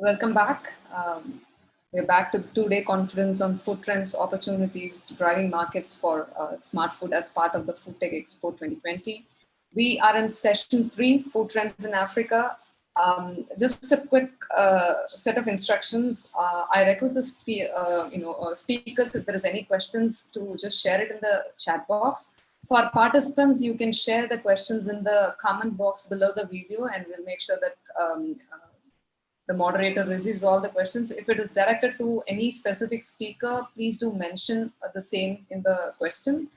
Welcome back. We're back to the two-day conference on food trends, opportunities, driving markets for smart food as part of the Foodtec Expo 2020. We are in session 3, Food Trends in Africa. Just a quick set of instructions. I request the speakers, if there is any questions, to just share it in the chat box. For participants, you can share the questions in the comment box below the video, and we'll make sure that the moderator receives all the questions. If it is directed to any specific speaker, please do mention the same in the question.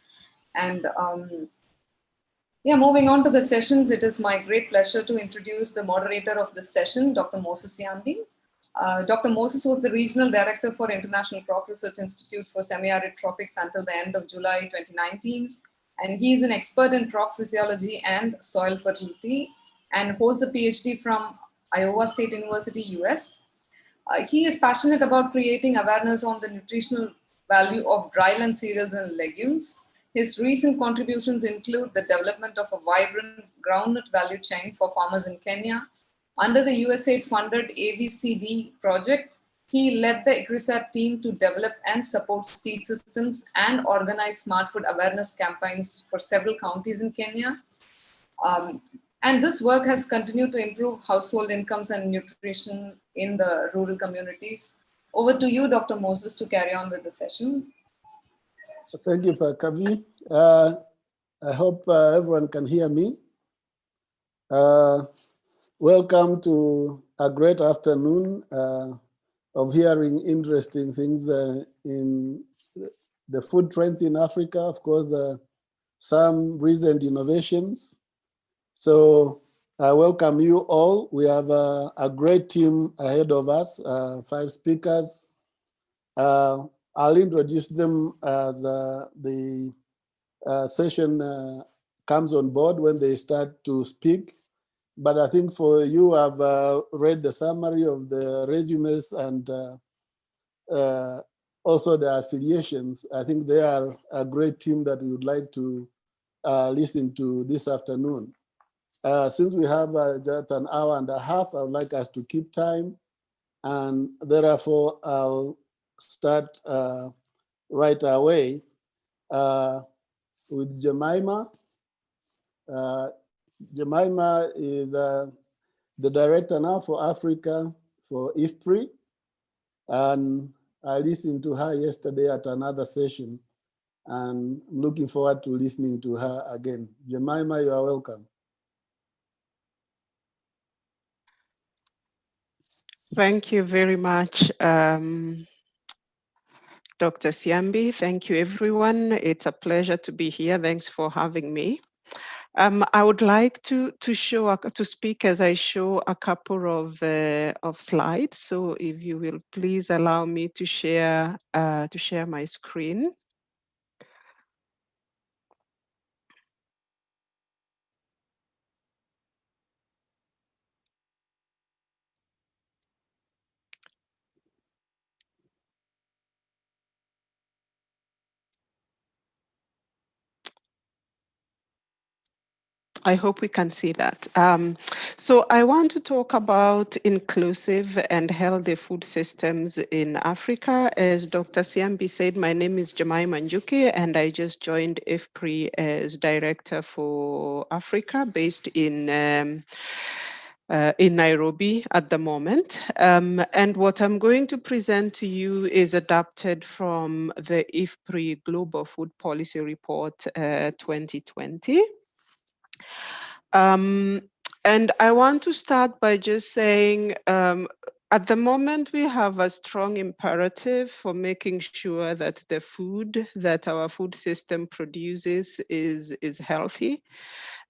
And moving on to the sessions, it is my great pleasure to introduce the moderator of this session, Dr. Moses Yambi. Dr. Moses was the Regional Director for International Crop Research Institute for Semi-Arid Tropics until the end of July 2019. And he is an expert in crop physiology and soil fertility and holds a PhD from Iowa State University, US. He is passionate about creating awareness on the nutritional value of dryland cereals and legumes. His recent contributions include the development of a vibrant groundnut value chain for farmers in Kenya. Under the USAID-funded AVCD project, he led the ICRISAT team to develop and support seed systems and organize smart food awareness campaigns for several counties in Kenya. And this work has continued to improve household incomes and nutrition in the rural communities. Over to you, Dr. Moses, to carry on with the session. Thank you, Pakavi. I hope everyone can hear me. Welcome to a great afternoon of hearing interesting things in the food trends in Africa. Of course, some recent innovations. So I welcome you all. We have a great team ahead of us, 5 speakers. I'll introduce them as the session comes on board when they start to speak. But I think for you, I've read the summary of the resumes and also the affiliations. I think they are a great team that we would like to listen to this afternoon. Since we have just an hour and a half, I would like us to keep time, and therefore I'll start right away with Jemima. Jemima is the director now for Africa for IFPRI, and I listened to her yesterday at another session, and I'm looking forward to listening to her again. Jemima, you are welcome. Thank you very much, Dr. Siambi. Thank you, everyone. It's a pleasure to be here. Thanks for having me. I would like to speak as I show a couple of slides. So if you will please allow me to share my screen. I hope we can see that. So I want to talk about inclusive and healthy food systems in Africa. As Dr. Siambi said, my name is Jemima Njuki, and I just joined IFPRI as Director for Africa based in Nairobi at the moment. And what I'm going to present to you is adapted from the IFPRI Global Food Policy Report 2020. And I want to start by just saying, at the moment, we have a strong imperative for making sure that the food that our food system produces is healthy,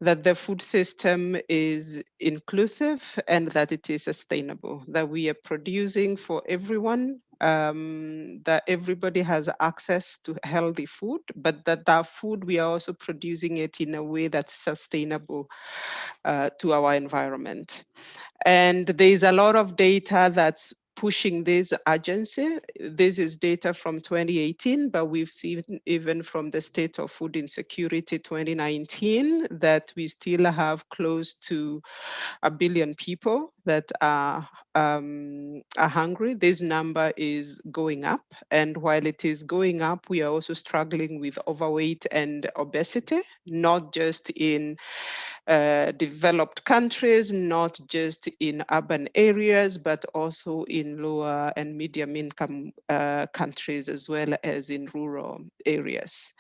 that the food system is inclusive, and that it is sustainable, that we are producing for everyone, that everybody has access to healthy food, but that food, we are also producing it in a way that's sustainable to our environment. And there's a lot of data that's pushing this urgency. This is data from 2018, but we've seen even from the State of Food Insecurity 2019 that we still have close to 1 billion people that are hungry. This number is going up, and while it is going up, we are also struggling with overweight and obesity, not just in developed countries, not just in urban areas, but also in lower and medium income countries, as well as in rural areas.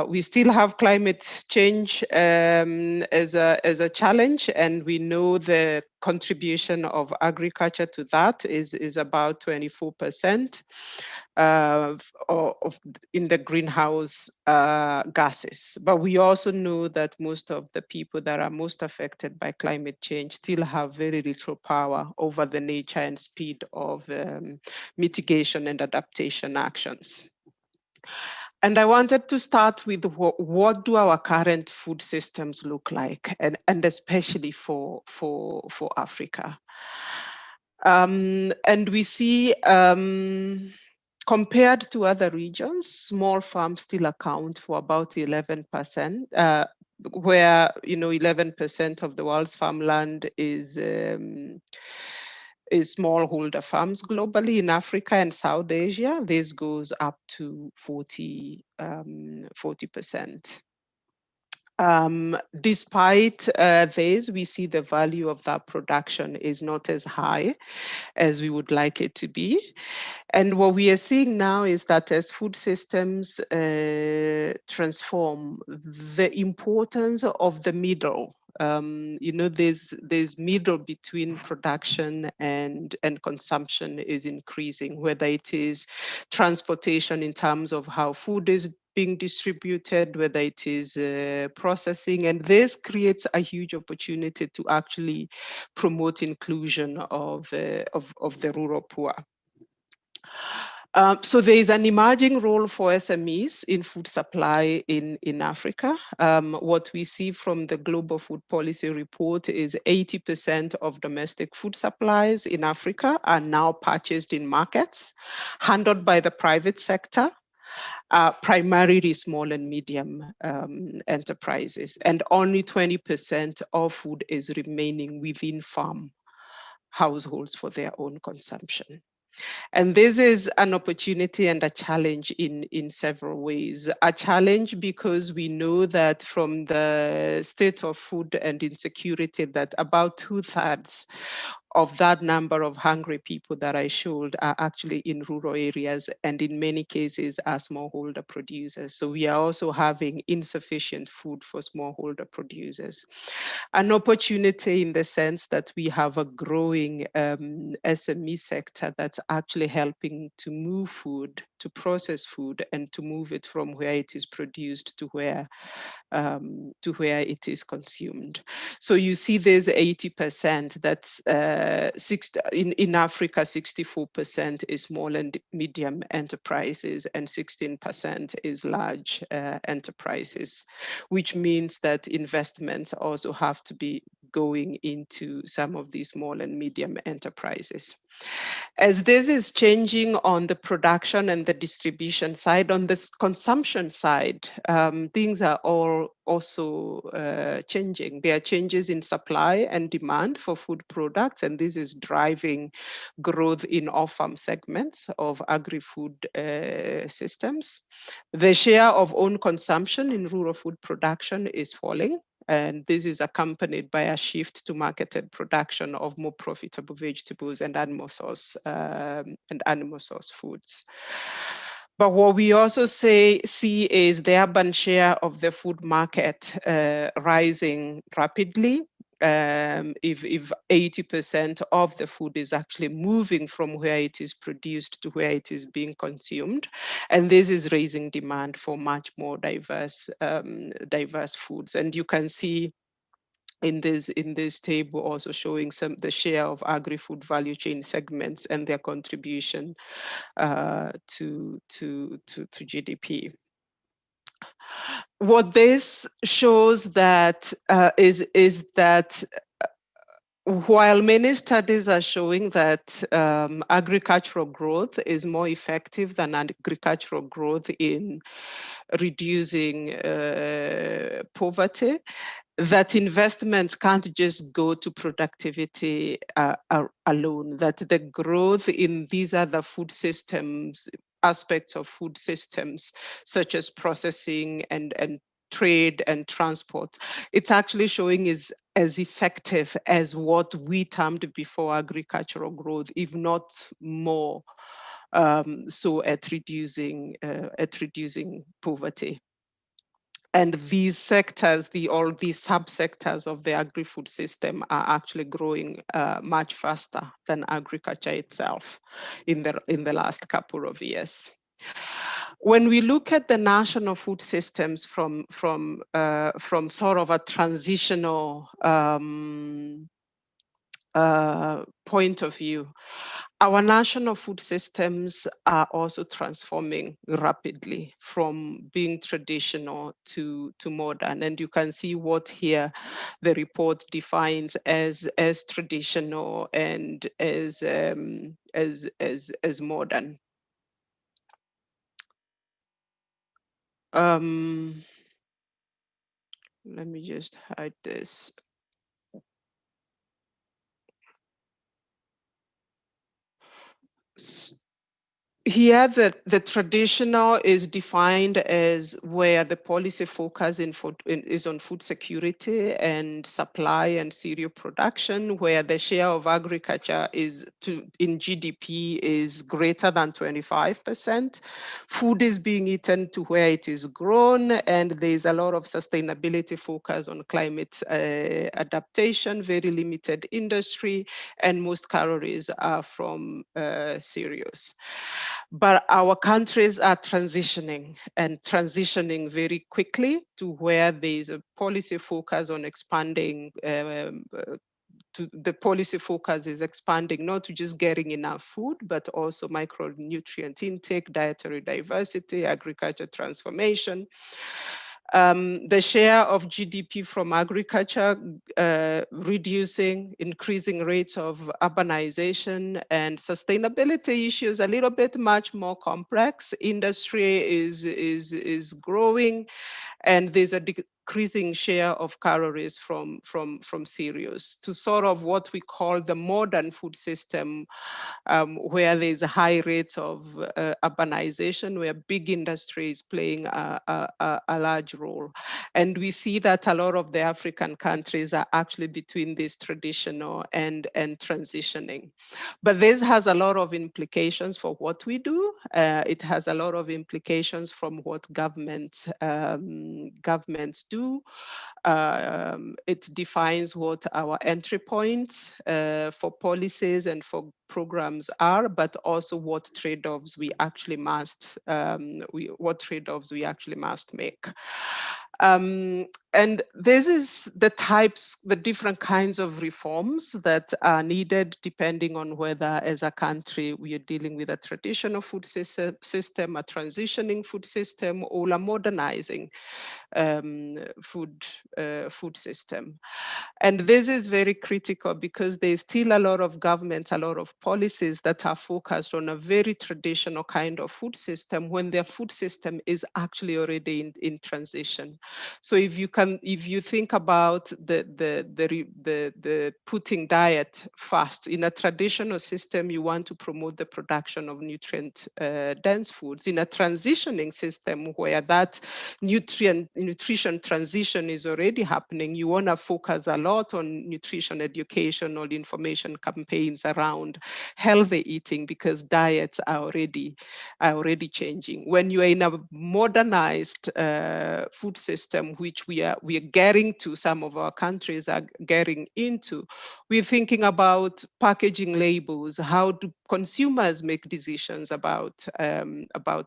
We still have climate change as a challenge, and we know the contribution of agriculture to that is about 24% in the greenhouse gases. But we also know that most of the people that are most affected by climate change still have very little power over the nature and speed of mitigation and adaptation actions. And I wanted to start with what do our current food systems look like, and especially for Africa. And we see, compared to other regions, small farms still account for about 11%, where 11% of the world's farmland is smallholder farms globally. In Africa and South Asia, this goes up to 40%. Despite this, we see the value of that production is not as high as we would like it to be. And what we are seeing now is that as food systems transform, the importance of the middle, there's middle between production and consumption is increasing, whether it is transportation in terms of how food is being distributed, whether it is processing, and this creates a huge opportunity to actually promote inclusion of the rural poor. So there is an emerging role for SMEs in food supply in Africa. What we see from the Global Food Policy Report is 80% of domestic food supplies in Africa are now purchased in markets handled by the private sector, primarily small and medium enterprises, and only 20% of food is remaining within farm households for their own consumption. And this is an opportunity and a challenge in several ways. A challenge because we know that from the state of food and insecurity that about 2/3 of that number of hungry people that I showed are actually in rural areas, and in many cases are smallholder producers. So we are also having insufficient food for smallholder producers. An opportunity in the sense that we have a growing SME sector that's actually helping to move food, to process food, and to move it from where it is produced to where it is consumed. So you see there's 80%, that's in Africa, 64% is small and medium enterprises and 16% is large enterprises, which means that investments also have to be going into some of these small and medium enterprises. As this is changing on the production and the distribution side, on the consumption side, things are all also changing. There are changes in supply and demand for food products, and this is driving growth in off-farm segments of agri-food systems. The share of own consumption in rural food production is falling, and this is accompanied by a shift to marketed production of more profitable vegetables and animal source foods. But what we also see is the urban share of the food market rising rapidly. If 80% of the food is actually moving from where it is produced to where it is being consumed, and this is raising demand for much more diverse foods. And you can see in this table also showing the share of agri-food value chain segments and their contribution to GDP. What this shows that is that while many studies are showing that agricultural growth is more effective than agricultural growth in reducing poverty, that investments can't just go to productivity alone, that the growth in these other food systems, aspects of food systems, such as processing and trade and transport, it's actually showing is as effective as what we termed before agricultural growth, if not more so at reducing poverty. And these sectors, all these subsectors of the agri-food system are actually growing much faster than agriculture itself in the last couple of years. When we look at the national food systems from sort of a transitional point of view, our national food systems are also transforming rapidly from being traditional to modern. And you can see what here the report defines as traditional and as modern. Let me just hide this. Here, the traditional is defined as where the policy focus is on food security and supply and cereal production, where the share of agriculture in GDP is greater than 25%. Food is being eaten to where it is grown, and there's a lot of sustainability focus on climate adaptation, very limited industry, and most calories are from cereals. But our countries are transitioning very quickly to where there's a policy focus on expanding. The policy focus is expanding not to just getting enough food, but also micronutrient intake, dietary diversity, agriculture transformation. The share of GDP from agriculture reducing, increasing rates of urbanization, and sustainability issues a little bit much more complex. Industry is growing, and there's a decreasing share of calories from cereals to sort of what we call the modern food system, where there's a high rates of urbanization, where big industry is playing a large role. And we see that a lot of the African countries are actually between this traditional and transitioning. But this has a lot of implications for what we do. It has a lot of implications from what governments do. It defines what our entry points for policies and for programs are, but also what trade-offs we actually must make. And this is the different kinds of reforms that are needed depending on whether as a country we are dealing with a traditional food system, a transitioning food system, or a modernizing food system. And this is very critical because there's still a lot of governments, a lot of policies that are focused on a very traditional kind of food system when their food system is actually already in transition. So if you think about the putting diet first, in a traditional system, you want to promote the production of nutrient dense foods. In a transitioning system where that nutrition transition is already happening, you want to focus a lot on nutrition education or information campaigns around healthy eating, because diets are already changing. When you are in a modernized food system, which we are getting to, some of our countries are getting into, we're thinking about packaging labels. How do consumers make decisions about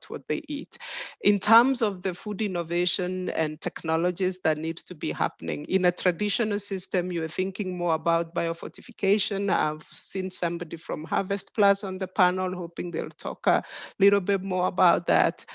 what they eat? In terms of the food innovation and technologies that need to be happening in a traditional system, you are thinking more about biofortification. I've seen somebody from Harvest Plus on the panel, hoping they'll talk a little bit more about that.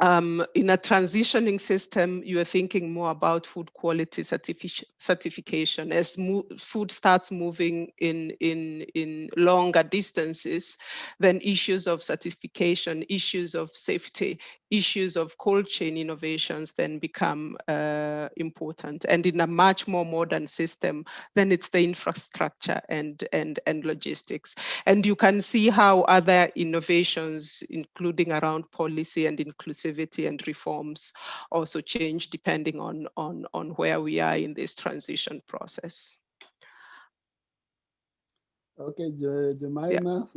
in a transitioning system, you are thinking more about food quality certification. As food starts moving in longer distances, then issues of certification, issues of safety, issues of cold chain innovations then become important. And in a much more modern system, then it's the infrastructure and logistics. And you can see how other innovations, including around policy and inclusivity and reforms, also change depending on where we are in this transition process. Okay, Jemima,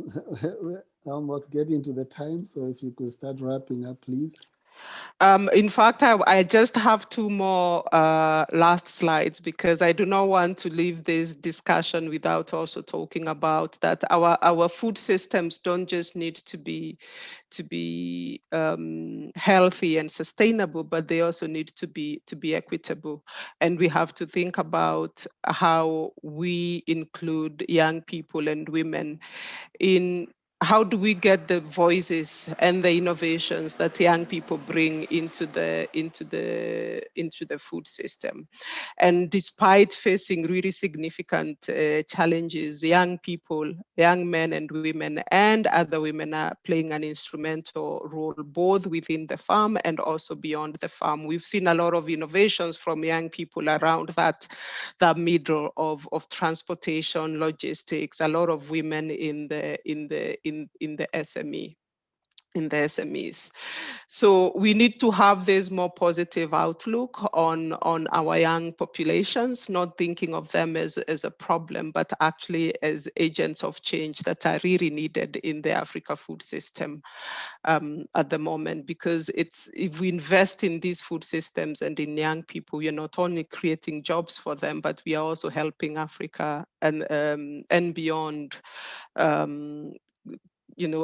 we're almost getting to the time, so if you could start wrapping up, please. In fact, I just have two more last slides, because I do not want to leave this discussion without also talking about that our food systems don't just need to be healthy and sustainable, but they also need to be equitable. And we have to think about how we include young people and women in how do we get the voices and the innovations that young people bring into the food system. And despite facing really significant challenges, young people, young men and women and other women are playing an instrumental role both within the farm and also beyond the farm. We've seen a lot of innovations from young people around that middle of transportation, logistics, a lot of women in the SME. In the SMEs. So we need to have this more positive outlook on our young populations, not thinking of them as a problem, but actually as agents of change that are really needed in the Africa food system at the moment. Because if we invest in these food systems and in young people, we are not only creating jobs for them, but we are also helping Africa and beyond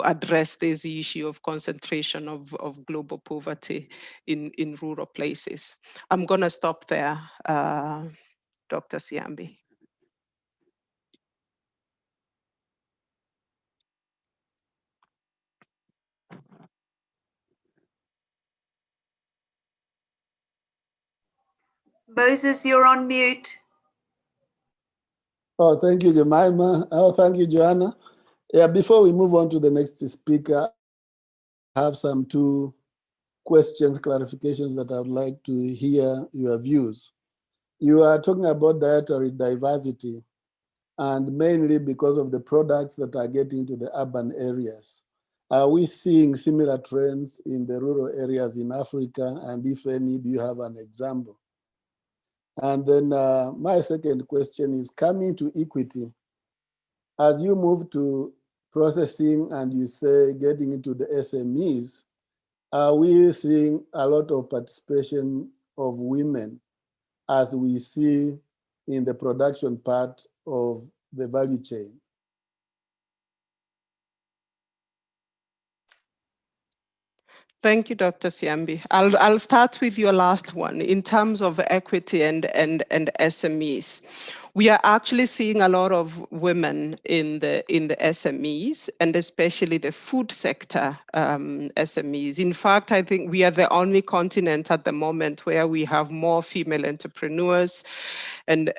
address this issue of concentration of global poverty in rural places. I'm going to stop there, Dr. Siambi. Moses, you're on mute. Oh, thank you, Jemima. Oh, thank you, Joanna. Yeah, before we move on to the next speaker, I have some two questions, clarifications that I'd like to hear your views. You are talking about dietary diversity, and mainly because of the products that are getting to the urban areas. Are we seeing similar trends in the rural areas in Africa? And if any, do you have an example? And then my second question is coming to equity. As you move to processing and you say getting into the SMEs, are we seeing a lot of participation of women as we see in the production part of the value chain? Thank you, Dr. Siambi. I'll start with your last one. In terms of equity and SMEs, we are actually seeing a lot of women in the SMEs, and especially the food sector SMEs. In fact, I think we are the only continent at the moment where we have more female entrepreneurs and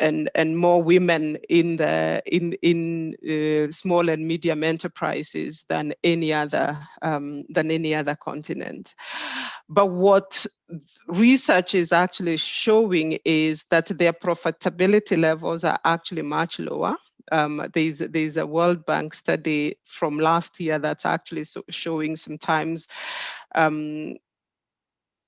more women in small and medium enterprises than any other continent. But what research is actually showing is that their profitability levels are actually much lower. There's a World Bank study from last year that's actually showing sometimes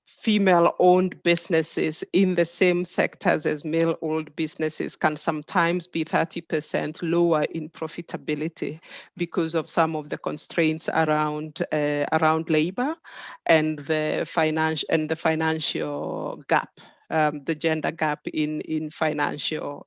female-owned businesses in the same sectors as male-owned businesses can sometimes be 30% lower in profitability because of some of the constraints around labor and the financial gap the gender gap in financial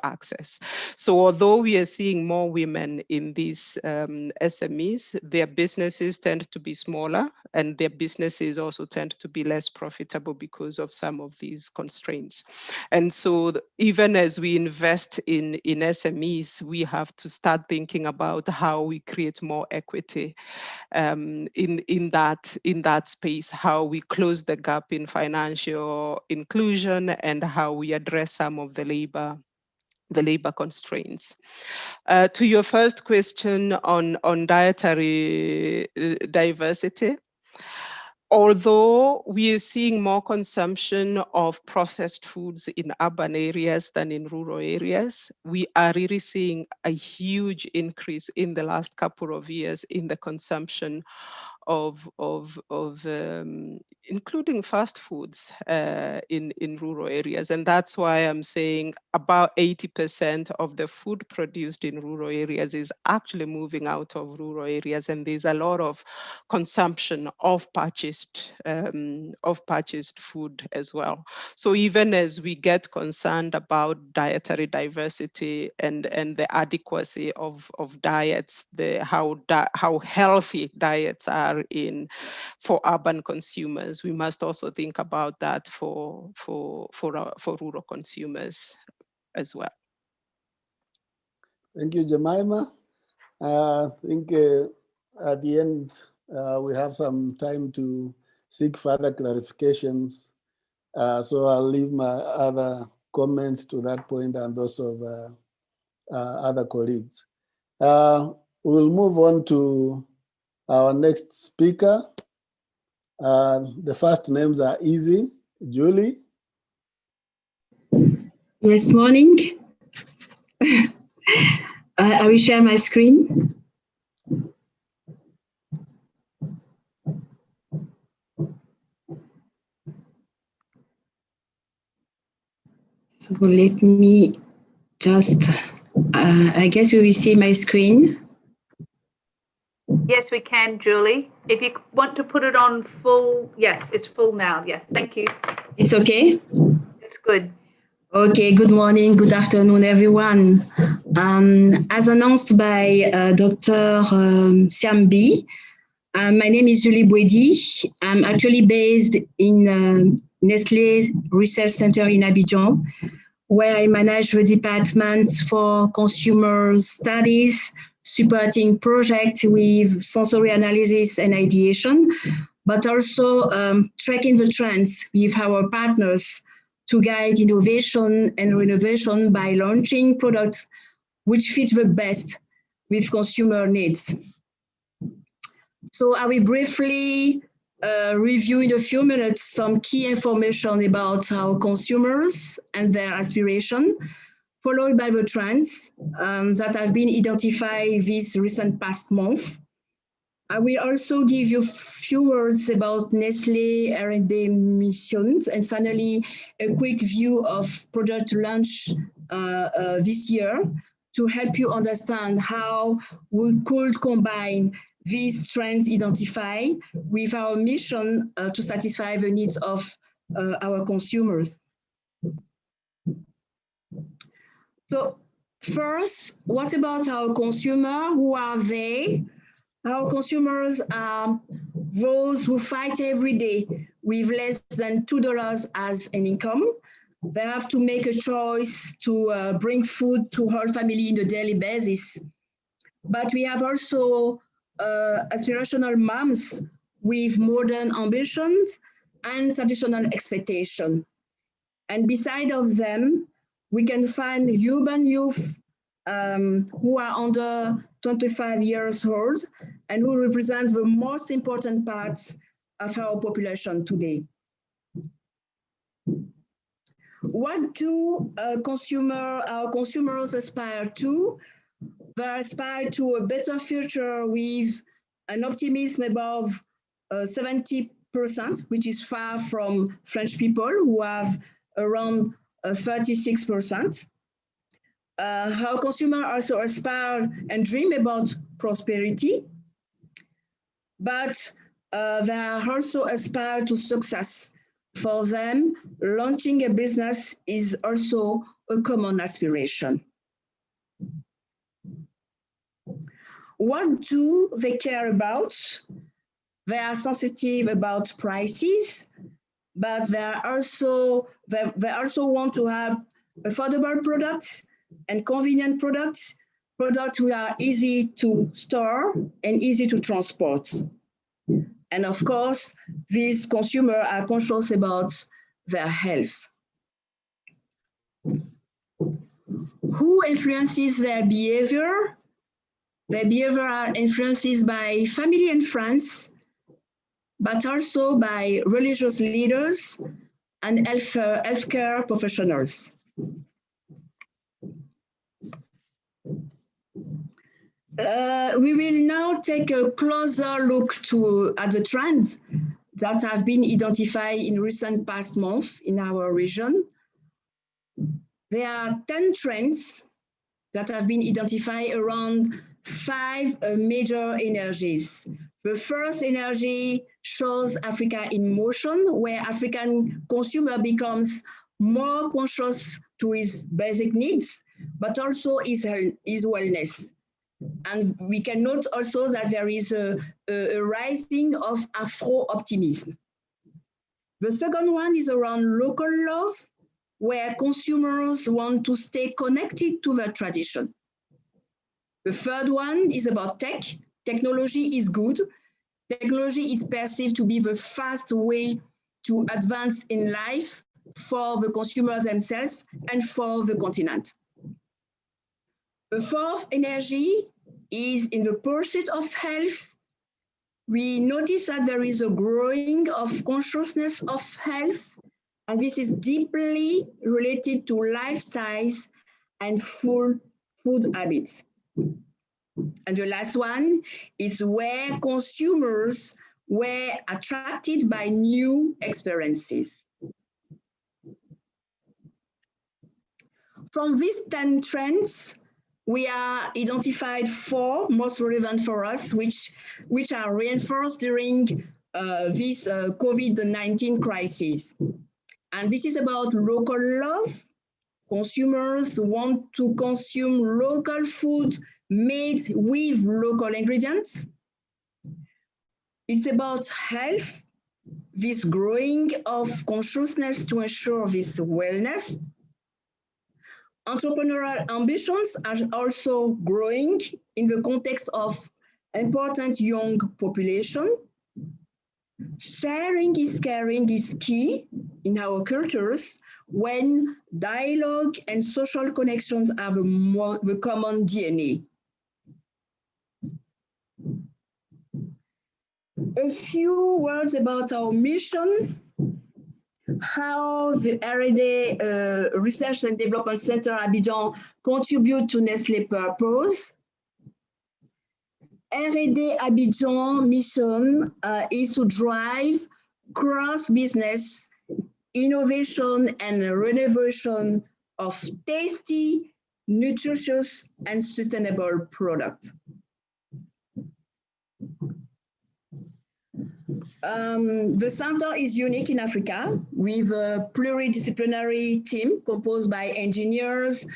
access. So although we are seeing more women in these SMEs, their businesses tend to be smaller, and their businesses also tend to be less profitable because of some of these constraints. And so even as we invest in SMEs, we have to start thinking about how we create more equity in that space, how we close the gap in financial inclusion, and how we address some of the labor constraints. To your first question on dietary diversity, although we are seeing more consumption of processed foods in urban areas than in rural areas, we are really seeing a huge increase in the last couple of years in the consumption of including fast foods in rural areas. And that's why I'm saying about 80% of the food produced in rural areas is actually moving out of rural areas. And there's a lot of consumption of purchased food as well. So even as we get concerned about dietary diversity and the adequacy of diets, how healthy diets are for urban consumers, we must also think about that for rural consumers as well. Thank you, Jemima. I think at the end, we have some time to seek further clarifications. So I'll leave my other comments to that point and those of other colleagues. We'll move on to our next speaker. The first names are easy. Julie. Yes, morning. I will share my screen. So let me just, I guess you will see my screen. Yes, we can, Julie. If you want to put it on full, yes, it's full now. Yeah, thank you. It's okay? It's good. Okay, good morning, good afternoon, everyone. As announced by Dr. Siambi, my name is Julie Bouedi. I'm actually based in Nestlé Research Center in Abidjan, where I manage the department for consumer studies, supporting projects with sensory analysis and ideation, but also tracking the trends with our partners to guide innovation and renovation by launching products which fit the best with consumer needs. So I will briefly review in a few minutes some key information about our consumers and their aspiration, followed by the trends that have been identified this recent past month. I will also give you a few words about Nestlé R&D missions, and finally, a quick view of product launch this year to help you understand how we could combine these trends identified with our mission to satisfy the needs of our consumers. So first, what about our consumer? Who are they? Our consumers are those who fight every day with less than $2 as an income. They have to make a choice to bring food to whole family on a daily basis. But we have also aspirational moms with modern ambitions and traditional expectations. And beside of them, we can find urban youth who are under 25 years old and who represent the most important parts of our population today. What do our consumers aspire to? They aspire to a better future with an optimism above 70%, which is far from French people who have around 36%. Our consumers also aspire and dream about prosperity, but they also aspire to success For them, launching a business is also a common aspiration. What do they care about? They are sensitive about prices, but they also want to have affordable products and convenient products who are easy to store and easy to transport. And of course, these consumers are conscious about their health. Who influences their behavior? Their behavior are influenced by family and friends, but also by religious leaders and healthcare professionals. We will now take a closer look at the trends that have been identified in recent past months in our region. There are 10 trends that have been identified around 5 major energies. The first energy shows Africa in motion, where African consumer becomes more conscious to his basic needs, but also his wellness. And we can note also that there is a rising of Afro-optimism. The second one is around local love, where consumers want to stay connected to their tradition. The third one is about tech. Technology is good. Technology is perceived to be the fast way to advance in life for the consumers themselves and for the continent. The fourth energy is in the pursuit of health. We notice that there is a growing of consciousness of health, and this is deeply related to lifestyles and food habits. And the last one is where consumers were attracted by new experiences. From these 10 trends, we are identified 4 most relevant for us, which are reinforced during this COVID-19 crisis. And this is about local love. Consumers want to consume local food made with local ingredients. It's about health, this growing of consciousness to ensure this wellness. Entrepreneurial ambitions are also growing in the context of important young population. Sharing is caring is key in our cultures when dialogue and social connections are the common DNA. A few words about our mission, how the R&D Research and Development Center Abidjan contribute to Nestlé purpose. R&D Abidjan mission is to drive cross-business innovation and renovation of tasty, nutritious, and sustainable products. The center is unique in Africa with a pluridisciplinary team composed by engineers,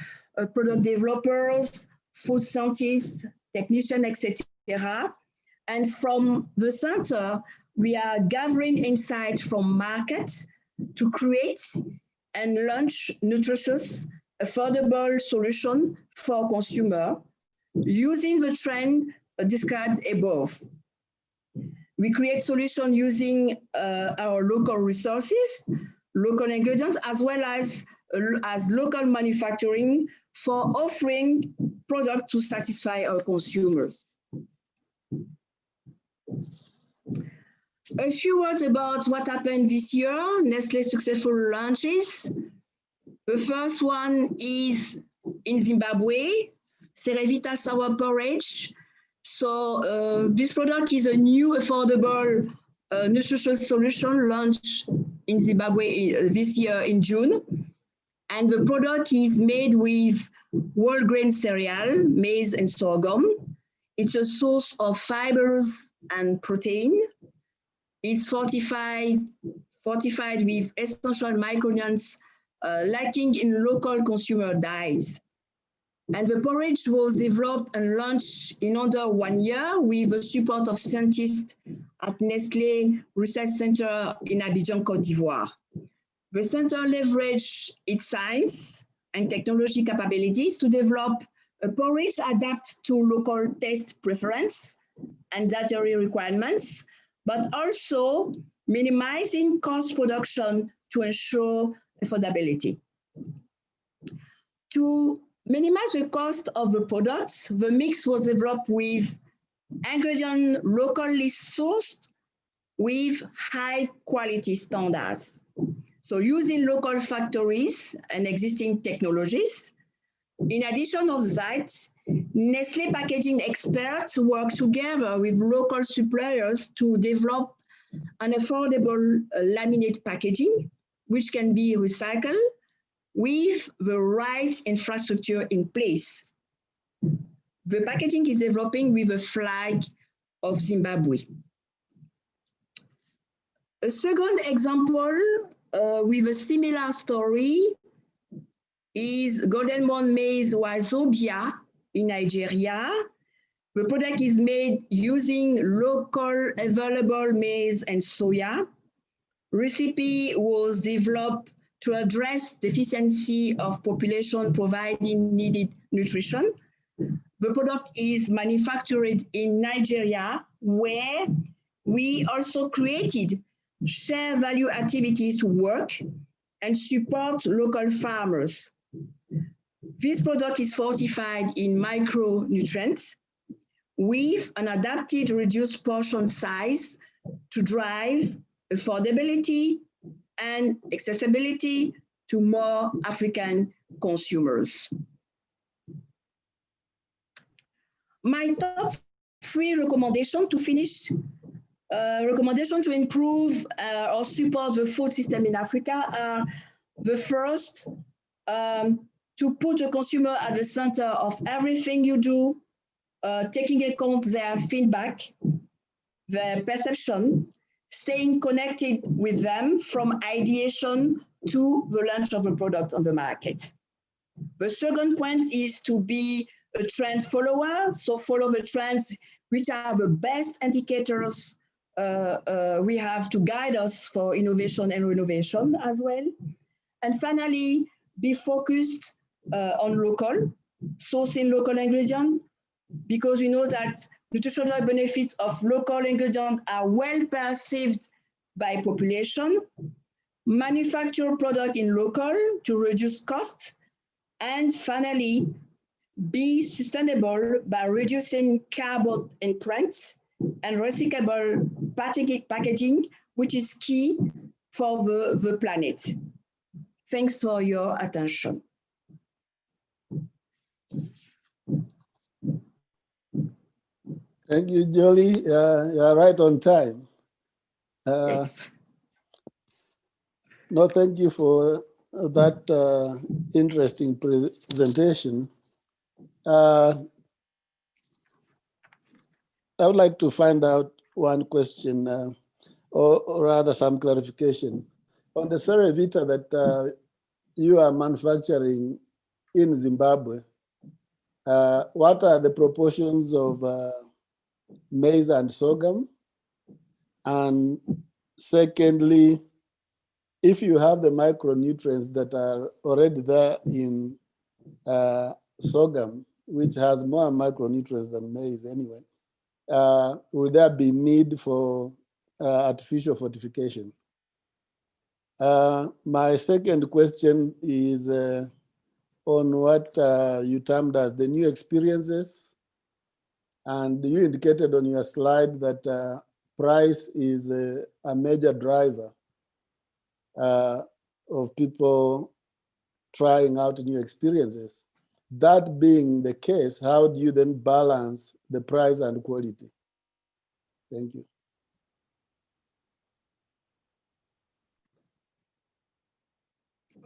product developers, food scientists, technicians, etc. And from the center, we are gathering insights from markets to create and launch nutritious, affordable solutions for consumers using the trend described above. We create solutions using our local resources, local ingredients, as well as local manufacturing for offering products to satisfy our consumers. A few words about what happened this year, Nestlé's successful launches. The first one is in Zimbabwe, Serravita Sauer Porridge. So this product is a new affordable nutritious solution launched in Zimbabwe this year in June. And the product is made with whole grain cereal, maize and sorghum. It's a source of fibers and protein. It's fortified fortified with essential micronutrients lacking in local consumer diets. And the porridge was developed and launched in under 1 year with the support of scientists at Nestlé Research Center in Abidjan, Côte d'Ivoire. The center leveraged its science and technology capabilities to develop a porridge adapted to local taste preference and dietary requirements, but also minimizing cost production to ensure affordability. To minimize the cost of the products, the mix was developed with ingredients locally sourced with high quality standards. So using local factories and existing technologies. In addition of that, Nestlé packaging experts work together with local suppliers to develop an affordable laminate packaging, which can be recycled with the right infrastructure in place. The packaging is developing with a flag of Zimbabwe. A second example with a similar story is Golden Moon Maize Wazobia in Nigeria. The product is made using local available maize and soya. Recipe was developed to address deficiency of population providing needed nutrition. The product is manufactured in Nigeria, where we also created share value activities to work and support local farmers. This product is fortified in micronutrients with an adapted reduced portion size to drive affordability and accessibility to more African consumers. My top 3 recommendations to finish, recommendation to improve or support the food system in Africa are the first, to put the consumer at the center of everything you do, taking account their feedback, their perception, staying connected with them from ideation to the launch of a product on the market. The second point is to be a trend follower, so follow the trends which are the best indicators we have to guide us for innovation and renovation as well. And finally, be focused on local, sourcing local ingredients, because we know that nutritional benefits of local ingredients are well perceived by population, manufacture product in local to reduce costs, and finally, be sustainable by reducing carbon imprint and recyclable packaging, which is key for the planet. Thanks for your attention. Thank you, Jolie. You are right on time. Yes. No, thank you for that interesting presentation. I would like to find out one question, or rather some clarification. On the Serravita that you are manufacturing in Zimbabwe, what are the proportions of maize and sorghum? And secondly, if you have the micronutrients that are already there in sorghum, which has more micronutrients than maize anyway, will there be need for artificial fortification? My second question is on what you termed as the new experiences. And you indicated on your slide that price is a major driver of people trying out new experiences. That being the case, how do you then balance the price and quality? Thank you.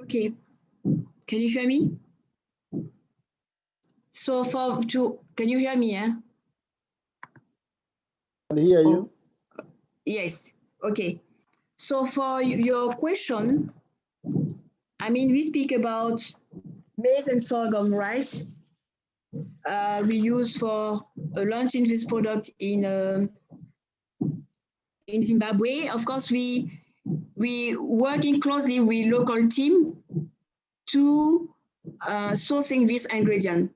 Okay, can you hear me? So can you hear me? I can hear you. Yes, okay. So for your question, I mean, we speak about maize and sorghum, right? We use for launching this product in Zimbabwe. Of course, we working closely with local team to sourcing this ingredient.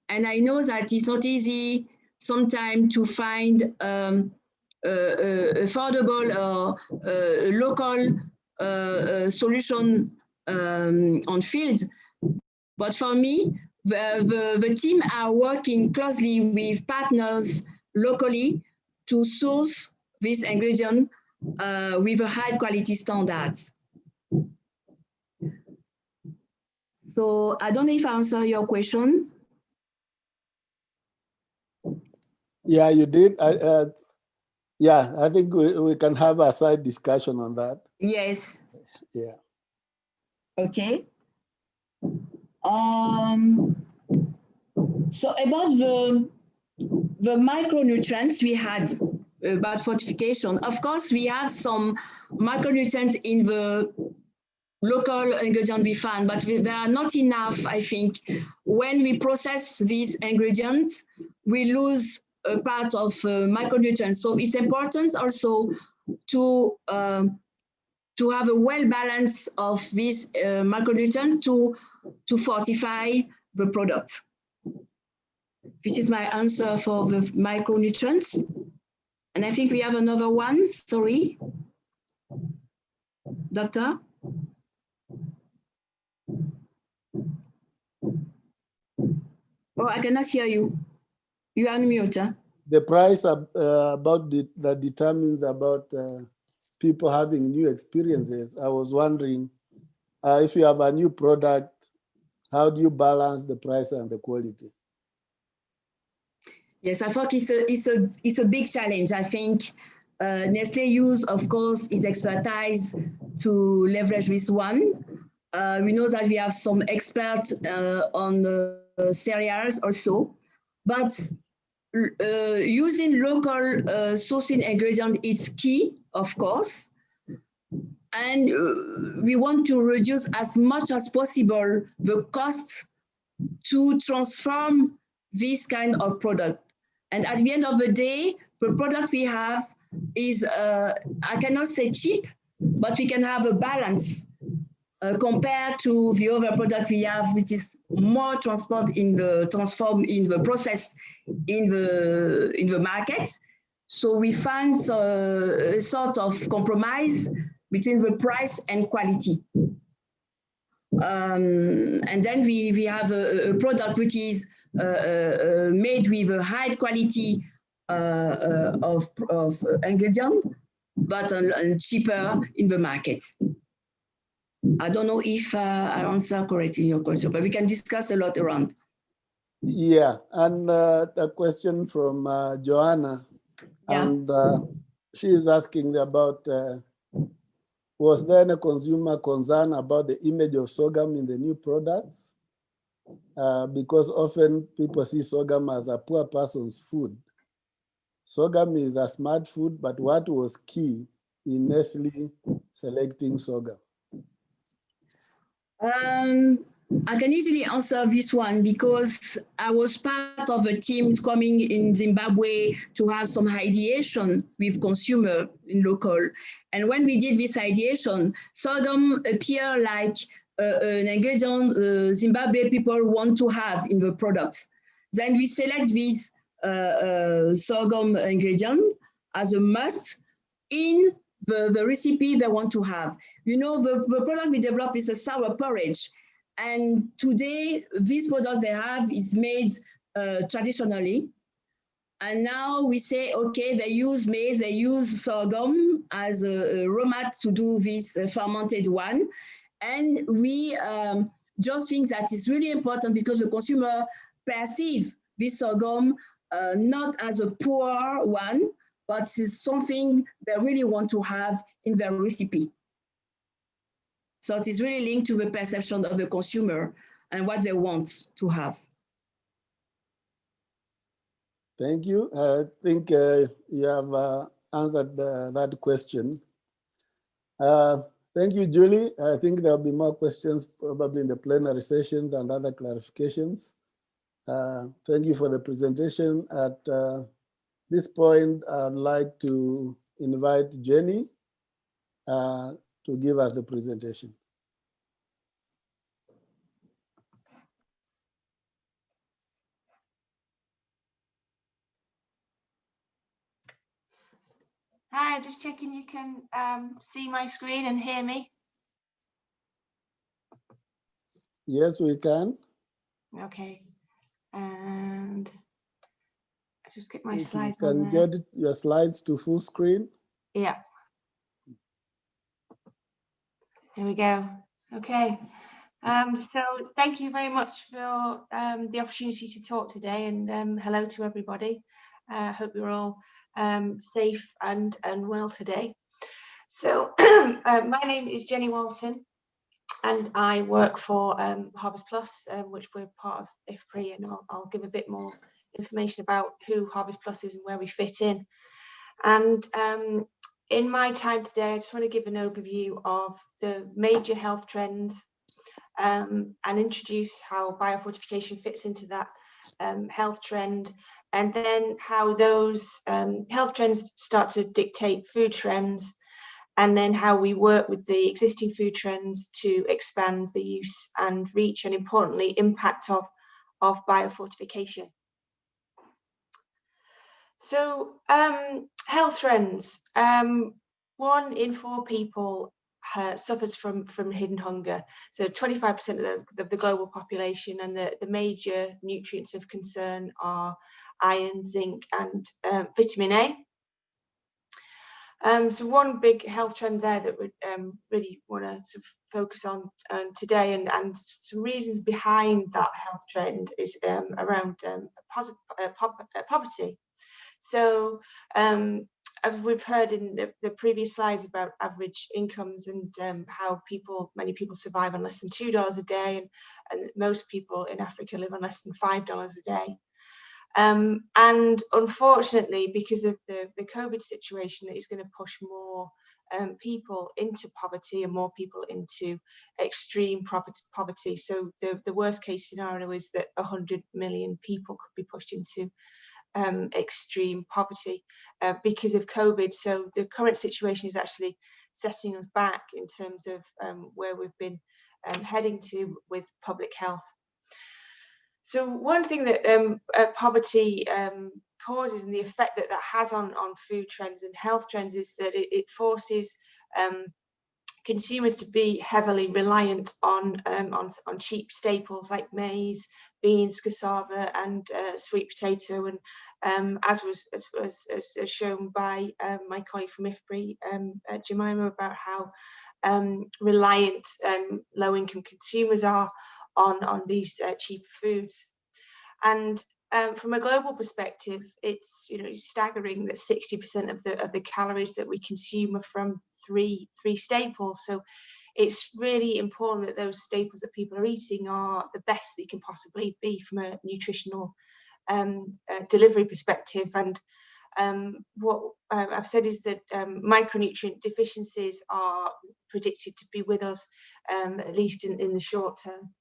And I know that it's not easy sometimes to find affordable or local solution on field. But for me, the team are working closely with partners locally to source this ingredient with a high quality standards. So I don't know if I answer your question. Yeah, you did. Yeah, I think we can have a side discussion on that. Yes. Yeah. Okay. So about the micronutrients we had about fortification, of course, we have some micronutrients in the local ingredient we found, but they are not enough, I think. When we process these ingredients, we lose a part of micronutrients. So it's important also to have a well balance of this micronutrient to fortify the product. This is my answer for the micronutrients. And I think we have another one, sorry. Doctor? Oh, I cannot hear you. You are on mute. Huh? The price about that determines about people having new experiences. I was wondering if you have a new product, how do you balance the price and the quality? Yes, I thought it's a big challenge. I think Nestle use, of course, its expertise to leverage this one. We know that we have some experts on the cereals also, but using local sourcing ingredient is key, of course. And we want to reduce as much as possible the cost to transform this kind of product. And at the end of the day, the product we have is, I cannot say cheap, but we can have a balance compared to the other product we have, which is more transformed in the process in the market. So we find a sort of compromise between the price and quality. And then we have a product which is made with a high quality of ingredient, but cheaper in the market. I don't know if I answer correctly your question, but we can discuss a lot around. Yeah, and a question from Joanna, Yeah. and she is asking about, was there any consumer concern about the image of sorghum in the new products? Because often people see sorghum as a poor person's food. Sorghum is a smart food, but what was key in Nestle selecting sorghum? I can easily answer this one because I was part of a team coming in Zimbabwe to have some ideation with consumer in local. And when we did this ideation, sorghum appeared like an ingredient Zimbabwe people want to have in the product. Then we select this sorghum ingredient as a must in the recipe they want to have. You know, the product we developed is a Sauer porridge. And today, this product they have is made traditionally. And now we say, okay, they use maize, they use sorghum as a raw mat to do this fermented one. And we just think that it's really important because the consumer perceive this sorghum not as a poor one, but it's something they really want to have in their recipe. So it is really linked to the perception of the consumer and what they want to have. Thank you. I think you have answered that question. Thank you, Julie. I think there'll be more questions probably in the plenary sessions and other clarifications. Thank you for the presentation. At this point, I'd like to invite Jenny to give us the presentation. Hi, just checking you can see my screen and hear me. Yes, we can. Okay, and I just get my If slides you can on there. get your slides to full screen. Yeah. There we go. Okay. So thank you very much for the opportunity to talk today, and hello to everybody. I hope you're all safe and well today. So my name is Jenny Walton, and I work for Harvest Plus, which we're part of IFPRI, and I'll give a bit more information about who Harvest Plus is and where we fit in. And in my time today, I just want to give an overview of the major health trends and introduce how biofortification fits into that health trend, and then how those health trends start to dictate food trends, and then how we work with the existing food trends to expand the use and reach, and importantly, impact of biofortification. So health trends. 1 in 4 people suffers from hidden hunger. So 25% of the global population, and the major nutrients of concern are iron, zinc, and vitamin A. So one big health trend there that we really want to sort of focus on today, and some reasons behind that health trend is around poverty. So as we've heard in the previous slides about average incomes, and how many people survive on less than $2 a day, and most people in Africa live on less than $5 a day. And unfortunately, because of the COVID situation, it is going to push more people into poverty, and more people into extreme poverty. So the worst case scenario is that 100 million people could be pushed into extreme poverty because of COVID. So the current situation is actually setting us back in terms of where we've been heading to with public health. So one thing that poverty causes, and the effect that has on food trends and health trends, is that it forces consumers to be heavily reliant on cheap staples like maize, beans, cassava, and sweet potato. And as was shown by my colleague from IFPRI, Jemima, about how reliant low-income consumers are on these cheap foods. And from a global perspective, it's staggering that 60% of the calories that we consume are from three staples. So it's really important that those staples that people are eating are the best they can possibly be from a nutritional delivery perspective. And what I've said is that micronutrient deficiencies are predicted to be with us at least in the short term.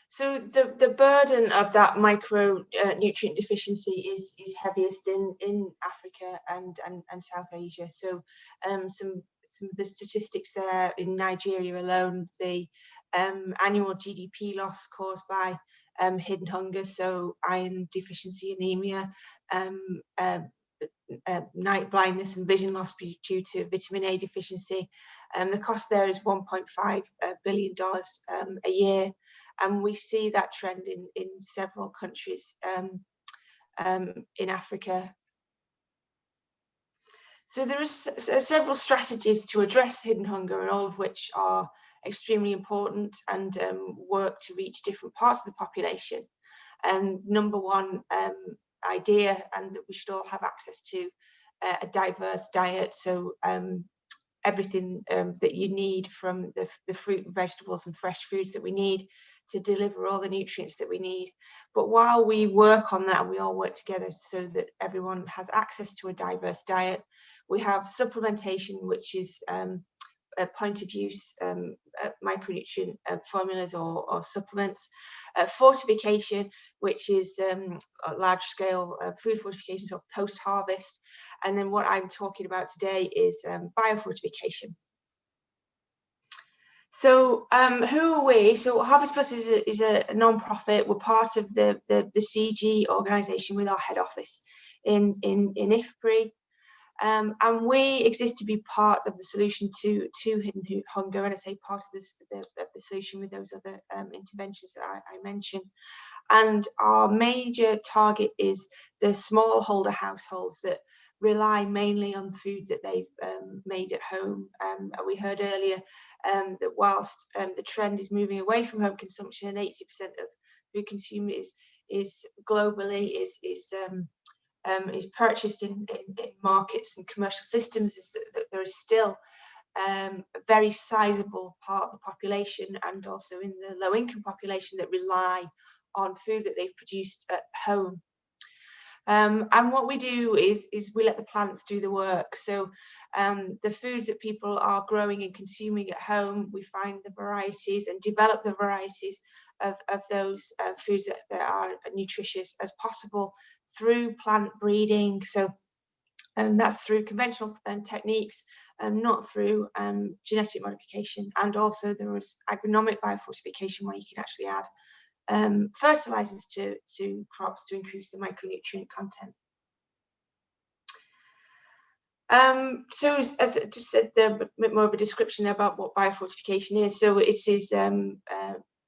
So the burden of that micronutrient deficiency is heaviest in Africa and South Asia. So some of the statistics there: in Nigeria alone, the annual GDP loss caused by hidden hunger, so iron deficiency, anemia, night blindness, and vision loss due to vitamin A deficiency, the cost there is $1.5 billion a year. And we see that trend in several countries in Africa. So there are several strategies to address hidden hunger, and all of which are extremely important and work to reach different parts of the population. And number one idea, and that we should all have access to a diverse diet. So everything that you need from the fruit and vegetables and fresh foods that we need to deliver all the nutrients that we need. But while we work on that, and we all work together so that everyone has access to a diverse diet, we have supplementation, which is point of use micronutrient formulas or supplements, fortification, which is large scale food fortification, so post harvest, and then what I'm talking about today is biofortification. So who are we? So Harvest Plus is a non-profit. We're part of the CG organisation with our head office in IFPRI. And we exist to be part of the solution to hidden hunger, and I say part of the solution with those other interventions that I mentioned. And our major target is the smallholder households that rely mainly on food that they've made at home. We heard earlier that whilst the trend is moving away from home consumption, and 80% of food consumed is globally is purchased in markets and commercial systems, is that there is still a very sizable part of the population, and also in the low income population, that rely on food that they've produced at home. And what we do is we let the plants do the work. So the foods that people are growing and consuming at home, we find the varieties and develop the varieties of those foods that are nutritious as possible through plant breeding. So that's through conventional techniques, not through genetic modification. And also there is agronomic biofortification, where you can actually add fertilizers to crops to increase the micronutrient content. So as I just said, a bit more of a description about what biofortification is. So it is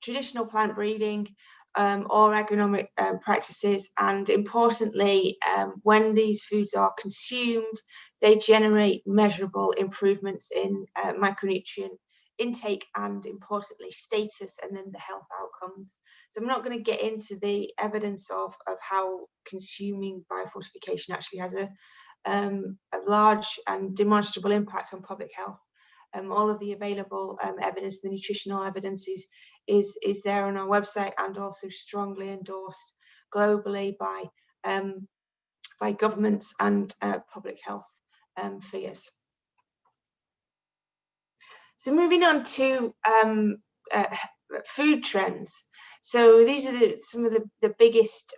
traditional plant breeding or agronomic practices, and importantly, when these foods are consumed, they generate measurable improvements in micronutrient intake and, importantly, status, and then the health outcomes. So I'm not going to get into the evidence of how consuming biofortification actually has a large and demonstrable impact on public health. All of the available evidence, the nutritional evidence, is there on our website, and also strongly endorsed globally by governments and public health figures. So moving on to food trends. So these are some of the biggest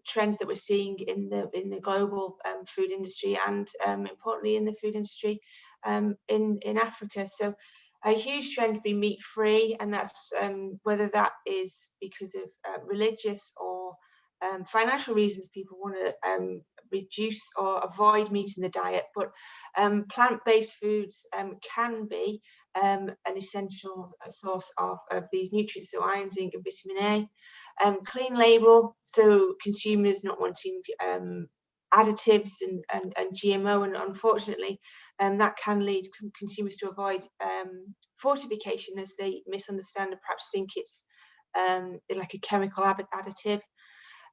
trends that we're seeing in the global food industry, and importantly in the food industry in Africa. So a huge trend being meat free, and that's whether that is because of religious or financial reasons. People want to reduce or avoid meat in the diet, but plant-based foods can be an essential source of these nutrients, so iron, zinc and vitamin A. Clean label, so consumers not wanting additives and GMO, and unfortunately that can lead consumers to avoid fortification, as they misunderstand and perhaps think it's like a chemical additive.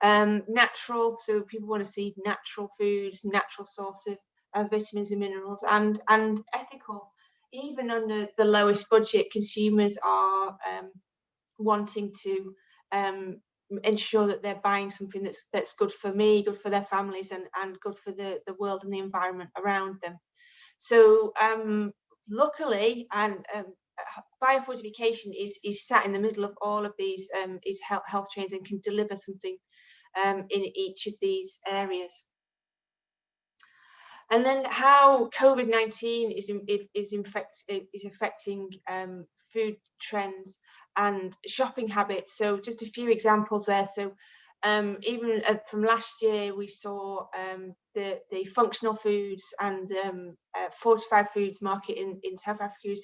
Natural, so people want to see natural foods, natural source of vitamins and minerals, and ethical. Even under the lowest budget, consumers are wanting to ensure that they're buying something that's good for me, good for their families, and good for the world and the environment around them. So luckily, and biofortification is sat in the middle of all of these health trends, and can deliver something in each of these areas. And then how COVID-19 is affecting food trends and shopping habits. So just a few examples there. So even from last year, we saw the functional foods and fortified foods market in South Africa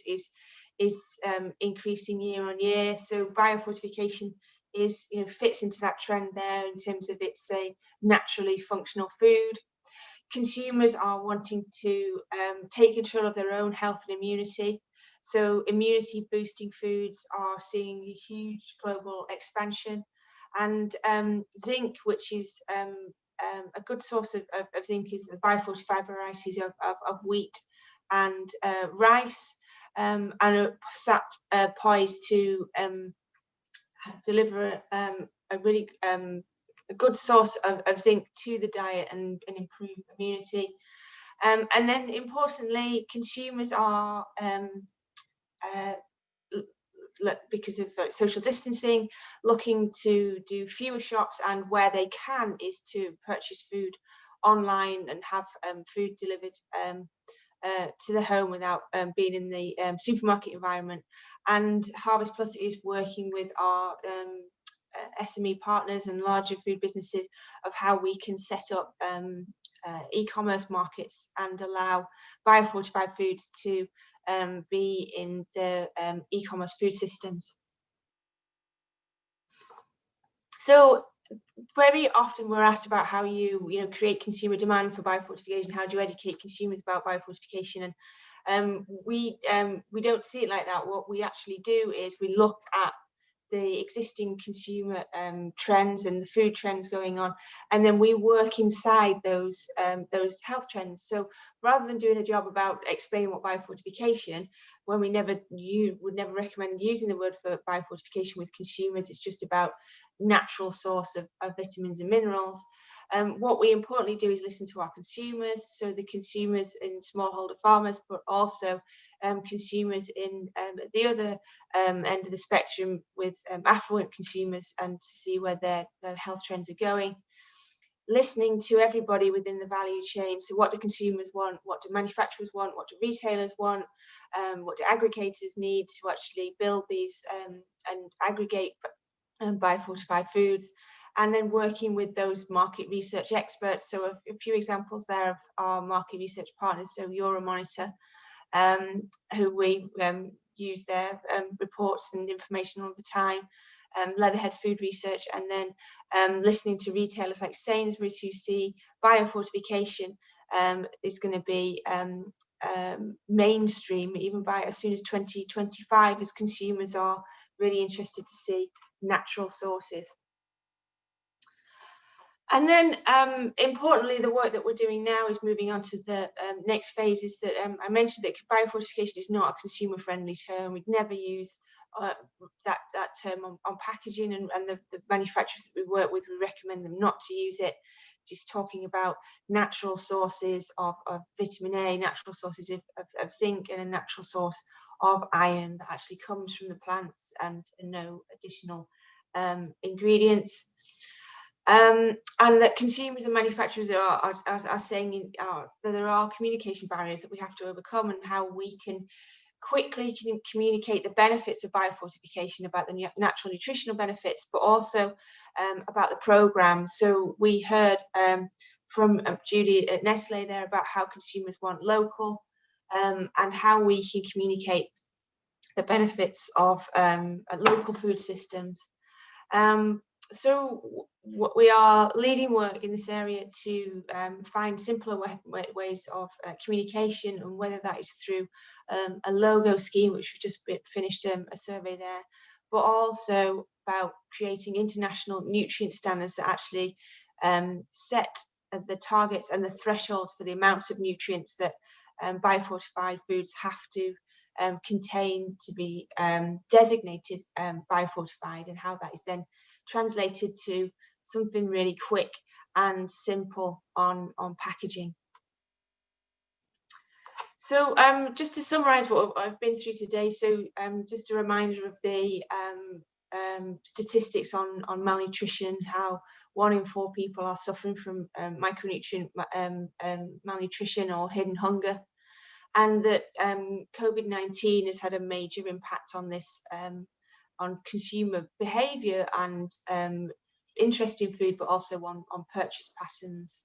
is increasing year on year. So biofortification fits into that trend there in terms of it's a naturally functional food. Consumers are wanting to take control of their own health and immunity. So immunity boosting foods are seeing a huge global expansion. And zinc, which is a good source of zinc, is the biofortified varieties of wheat and rice, and are sat poised to deliver a really a good source of zinc to the diet and improve immunity. And then importantly, consumers are, because of social distancing, looking to do fewer shops, and where they can is to purchase food online and have food delivered to the home without being in the supermarket environment. And Harvest Plus is working with our SME partners and larger food businesses of how we can set up e-commerce markets and allow biofortified foods to be in the e-commerce food systems. So very often we're asked about how you create consumer demand for biofortification. How do you educate consumers about biofortification? And we don't see it like that. What we actually do is we look at the existing consumer trends and the food trends going on, and then we work inside those health trends. So rather than doing a job about explaining what biofortification, when we would never recommend using the word for biofortification with consumers, it's just about natural source of vitamins and minerals. What we importantly do is listen to our consumers, so the consumers in smallholder farmers, but also consumers in the other end of the spectrum with affluent consumers, and to see where their health trends are going. Listening to everybody within the value chain. So what do consumers want? What do manufacturers want? What do retailers want? What do aggregators need to actually build these and aggregate biofortified foods? And then working with those market research experts. So a few examples there of our market research partners. So Euromonitor, who we use their reports and information all the time. Leatherhead Food Research, and then listening to retailers like Sainsbury's, who see biofortification is going to be mainstream even by as soon as 2025, as consumers are really interested to see natural sources. And then importantly, the work that we're doing now is moving on to the next phase. Is that I mentioned that biofortification is not a consumer friendly term. We'd never use that term on packaging, and the manufacturers that we work with, we recommend them not to use it. Just talking about natural sources of vitamin A, natural sources of zinc, and a natural source of iron that actually comes from the plants, and no additional ingredients. And that consumers and manufacturers are saying that there are communication barriers that we have to overcome, and how we can quickly communicate the benefits of biofortification, about the natural nutritional benefits, but also about the program. So we heard from Julie at Nestle there about how consumers want local, and how we can communicate the benefits of local food systems. So we are leading work in this area to find simpler ways of communication, and whether that is through a logo scheme, which we've just finished a survey there, but also about creating international nutrient standards that actually set the targets and the thresholds for the amounts of nutrients that biofortified foods have to contain to be designated biofortified, and how that is then translated to something really quick and simple on packaging. So just to summarize what I've been through today, so just a reminder of the statistics on malnutrition, how 1 in 4 people are suffering from micronutrient malnutrition or hidden hunger, and that COVID-19 has had a major impact on this, on consumer behaviour and interest in food, but also on purchase patterns.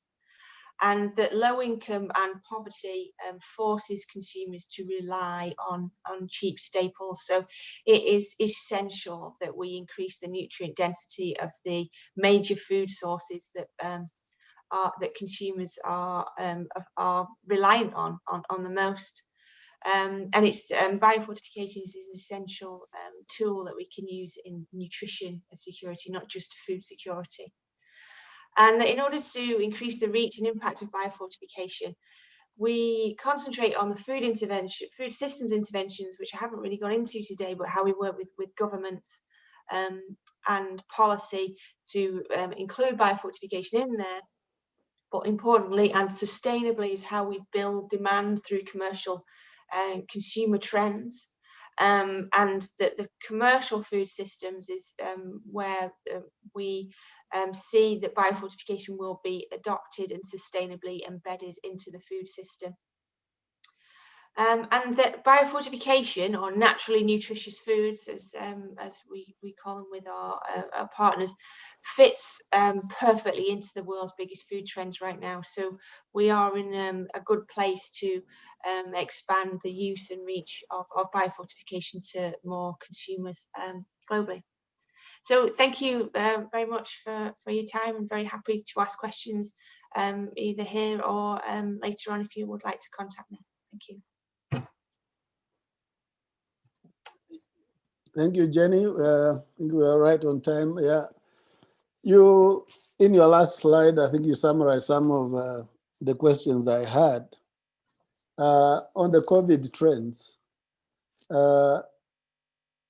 And that low income and poverty forces consumers to rely on cheap staples. So it is essential that we increase the nutrient density of the major food sources that that consumers are reliant on the most. And it's biofortification is an essential tool that we can use in nutrition security, not just food security. And in order to increase the reach and impact of biofortification, we concentrate on the food systems interventions, which I haven't really gone into today, but how we work with governments and policy to include biofortification in there. But importantly and sustainably is how we build demand through commercial and consumer trends. And the commercial food systems is where we see that biofortification will be adopted and sustainably embedded into the food system. And that biofortification, or naturally nutritious foods, as we call them with our partners, fits perfectly into the world's biggest food trends right now. So we are in a good place to expand the use and reach of biofortification to more consumers globally. So thank you very much for your time. I'm very happy to ask questions either here or later on if you would like to contact me. Thank you. Thank you, Jenny. I think we are right on time. Yeah, you in your last slide, I think you summarized some of the questions I had on the COVID trends.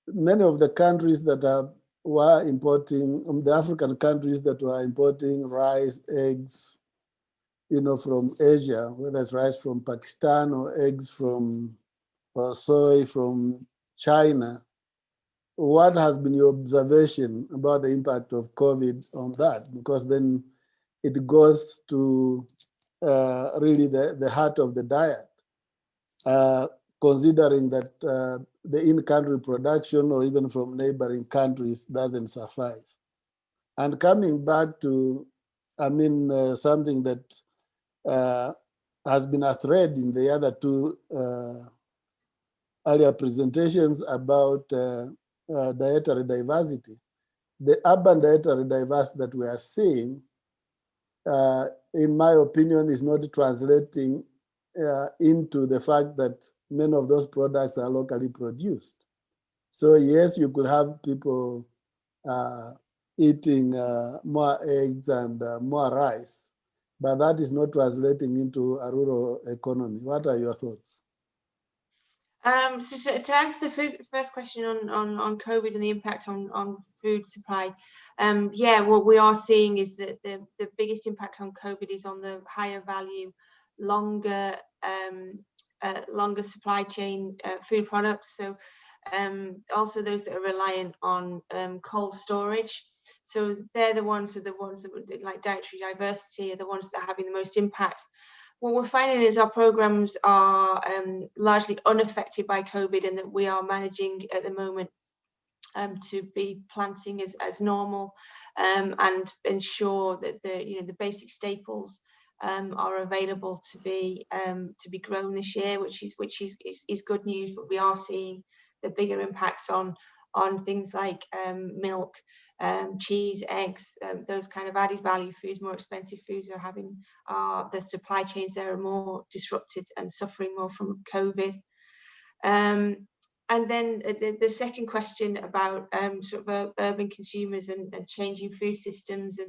Many of the countries that were importing, the African countries that were importing rice, eggs, from Asia, whether it's rice from Pakistan or eggs from or soy from China. What has been your observation about the impact of COVID on that? Because then it goes to really the heart of the diet, considering that the in-country production or even from neighboring countries doesn't suffice. And coming back to, something that has been a thread in the other two earlier presentations about dietary diversity. The urban dietary diversity that we are seeing, in my opinion, is not translating into the fact that many of those products are locally produced. So yes, you could have people eating more eggs and more rice, but that is not translating into a rural economy. What are your thoughts? So to answer the first question on COVID and the impact on food supply, what we are seeing is that the biggest impact on COVID is on the higher value, longer supply chain food products. So also those that are reliant on cold storage. So they're the ones that like dietary diversity are the ones that are having the most impact. What we're finding is our programs are largely unaffected by COVID, and that we are managing at the moment to be planting as normal and ensure that the basic staples are available to be grown this year, which is good news. But we are seeing the bigger impacts on things like milk, cheese, eggs, those kind of added value foods, more expensive foods are having the supply chains there are more disrupted and suffering more from COVID. And then the second question about sort of urban consumers and changing food systems,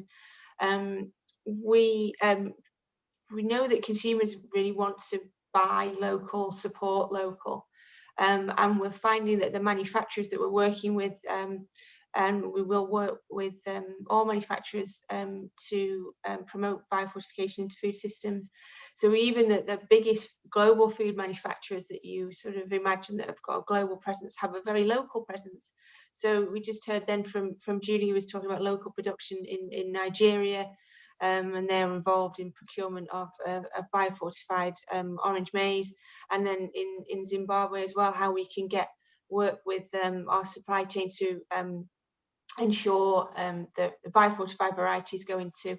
and we know that consumers really want to buy local, support local, and we're finding that the manufacturers that we're working with, and we will work with all manufacturers to promote biofortification into food systems. So even the biggest global food manufacturers that you sort of imagine that have got a global presence have a very local presence. So we just heard then from Julie, who was talking about local production in Nigeria, and they're involved in procurement of biofortified orange maize. And then in Zimbabwe as well, how we can work with our supply chain to ensure that the biofortified varieties go into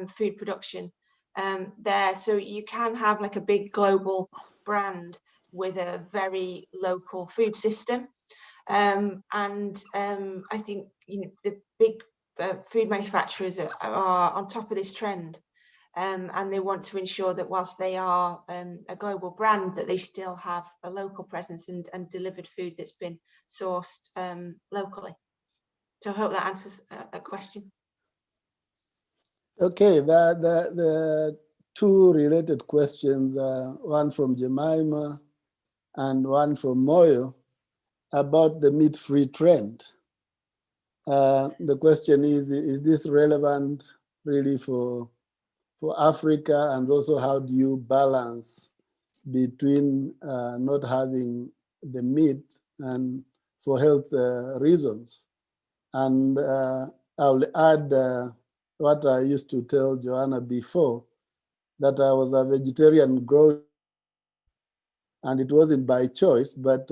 food production there. So you can have like a big global brand with a very local food system. And I think the big food manufacturers are on top of this trend, and they want to ensure that whilst they are a global brand, that they still have a local presence and delivered food that's been sourced locally. So I hope that answers that question. Okay, the two related questions, one from Jemima and one from Moyo, about the meat-free trend. The question is this relevant really for Africa? And also, how do you balance between not having the meat and for health reasons? And I'll add what I used to tell Joanna before, that I was a vegetarian growing, and it wasn't by choice, but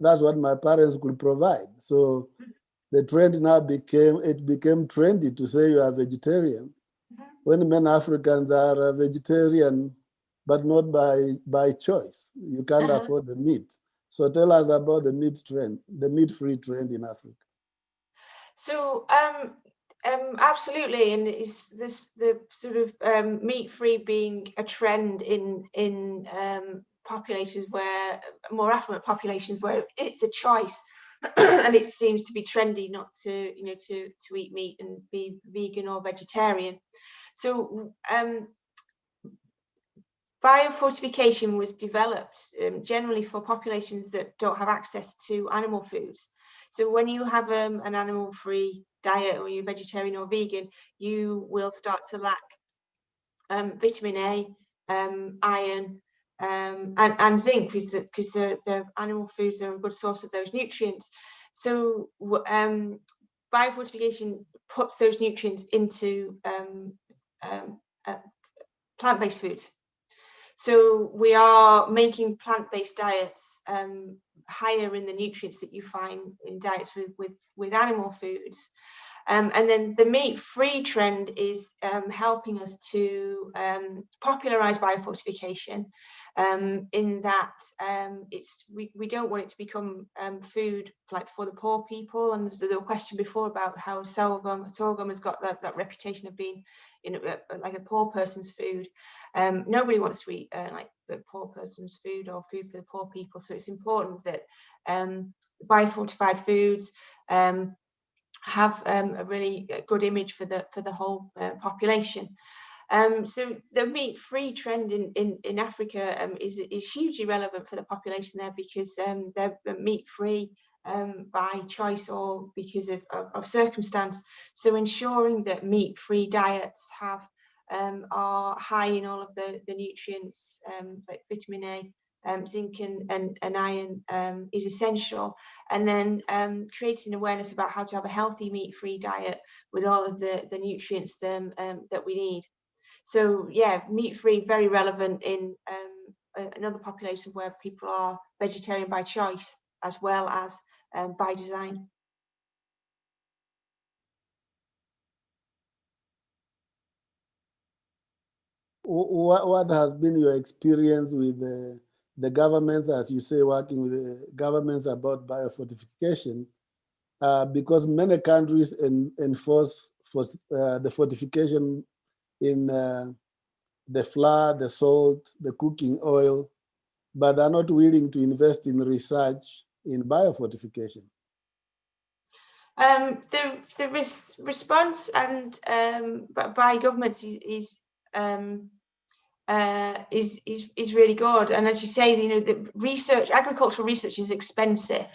that's what my parents could provide. So the trend now became trendy to say you are vegetarian, when many Africans are vegetarian, but not by choice. You can't afford the meat. So tell us about the meat trend, the meat-free trend in Africa. So absolutely, and is this the sort of meat-free being a trend in populations where more affluent populations where it's a choice, and it seems to be trendy not to to eat meat and be vegan or vegetarian. So biofortification was developed generally for populations that don't have access to animal foods. So when you have an animal-free diet, or you're vegetarian or vegan, you will start to lack vitamin A, iron, and zinc, because the animal foods are a good source of those nutrients. So biofortification puts those nutrients into plant-based foods. So we are making plant-based diets higher in the nutrients that you find in diets with animal foods. And then the meat-free trend is helping us to popularize biofortification, in that we don't want it to become food like for the poor people. And there was a question before about how sorghum has got that reputation of being like a poor person's food. Nobody wants to eat like the poor person's food or food for the poor people. So it's important that biofortified foods have a really good image for the whole population. So the meat-free trend in Africa is hugely relevant for the population there, because they're meat-free by choice or because of circumstance. So ensuring that meat-free diets are high in all of the nutrients like vitamin A, zinc and iron is essential. And then creating awareness about how to have a healthy meat-free diet with all of the nutrients that we need. So yeah, meat-free, very relevant in another population where people are vegetarian by choice as well as by design. What has been your experience with the governments, as you say, working with the governments about biofortification? Because many countries enforce the fortification in the flour, the salt, the cooking oil, but they're not willing to invest in research in biofortification. The response and by governments is really good. And as you say, the research, agricultural research is expensive.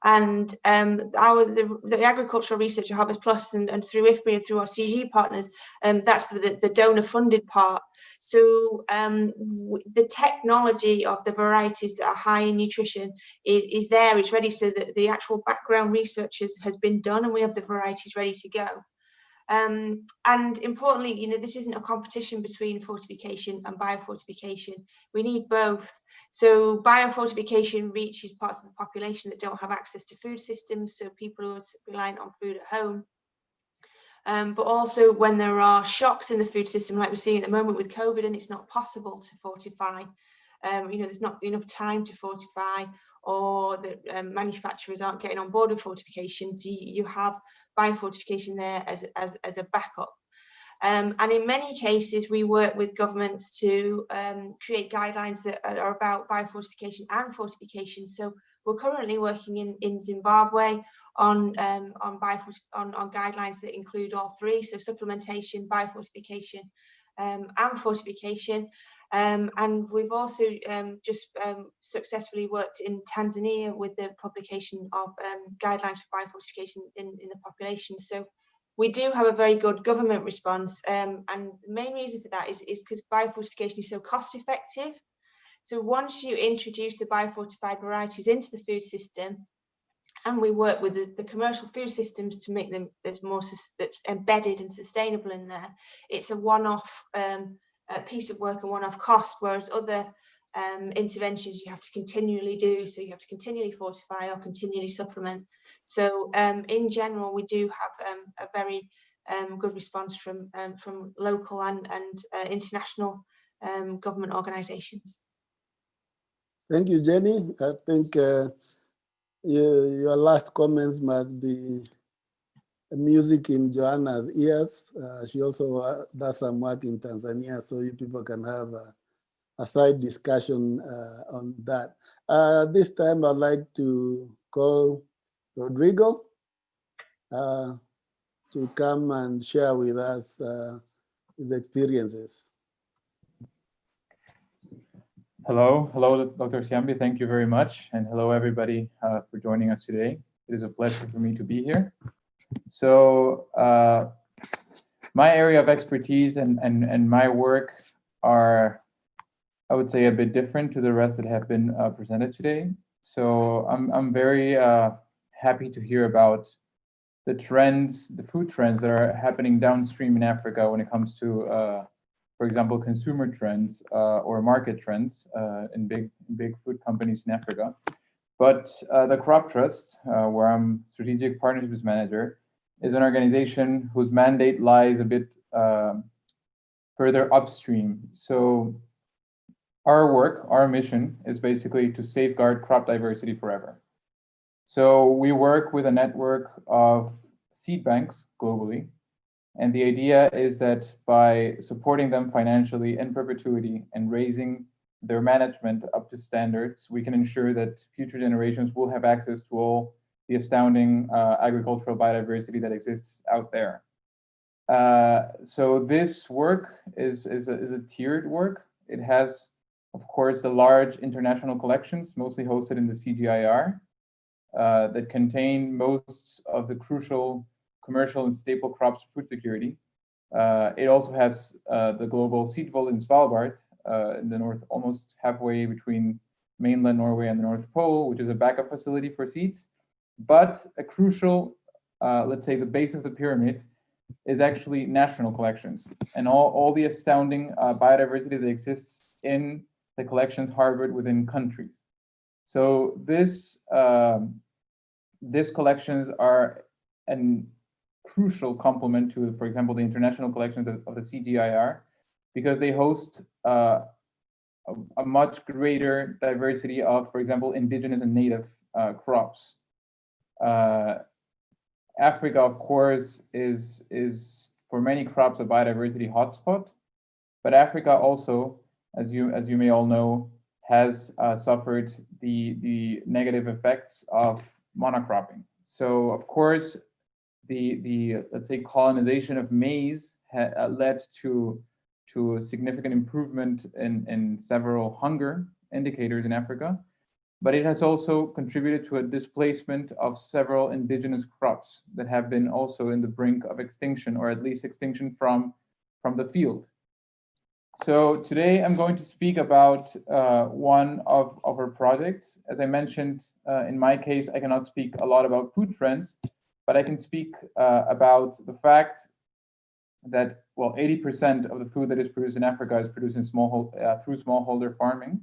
And the agricultural research at Harvest Plus and through IFPRI and through our CG partners, that's the donor funded part. So the technology of the varieties that are high in nutrition is there, it's ready, so that the actual background research has been done and we have the varieties ready to go. And importantly, this isn't a competition between fortification and biofortification. We need both. So biofortification reaches parts of the population that don't have access to food systems, so people who are reliant on food at home. But also when there are shocks in the food system, like we're seeing at the moment with COVID, and it's not possible to fortify, there's not enough time to fortify, or the manufacturers aren't getting on board with fortification. So you have biofortification there as a backup. And in many cases, we work with governments to create guidelines that are about biofortification and fortification. So we're currently working in Zimbabwe on guidelines that include all three, so supplementation, biofortification, and fortification. And we've also just successfully worked in Tanzania with the publication of guidelines for biofortification in the population. So we do have a very good government response, and the main reason for that is because biofortification is so cost effective. So once you introduce the biofortified varieties into the food system, and we work with the commercial food systems to make them that's embedded and sustainable in there, it's a one-off piece of work and one-off cost, whereas other interventions you have to continually do, so you have to continually fortify or continually supplement. So in general, we do have a very good response from local and international government organisations. Thank you, Jenny. I think your last comments must be music in Joanna's ears. She also does some work in Tanzania, so you people can have a side discussion on that. This time I'd like to call Rodrigo to come and share with us his experiences. Hello, Dr. Siambi. Thank you very much. And hello, everybody, for joining us today. It is a pleasure for me to be here. So my area of expertise and my work are, I would say, a bit different to the rest that have been presented today. So I'm very happy to hear about the trends, the food trends that are happening downstream in Africa when it comes to, for example, consumer trends or market trends in big food companies in Africa. But the Crop Trust, where I'm Strategic Partnerships Manager, is an organization whose mandate lies a bit further upstream. So our work, our mission is basically to safeguard crop diversity forever. So we work with a network of seed banks globally. And the idea is that by supporting them financially in perpetuity and raising their management up to standards, we can ensure that future generations will have access to all the astounding agricultural biodiversity that exists out there. So this work is a tiered work. It has, of course, the large international collections, mostly hosted in the CGIAR, that contain most of the crucial commercial and staple crops for food security. It also has the global seed vault in Svalbard, in the north, almost halfway between mainland Norway and the North Pole, which is a backup facility for seeds. But a crucial, let's say, the base of the pyramid is actually national collections and all the astounding biodiversity that exists in the collections harbored within countries. So these collections are an crucial complement to, for example, the international collections of the CGIAR, because they host a much greater diversity of, for example, indigenous and native crops. Africa, of course, is for many crops a biodiversity hotspot, but Africa also, as you may all know, has suffered the negative effects of monocropping. So, of course, the let's say colonization of maize led to a significant improvement in several hunger indicators in Africa, but it has also contributed to a displacement of several indigenous crops that have been also in the brink of extinction, or at least extinction from the field. So today I'm going to speak about one of our projects. As I mentioned, in my case, I cannot speak a lot about food trends, but I can speak about the fact that, well, 80% of the food that is produced in Africa is produced in through smallholder farming.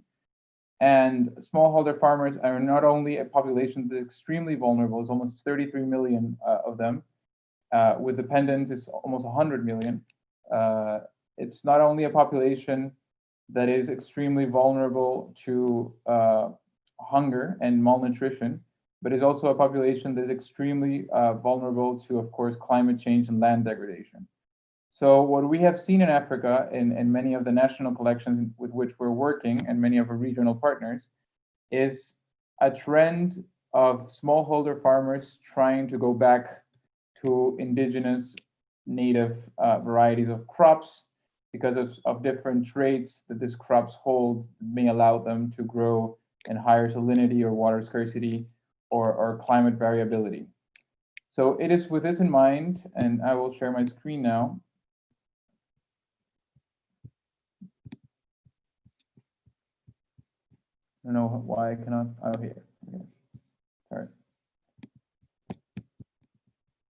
And smallholder farmers are not only a population that is extremely vulnerable, it's almost 33 million of them. With dependents, it's almost 100 million. It's not only a population that is extremely vulnerable to hunger and malnutrition, but is also a population that is extremely vulnerable to, of course, climate change and land degradation. So what we have seen in Africa, in many of the national collections with which we're working and many of our regional partners, is a trend of smallholder farmers trying to go back to indigenous native varieties of crops because of different traits that this crops hold may allow them to grow in higher salinity or water scarcity or climate variability. So it is with this in mind, and I will share my screen now. I don't know why I cannot, oh, here. Okay. Sorry.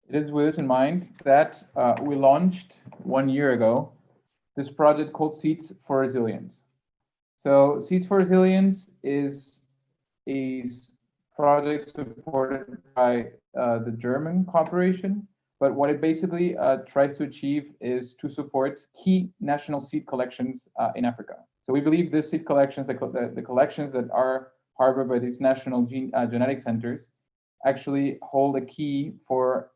It is with this in mind that we launched 1 year ago this project called Seeds for Resilience. So Seeds for Resilience is a project supported by the German cooperation, but what it basically tries to achieve is to support key national seed collections in Africa. So we believe these seed collections, the collections that are harbored by these national genetic centers, actually hold a key for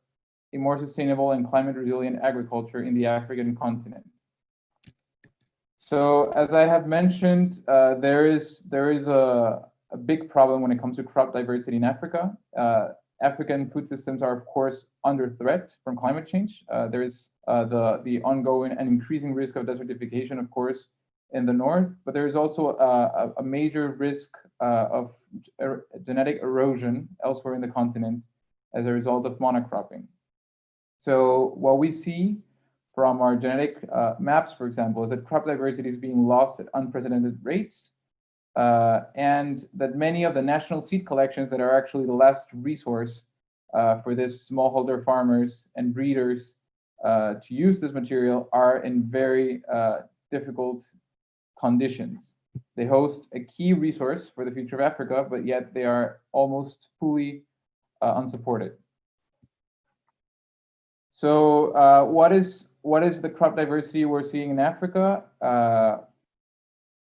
a more sustainable and climate resilient agriculture in the African continent. So as I have mentioned, there is a big problem when it comes to crop diversity in Africa. African food systems are, of course, under threat from climate change. There is the ongoing and increasing risk of desertification, of course, in the north, but there is also a major risk of genetic erosion elsewhere in the continent as a result of monocropping. So what we see from our genetic maps, for example, is that crop diversity is being lost at unprecedented rates, and that many of the national seed collections that are actually the last resource for this smallholder farmers and breeders to use this material are in very difficult conditions. They host a key resource for the future of Africa, but yet they are almost fully unsupported. So what is the crop diversity we're seeing in Africa?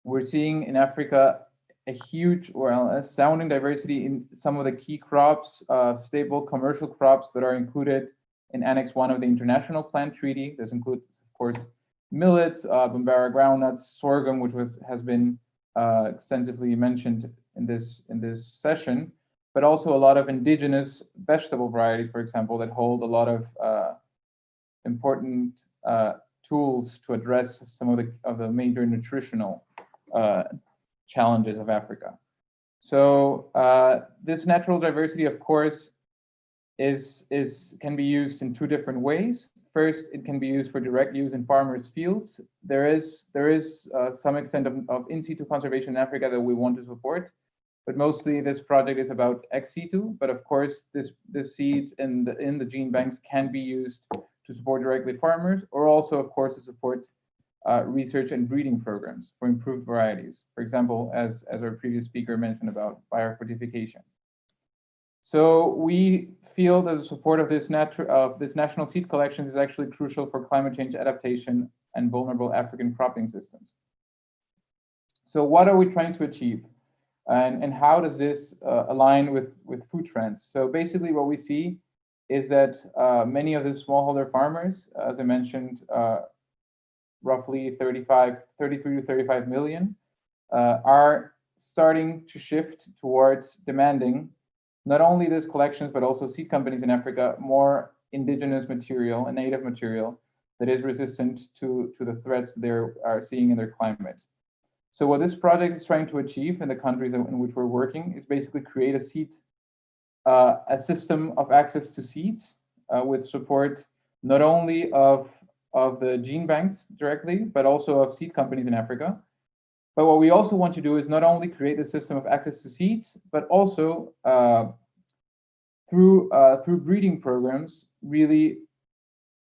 We're seeing in Africa a huge or astounding diversity in some of the key crops, staple commercial crops that are included in Annex 1 of the International Plant Treaty. This includes, of course, millets, Bambara groundnuts, sorghum, which has been extensively mentioned in this session, but also a lot of indigenous vegetable varieties, for example, that hold a lot of important tools to address some of the major nutritional challenges of Africa. So this natural diversity, of course, can be used in two different ways. First, it can be used for direct use in farmers' fields. There is some extent of in situ conservation in Africa that we want to support, but mostly this project is about ex situ. But of course, the seeds in the gene banks can be used to support directly farmers, or also, of course, to support research and breeding programs for improved varieties. For example, as our previous speaker mentioned about biofortification. So we feel that the support of this national seed collection is actually crucial for climate change adaptation and vulnerable African cropping systems. So what are we trying to achieve? And how does this align with food trends? So basically what we see is that many of the smallholder farmers, as I mentioned, roughly 33 to 35 million, are starting to shift towards demanding not only these collections, but also seed companies in Africa, more indigenous material and native material that is resistant to the threats they are seeing in their climate. So what this project is trying to achieve in the countries in which we're working is basically create a system of access to seeds with support not only of the gene banks directly, but also of seed companies in Africa. But what we also want to do is not only create the system of access to seeds, but also through breeding programs, really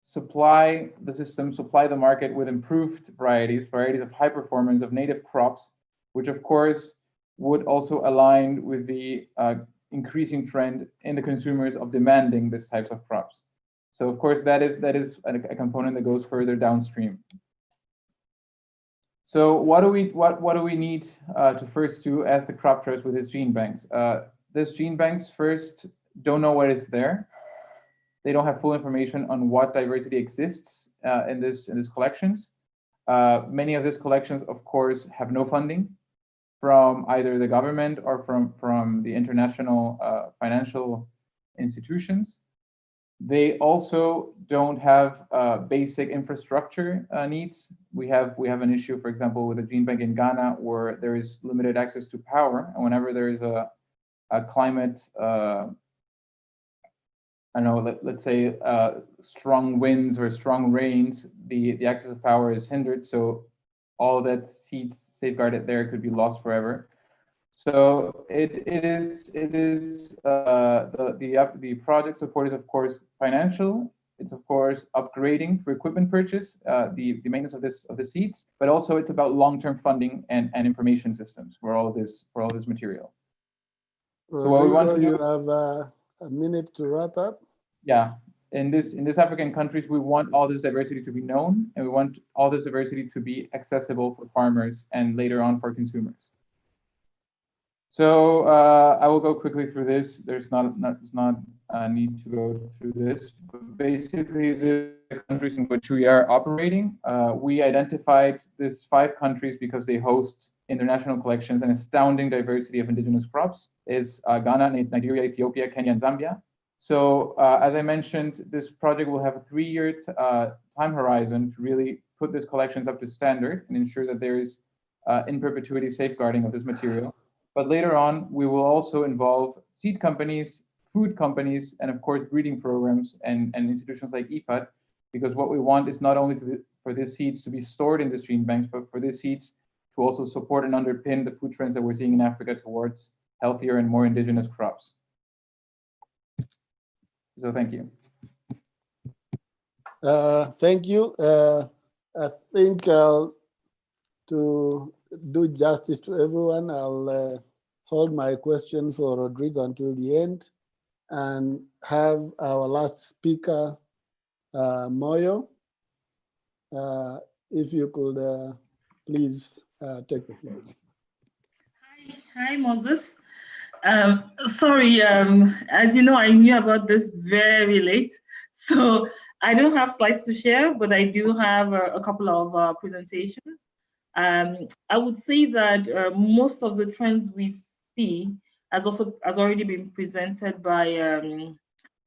supply the system, supply the market with improved varieties of high performance of native crops, which of course would also align with the increasing trend in the consumers of demanding these types of crops. So of course that is a component that goes further downstream. So what do we need to first do as the crop trust with these gene banks? These gene banks first don't know what is there. They don't have full information on what diversity exists in these collections. Many of these collections, of course, have no funding from either the government or from the international financial institutions. They also don't have basic infrastructure needs. We have an issue, for example, with a gene bank in Ghana where there is limited access to power, and whenever there is a climate, I don't know, let's say strong winds or strong rains, the access of power is hindered. So all that seeds safeguarded there could be lost forever. So the project support is of course financial. It's of course upgrading for equipment purchase, the maintenance of the seeds, but also it's about long-term funding and information systems for all this material. Rodrigo, so what we want to do, you have a minute to wrap up. Yeah, in this African countries, we want all this diversity to be known, and we want all this diversity to be accessible for farmers and later on for consumers. So I will go quickly through this. There's not a need to go through this. But basically, the countries in which we are operating, we identified these 5 countries because they host international collections and astounding diversity of indigenous crops. Is Ghana, Nigeria, Ethiopia, Kenya, and Zambia. So as I mentioned, this project will have a 3-year time horizon to really put these collections up to standard and ensure that there is in perpetuity safeguarding of this material. But later on, we will also involve seed companies, food companies, and of course, breeding programs and institutions like IFAD, because what we want is not only for these seeds to be stored in the gene banks, but for these seeds to also support and underpin the food trends that we're seeing in Africa towards healthier and more indigenous crops. So thank you. Thank you. I think to do justice to everyone, I'll hold my question for Rodrigo until the end and have our last speaker, Moyo. If you could please take the floor. Hi, Moses. Sorry, as you know, I knew about this very late, so I don't have slides to share, but I do have a couple of presentations. I would say that most of the trends we see has already been presented by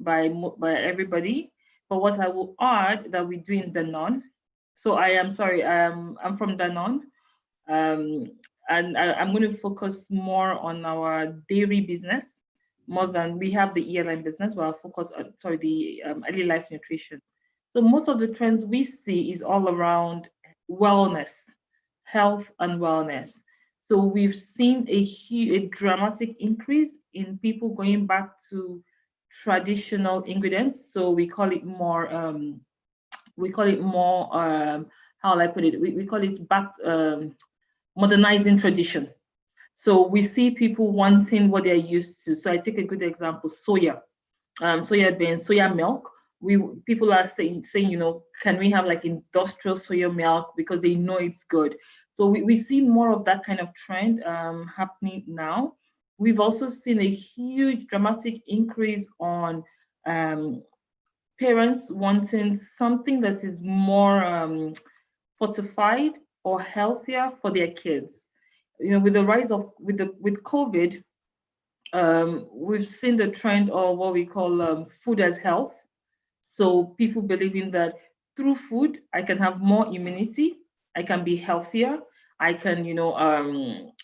everybody. But what I will add that we do in Danone. So I'm from Danone. And I'm going to focus more on our dairy business more than we have the ELN business, but I'll focus on, the early life nutrition. So most of the trends we see is all around wellness, health and wellness. So we've seen a dramatic increase in people going back to traditional ingredients. So we call it more, how will I put it? We call it back, modernizing tradition. So we see people wanting what they're used to. So I take a good example, soya bean, soya milk. People are saying, can we have like industrial soya milk because they know it's good. So we see more of that kind of trend happening now. We've also seen a huge dramatic increase on parents wanting something that is more fortified or healthier for their kids. With the rise of with COVID, we've seen the trend of what we call food as health. So people believing that through food, I can have more immunity, I can be healthier, I can,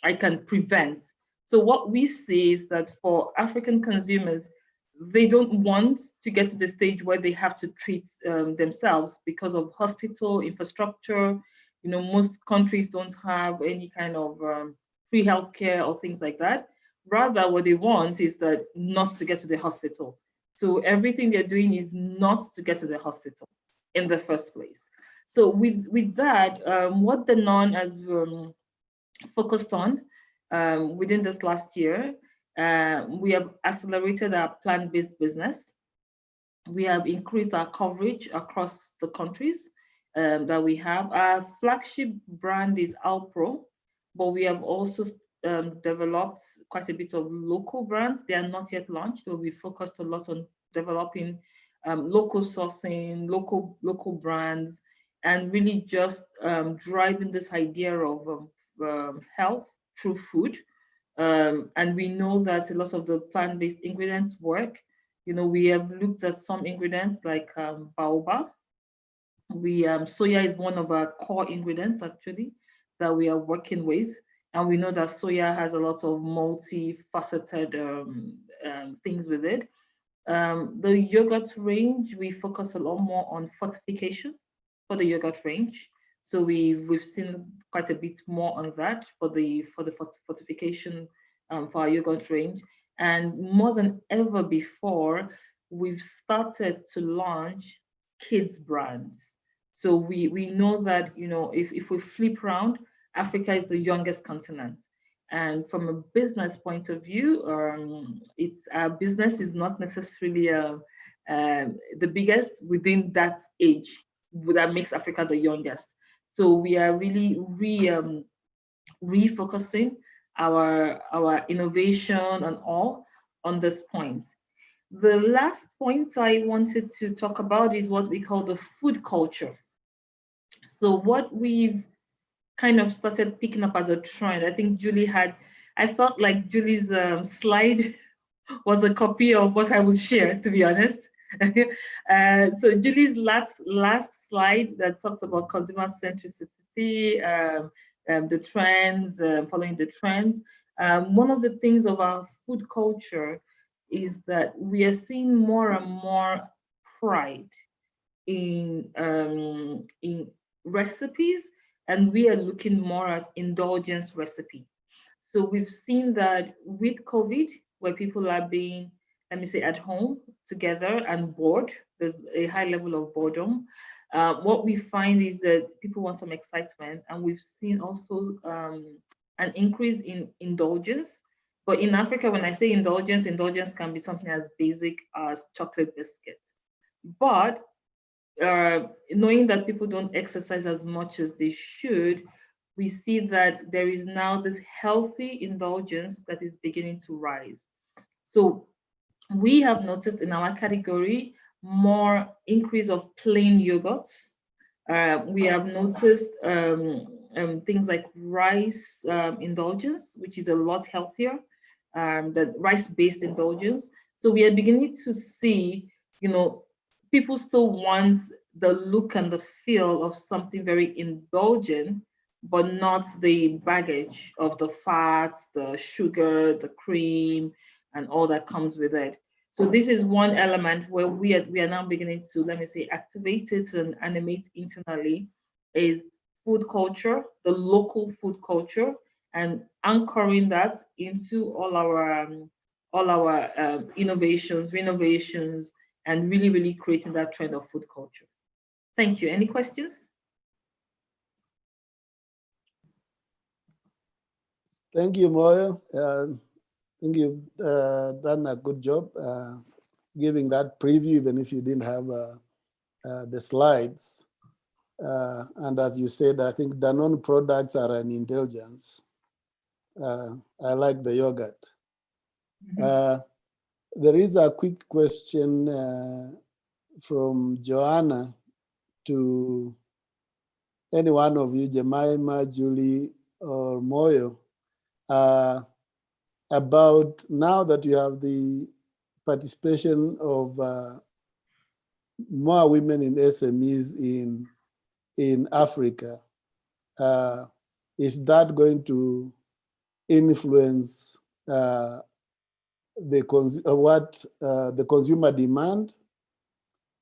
I can prevent. So what we see is that for African consumers, they don't want to get to the stage where they have to treat themselves because of hospital infrastructure. Most countries don't have any kind of free healthcare or things like that. Rather, what they want is that not to get to the hospital. So everything they're doing is not to get to the hospital in the first place. So with that, what Danone has focused on within this last year, we have accelerated our plant-based business. We have increased our coverage across the countries that we have. Our flagship brand is Alpro, but we have also developed quite a bit of local brands. They are not yet launched, but we focused a lot on developing local sourcing, local brands, and really just driving this idea of health through food. And we know that a lot of the plant-based ingredients work. We have looked at some ingredients like baobab. Soya is one of our core ingredients actually that we are working with. And we know that soya has a lot of multifaceted things with it. The yogurt range, we focus a lot more on fortification for the yogurt range. So we've seen quite a bit more on that for the fortification for our yogurt range. And more than ever before, we've started to launch kids brands. So we know that, if we flip around, Africa is the youngest continent. And from a business point of view, our business is not necessarily the biggest within that age that makes Africa the youngest. So we are really refocusing our innovation and all on this point. The last point I wanted to talk about is what we call the food culture. So what we've kind of started picking up as a trend, I felt like Julie's slide was a copy of what I would share, to be honest. So Julie's last slide that talks about consumer centricity, the trends, following the trends. One of the things of our food culture is that we are seeing more and more pride in recipes, and we are looking more at indulgence recipe. So we've seen that with COVID, where people are being, let me say, at home together and bored, there's a high level of boredom. What we find is that people want some excitement, and we've seen also an increase in indulgence. But in Africa, when I say indulgence can be something as basic as chocolate biscuits. But knowing that people don't exercise as much as they should, we see that there is now this healthy indulgence that is beginning to rise. So we have noticed in our category more increase of plain yogurts. We have noticed things like rice indulgence, which is a lot healthier, that rice-based indulgence. So we are beginning to see, people still want the look and the feel of something very indulgent, but not the baggage of the fats, the sugar, the cream, and all that comes with it. So this is one element where we are now beginning to, let me say, activate it and animate internally, is food culture, the local food culture, and anchoring that into all our innovations, renovations, and really, really creating that trend of food culture. Thank you. Any questions? Thank you, Moyo. I think you've done a good job giving that preview, even if you didn't have the slides. And as you said, I think Danone products are an indulgence. I like the yogurt. There is a quick question from Joanna to any one of you, Jemima, Julie, or Moyo, about now that you have the participation of more women in SMEs in Africa. Is that going to influence the consumer demand,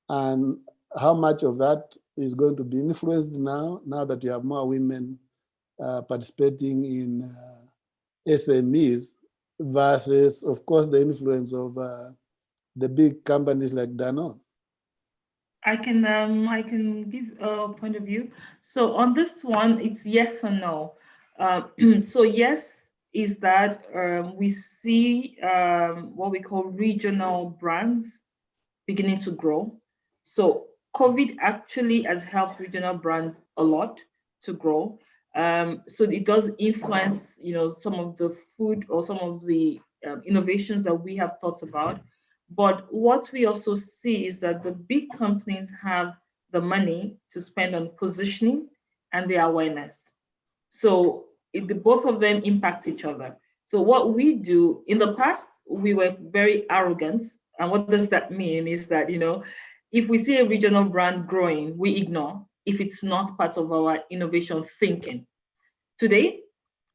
and how much of that is going to be influenced now that you have more women participating in SMEs versus, of course, the influence of the big companies like Danone? I can give a point of view. So on this one, it's yes or no. So yes is that we see what we call regional brands beginning to grow. So COVID actually has helped regional brands a lot to grow. So it does influence, some of the food or some of the innovations that we have thought about. But what we also see is that the big companies have the money to spend on positioning and the awareness. So both of them impact each other. So what we do, in the past, we were very arrogant And what does that mean is that, if we see a regional brand growing, we ignore if it's not part of our innovation thinking. Today,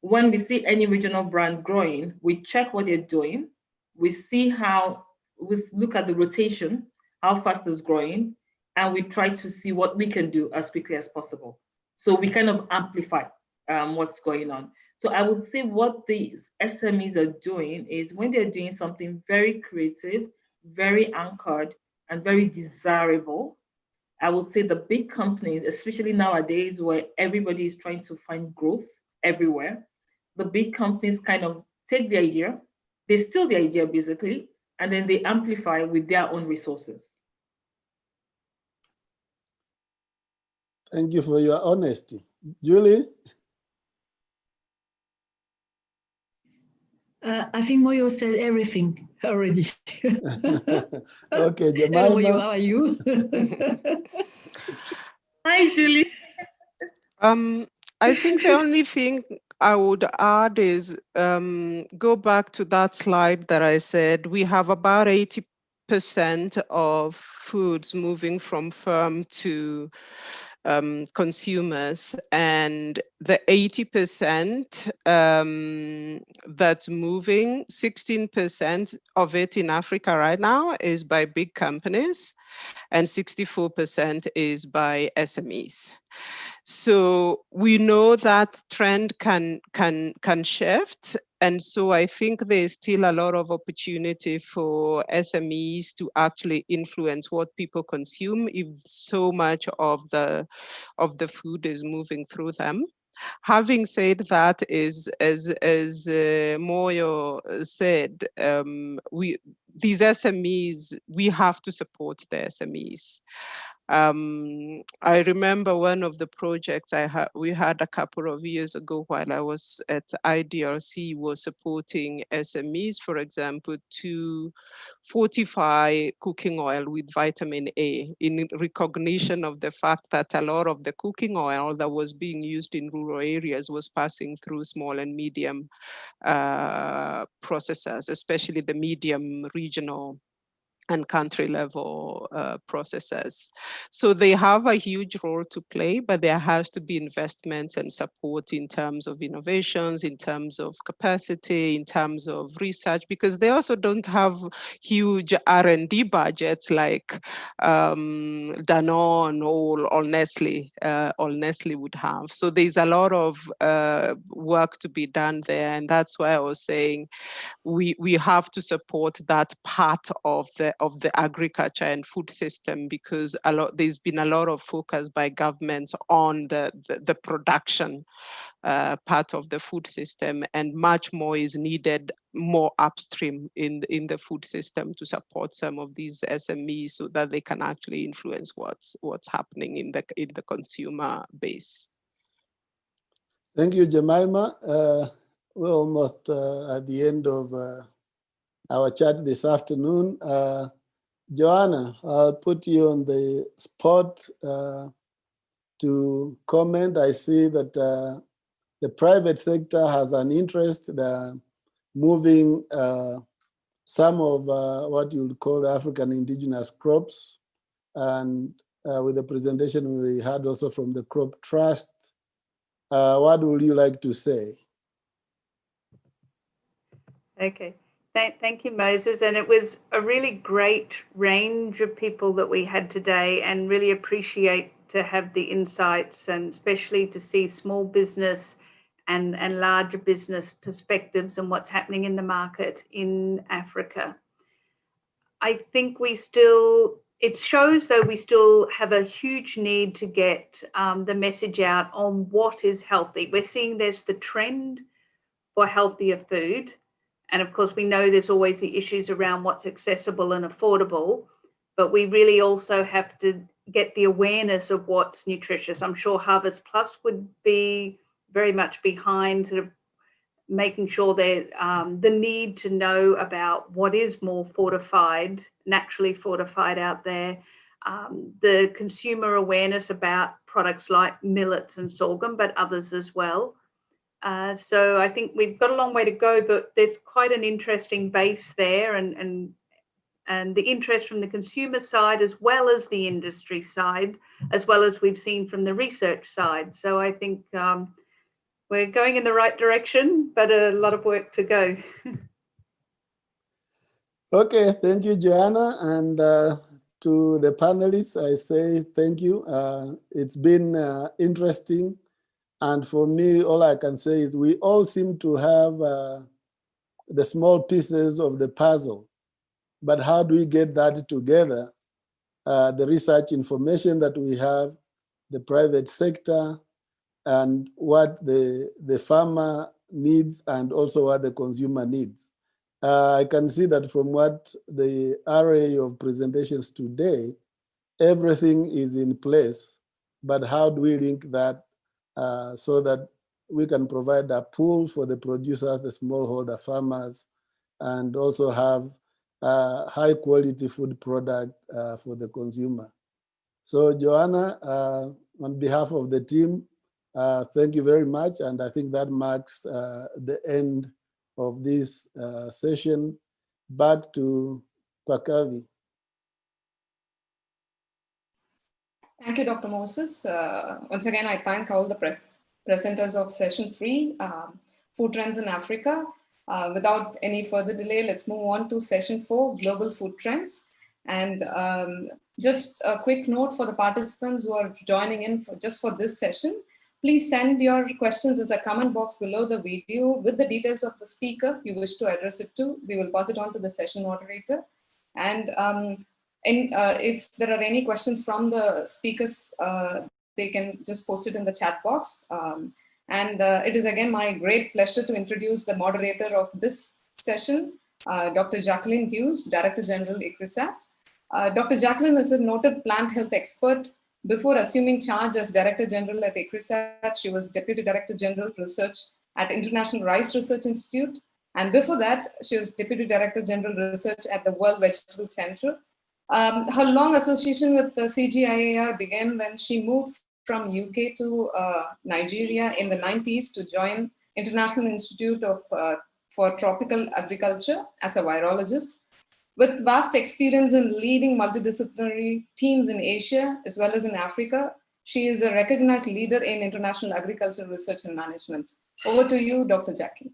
when we see any regional brand growing, we check what they're doing. We look at the rotation, how fast it's growing, and we try to see what we can do as quickly as possible. So we kind of amplify what's going on. So I would say what the SMEs are doing is when they're doing something very creative, very anchored, and very desirable, I would say the big companies, especially nowadays where everybody is trying to find growth everywhere, the big companies kind of take the idea, they steal the idea basically, and then they amplify with their own resources. Thank you for your honesty. Julie? I think Moyo said everything already. Okay, Jemima. Hello, Moyo, how are you? Hi, Julie. I think the only thing I would add is go back to that slide that I said we have about 80% of foods moving from farm to consumers, and the 80% that's moving, 16% of it in Africa right now is by big companies, and 64% is by SMEs. So we know that trend can shift. And so I think there's still a lot of opportunity for SMEs to actually influence what people consume if so much of the food is moving through them. Having said that, as Moyo said, these SMEs, we have to support the SMEs. I remember one of the projects we had a couple of years ago while I was at IDRC was supporting SMEs, for example, to fortify cooking oil with vitamin A in recognition of the fact that a lot of the cooking oil that was being used in rural areas was passing through small and medium processors, especially the medium regional and country level processors. So they have a huge role to play, but there has to be investments and support in terms of innovations, in terms of capacity, in terms of research, because they also don't have huge R&D budgets like Danone or Nestle would have. So there's a lot of work to be done there, and that's why I was saying we have to support that part of the agriculture and food system, because there's been a lot of focus by governments on the production part of the food system, and much more is needed more upstream in the food system to support some of these SMEs so that they can actually influence what's happening in the consumer base. Thank you, Jemima. We're almost at the end of our chat this afternoon. Joanna, I'll put you on the spot to comment. I see that the private sector has an interest in moving some of what you would call African indigenous crops. And with the presentation we had also from the Crop Trust, what would you like to say? Okay, thank you, Moses. And it was a really great range of people that we had today, and really appreciate to have the insights, and especially to see small business and larger business perspectives and what's happening in the market in Africa. I think it shows though we still have a huge need to get the message out on what is healthy. We're seeing there's the trend for healthier food. And of course, we know there's always the issues around what's accessible and affordable, but we really also have to get the awareness of what's nutritious. I'm sure Harvest Plus would be very much behind sort of making sure that the need to know about what is more fortified, naturally fortified out there, the consumer awareness about products like millets and sorghum, but others as well. So I think we've got a long way to go, but there's quite an interesting base there, and and the interest from the consumer side, as well as the industry side, as well as we've seen from the research side. So I think we're going in the right direction, but a lot of work to go. Okay, thank you, Joanna. And to the panelists, I say thank you. It's been interesting. And for me, all I can say is we all seem to have the small pieces of the puzzle. But how do we get that together? The research information that we have, the private sector, and what the farmer needs, and also what the consumer needs. I can see that from what the array of presentations today, everything is in place, but how do we link that so that we can provide a pool for the producers, the smallholder farmers, and also have high quality food product for the consumer. So Joanna, on behalf of the team, thank you very much. And I think that marks the end of this session. Back to Pakavi. Thank you, Dr. Moses. Once again, I thank all the presenters of session 3, Food Trends in Africa. Without any further delay, let's move on to session 4, Global Food Trends. And just a quick note for the participants who are joining in just for this session, please send your questions as a comment box below the video with the details of the speaker you wish to address it to. We will pass it on to the session moderator. And if there are any questions from the speakers, they can just post it in the chat box. It is again my great pleasure to introduce the moderator of this session, Dr. Jacqueline Hughes, Director General, ICRISAT. Dr. Jacqueline is a noted plant health expert. Before assuming charge as Director General at ICRISAT, she was Deputy Director General Research at International Rice Research Institute. And before that, she was Deputy Director General Research at the World Vegetable Center. Her long association with the CGIAR began when she moved from UK to Nigeria in the 90s to join International Institute for Tropical Agriculture as a virologist. With vast experience in leading multidisciplinary teams in Asia as well as in Africa, she is a recognized leader in international agricultural research and management. Over to you, Dr. Jacqueline.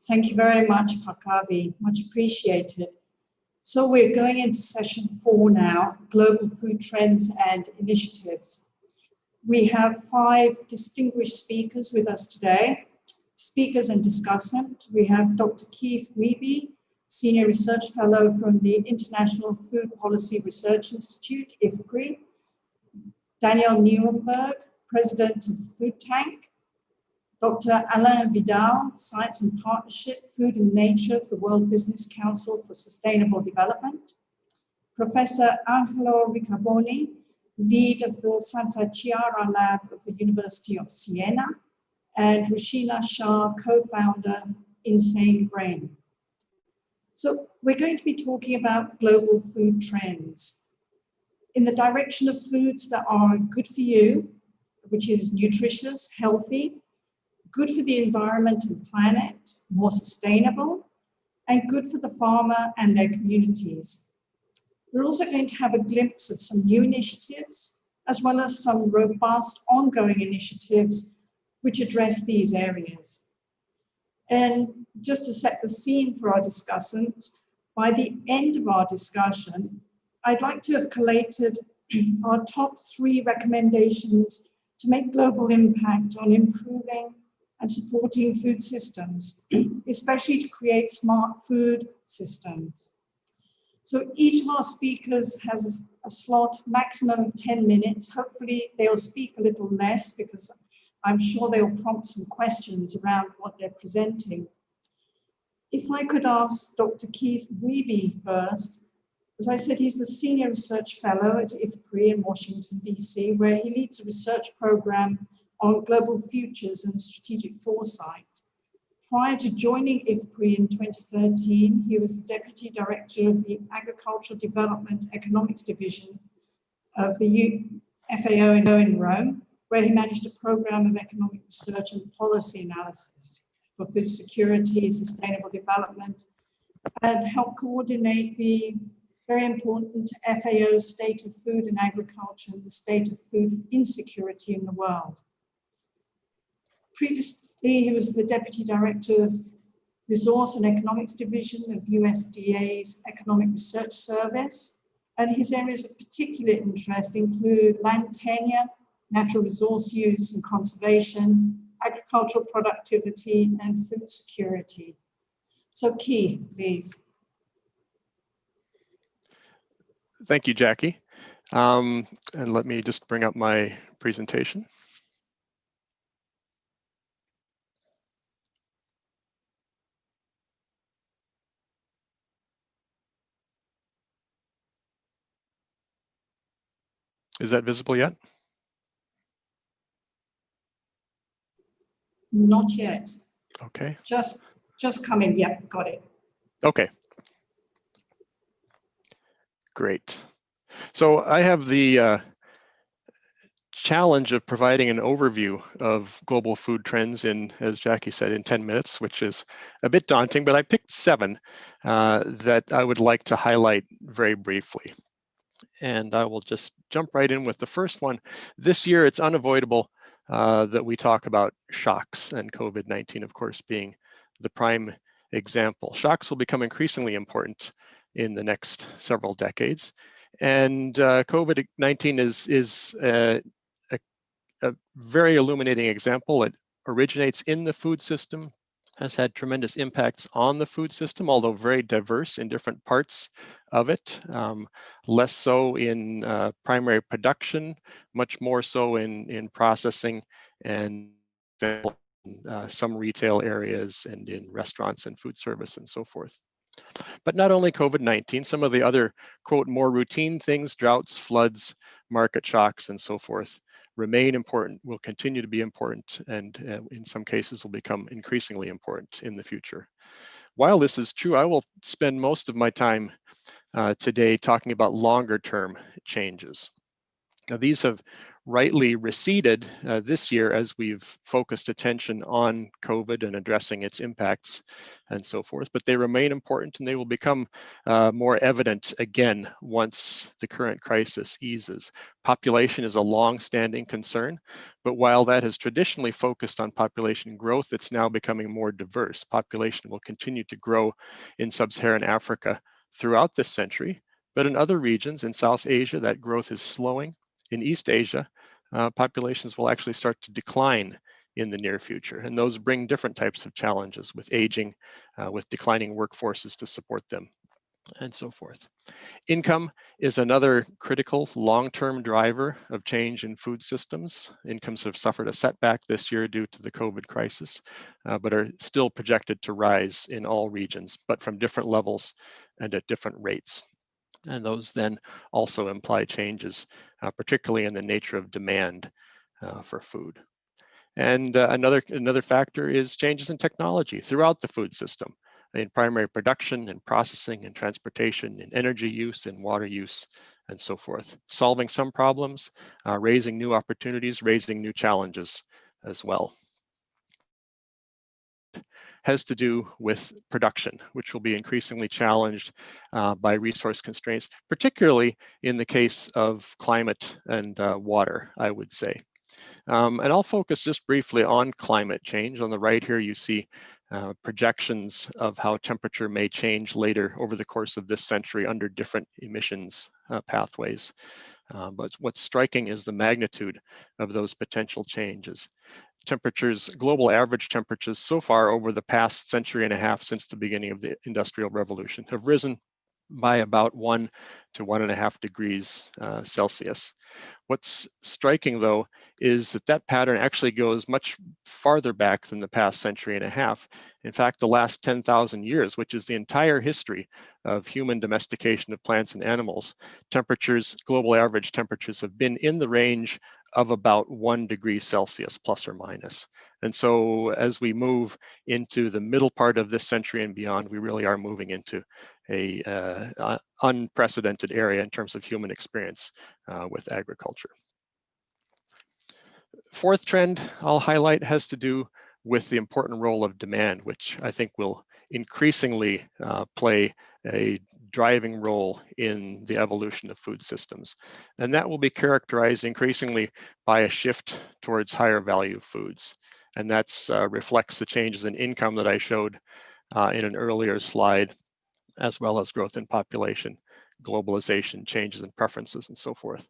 Thank you very much, Pakavi, much appreciated. So we're going into session 4 now, Global Food Trends and Initiatives. We have 5 distinguished speakers with us today. Speakers and discussant, we have Dr. Keith Wiebe, Senior Research Fellow from the International Food Policy Research Institute, IFPRI, Daniel Nierenberg, President of Foodtec, Dr. Alain Vidal, Science and Partnership, Food and Nature of the World Business Council for Sustainable Development, Professor Angelo Riccaboni, lead of the Santa Chiara Lab of the University of Siena, and Rushina Shah, co-founder, Insane Brain. So we're going to be talking about global food trends in the direction of foods that are good for you, which is nutritious, healthy, good for the environment and planet, more sustainable, and good for the farmer and their communities. We're also going to have a glimpse of some new initiatives, as well as some robust ongoing initiatives which address these areas. And just to set the scene for our discussants, by the end of our discussion, I'd like to have collated our top 3 recommendations to make global impact on improving and supporting food systems, especially to create smart food systems. So each of our speakers has a slot maximum of 10 minutes. Hopefully they'll speak a little less because I'm sure they'll prompt some questions around what they're presenting. If I could ask Dr. Keith Wiebe first. As I said, he's the Senior Research Fellow at IFPRI in Washington, DC, where he leads a research program on global futures and strategic foresight. Prior to joining IFPRI in 2013, he was the Deputy Director of the Agricultural Development Economics Division of the FAO in Rome, where he managed a program of economic research and policy analysis for food security, sustainable development, and help coordinate the very important FAO State of Food and Agriculture and the state of food insecurity in the world. Previously, he was the Deputy Director of Resource and Economics Division of USDA's Economic Research Service, and his areas of particular interest include land tenure, natural resource use and conservation, agricultural productivity, and food security. So Keith, please. Thank you, Jackie. And let me just bring up my presentation. Is that visible yet? Not yet. Okay. Just coming. Yeah, got it. Okay. Great. So I have the challenge of providing an overview of global food trends in, as Jackie said, in 10 minutes, which is a bit daunting, but I picked 7 that I would like to highlight very briefly. And I will just jump right in with the first one. This year, it's unavoidable that we talk about shocks, and COVID-19, of course, being the prime example. Shocks will become increasingly important in the next several decades. And COVID-19 is a very illuminating example. It originates in the food system, has had tremendous impacts on the food system, although very diverse in different parts of it. Less so in primary production, much more so in processing and some retail areas and in restaurants and food service and so forth. But not only COVID-19, some of the other, quote, more routine things, droughts, floods, market shocks, and so forth, remain important, will continue to be important, and in some cases will become increasingly important in the future. While this is true, I will spend most of my time today talking about longer term changes. Now, these have rightly receded this year as we've focused attention on COVID and addressing its impacts and so forth, but they remain important and they will become more evident again once the current crisis eases. Population is a long-standing concern, but while that has traditionally focused on population growth, it's now becoming more diverse. Population will continue to grow in sub-Saharan Africa throughout this century, but in other regions in South Asia, that growth is slowing. In East Asia, populations will actually start to decline in the near future, and those bring different types of challenges with aging, with declining workforces to support them, and so forth. Income is another critical long-term driver of change in food systems. Incomes have suffered a setback this year due to the COVID crisis, but are still projected to rise in all regions, but from different levels and at different rates. And those then also imply changes, particularly in the nature of demand for food. And another factor is changes in technology throughout the food system, in primary production and processing and transportation, in energy use and water use and so forth. Solving some problems, raising new opportunities, raising new challenges as well. Has to do with production, which will be increasingly challenged by resource constraints, particularly in the case of climate and water, I would say. And I'll focus just briefly on climate change. On the right here, you see projections of how temperature may change later over the course of this century under different emissions pathways. But what's striking is the magnitude of those potential changes. Temperatures, global average temperatures so far over the past century and a half since the beginning of the Industrial Revolution have risen by about 1 to 1.5 degrees Celsius. What's striking, though, is that that pattern actually goes much farther back than the past century and a half. In fact, the last 10,000 years, which is the entire history of human domestication of plants and animals, temperatures, global average temperatures have been in the range of about 1 degree Celsius, plus or minus. And so as we move into the middle part of this century and beyond, we really are moving into a unprecedented area in terms of human experience with agriculture. Fourth trend I'll highlight has to do with the important role of demand, which I think will increasingly play a driving role in the evolution of food systems. And that will be characterized increasingly by a shift towards higher value foods. And that reflects the changes in income that I showed in an earlier slide, as well as growth in population, globalization, changes in preferences, and so forth.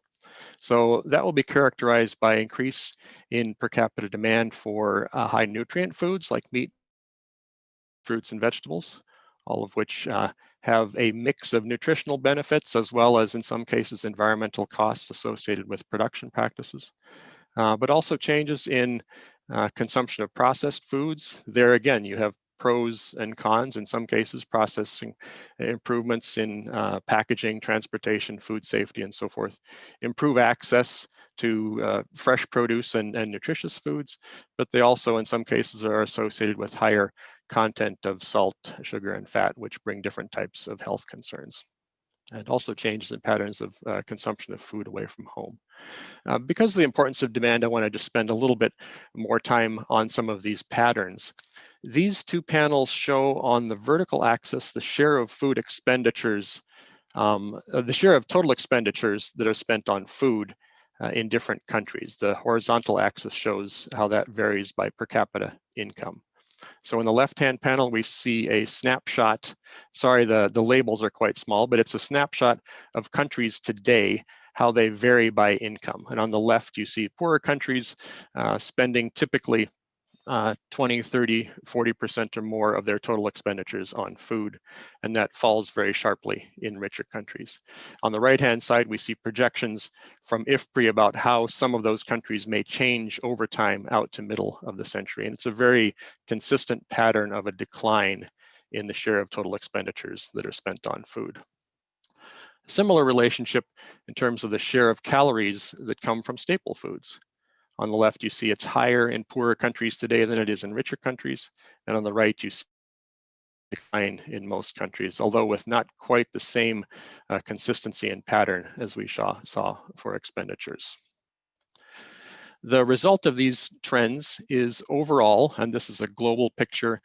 So that will be characterized by increase in per capita demand for high nutrient foods like meat, fruits, and vegetables, all of which have a mix of nutritional benefits as well as, in some cases, environmental costs associated with production practices. But also changes in consumption of processed foods. There again, you have pros and cons. In some cases, processing improvements in packaging, transportation, food safety, and so forth. Improve access to fresh produce and nutritious foods, but they also, in some cases, are associated with higher content of salt, sugar, and fat, which bring different types of health concerns. And also changes in patterns of consumption of food away from home. Because of the importance of demand, I want to just spend a little bit more time on some of these patterns. These two panels show on the vertical axis the share of food expenditures, the share of total expenditures that are spent on food in different countries. The horizontal axis shows how that varies by per capita income. So in the left-hand panel, we see a snapshot. Sorry, the labels are quite small, but it's a snapshot of countries today, how they vary by income. And on the left, you see poorer countries spending typically 20, 30, 40% or more of their total expenditures on food. And that falls very sharply in richer countries. On the right-hand side, we see projections from IFPRI about how some of those countries may change over time out to middle of the century. And it's a very consistent pattern of a decline in the share of total expenditures that are spent on food. Similar relationship in terms of the share of calories that come from staple foods. On the left, you see it's higher in poorer countries today than it is in richer countries. And on the right, you see a decline in most countries, although with not quite the same consistency and pattern as we saw for expenditures. The result of these trends is overall, and this is a global picture,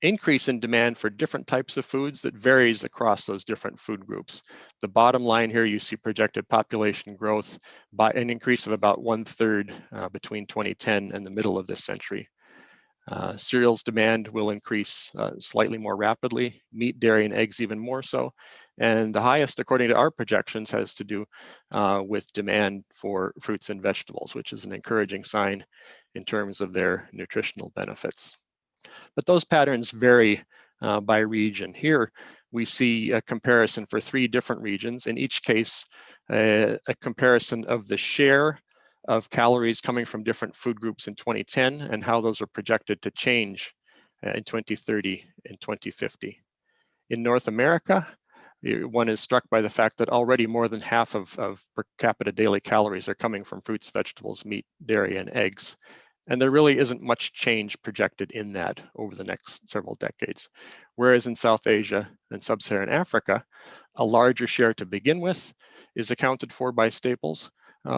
increase in demand for different types of foods that varies across those different food groups. The bottom line here, you see projected population growth by an increase of about 1/3 between 2010 and the middle of this century. Cereals demand will increase slightly more rapidly, meat, dairy, and eggs even more so. And the highest, according to our projections, has to do with demand for fruits and vegetables, which is an encouraging sign in terms of their nutritional benefits. But those patterns vary by region. Here we see a comparison for 3 different regions. In each case, a comparison of the share of calories coming from different food groups in 2010 and how those are projected to change in 2030 and 2050. In North America, one is struck by the fact that already more than half of per capita daily calories are coming from fruits, vegetables, meat, dairy, and eggs. And there really isn't much change projected in that over the next several decades. Whereas in South Asia and Sub-Saharan Africa, a larger share to begin with is accounted for by staples,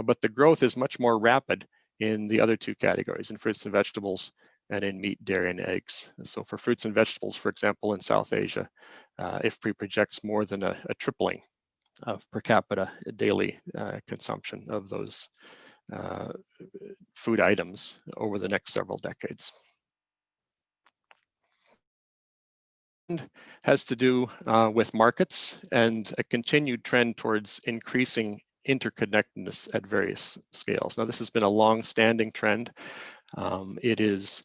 but the growth is much more rapid in the other 2 categories, in fruits and vegetables and in meat, dairy, and eggs. And so for fruits and vegetables, for example, in South Asia, IFPRI projects more than a tripling of per capita daily consumption of those food items over the next several decades. Has to do with markets and a continued trend towards increasing interconnectedness at various scales. Now, this has been a long-standing trend. It is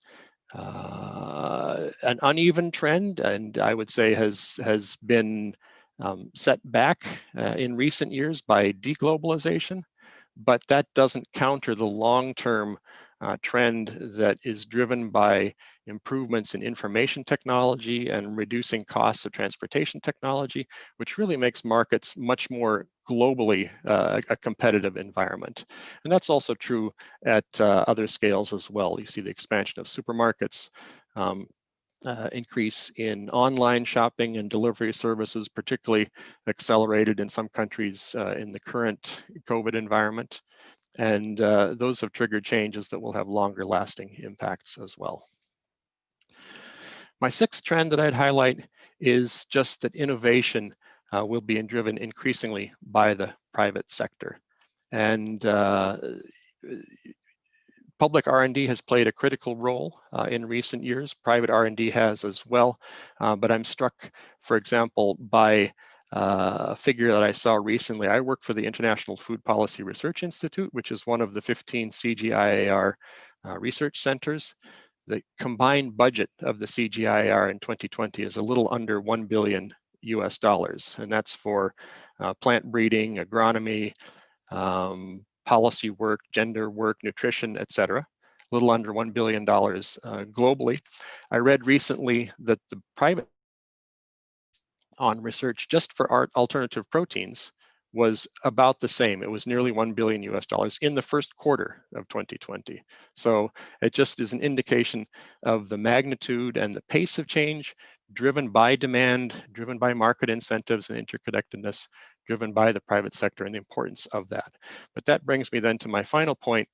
an uneven trend, and I would say has been set back in recent years by deglobalization. But that doesn't counter the long-term trend that is driven by improvements in information technology and reducing costs of transportation technology, which really makes markets much more globally a competitive environment. And that's also true at other scales as well. You see the expansion of supermarkets, increase in online shopping and delivery services, particularly accelerated in some countries in the current COVID environment. And those have triggered changes that will have longer lasting impacts as well. My sixth trend that I'd highlight is just that innovation will be driven increasingly by the private sector. And public R&D has played a critical role in recent years. Private R&D has as well. But I'm struck, for example, by a figure that I saw recently. I work for the International Food Policy Research Institute, which is one of the 15 CGIAR research centers. The combined budget of the CGIAR in 2020 is a little under $1 billion US, and that's for plant breeding, agronomy, policy work, gender work, nutrition, etc. A little under $1 billion globally. I read recently that the private on research just for alternative proteins was about the same. It was nearly $1 billion US in the first quarter of 2020. So it just is an indication of the magnitude and the pace of change driven by demand, driven by market incentives and interconnectedness, driven by the private sector and the importance of that. But that brings me then to my final point,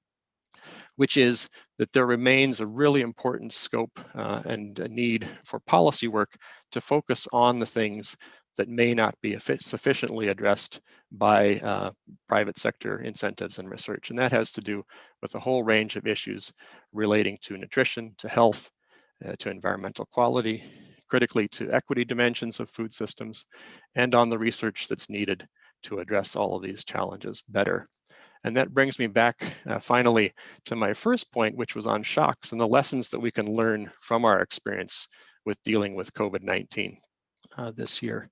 which is that there remains a really important scope and a need for policy work to focus on the things that may not be sufficiently addressed by private sector incentives and research. And that has to do with a whole range of issues relating to nutrition, to health, to environmental quality, critically to equity dimensions of food systems, and on the research that's needed to address all of these challenges better. And that brings me back finally to my first point, which was on shocks and the lessons that we can learn from our experience with dealing with COVID-19 this year.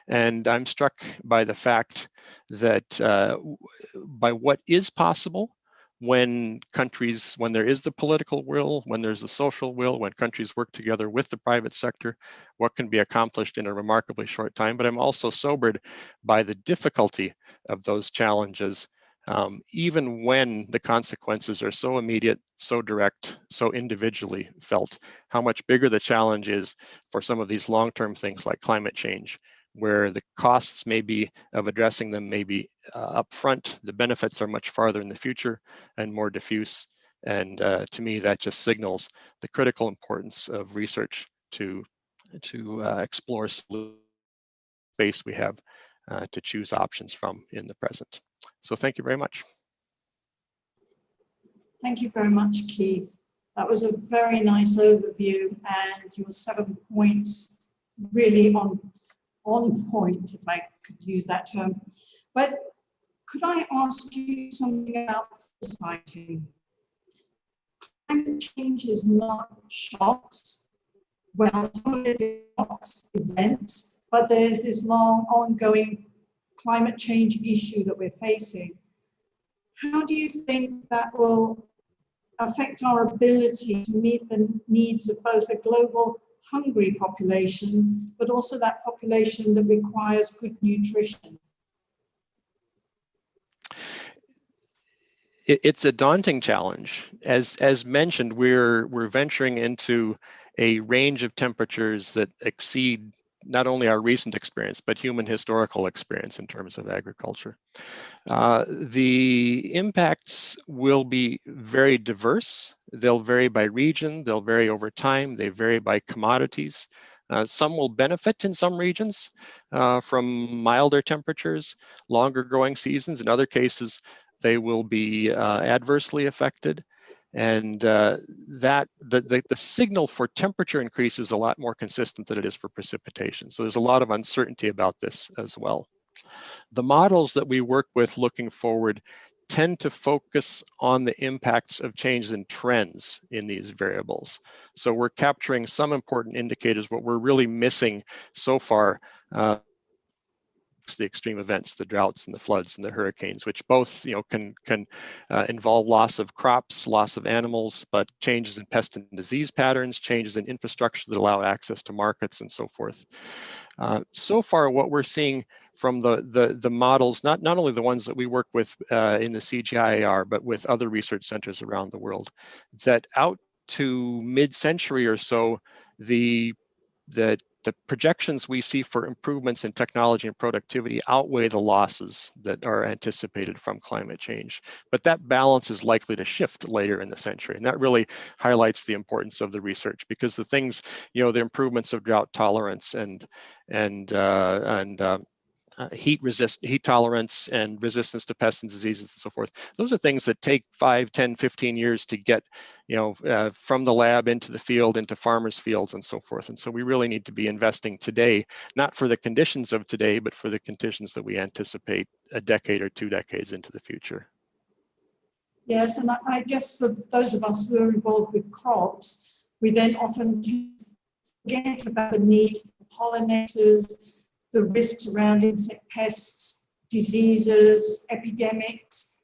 And I'm struck by the fact that by what is possible when there is the political will, when there's a social will, when countries work together with the private sector, what can be accomplished in a remarkably short time. But I'm also sobered by the difficulty of those challenges, even when the consequences are so immediate, so direct, so individually felt. How much bigger the challenge is for some of these long-term things like climate change, where the costs maybe of addressing them may be upfront, the benefits are much farther in the future and more diffuse. And to me, that just signals the critical importance of research to explore space we have to choose options from in the present. So thank you very much. Thank you very much, Keith. That was a very nice overview, and your 7 points really on point, if I could use that term. But could I ask you something about foresighting? Climate change is not shocks. Well, some of it is shocks, events, but there's this long ongoing climate change issue that we're facing. How do you think that will affect our ability to meet the needs of both a global hungry population, but also that population that requires good nutrition? It's a daunting challenge. As mentioned, we're venturing into a range of temperatures that exceed not only our recent experience, but human historical experience in terms of agriculture. The impacts will be very diverse. They'll vary by region, they'll vary over time, they vary by commodities. Some will benefit in some regions from milder temperatures, longer growing seasons. In other cases, they will be adversely affected. And the signal for temperature increase is a lot more consistent than it is for precipitation. So there's a lot of uncertainty about this as well. The models that we work with looking forward tend to focus on the impacts of changes in trends in these variables. So we're capturing some important indicators. What we're really missing so far the extreme events, the droughts and the floods and the hurricanes, which both can involve loss of crops, loss of animals, but changes in pest and disease patterns, changes in infrastructure that allow access to markets and so forth. So far, what we're seeing from the models, not only the ones that we work with in the CGIAR, but with other research centers around the world, that out to mid-century or so, the the projections we see for improvements in technology and productivity outweigh the losses that are anticipated from climate change. But that balance is likely to shift later in the century. And that really highlights the importance of the research, because the things, the improvements of drought tolerance and heat tolerance and resistance to pests and diseases and so forth. Those are things that take 5, 10, 15 years to get, from the lab into the field, into farmers' fields and so forth. And so we really need to be investing today, not for the conditions of today, but for the conditions that we anticipate a decade or 2 decades into the future. Yes, and I guess for those of us who are involved with crops, we then often forget about the need for pollinators, the risks around insect pests, diseases, epidemics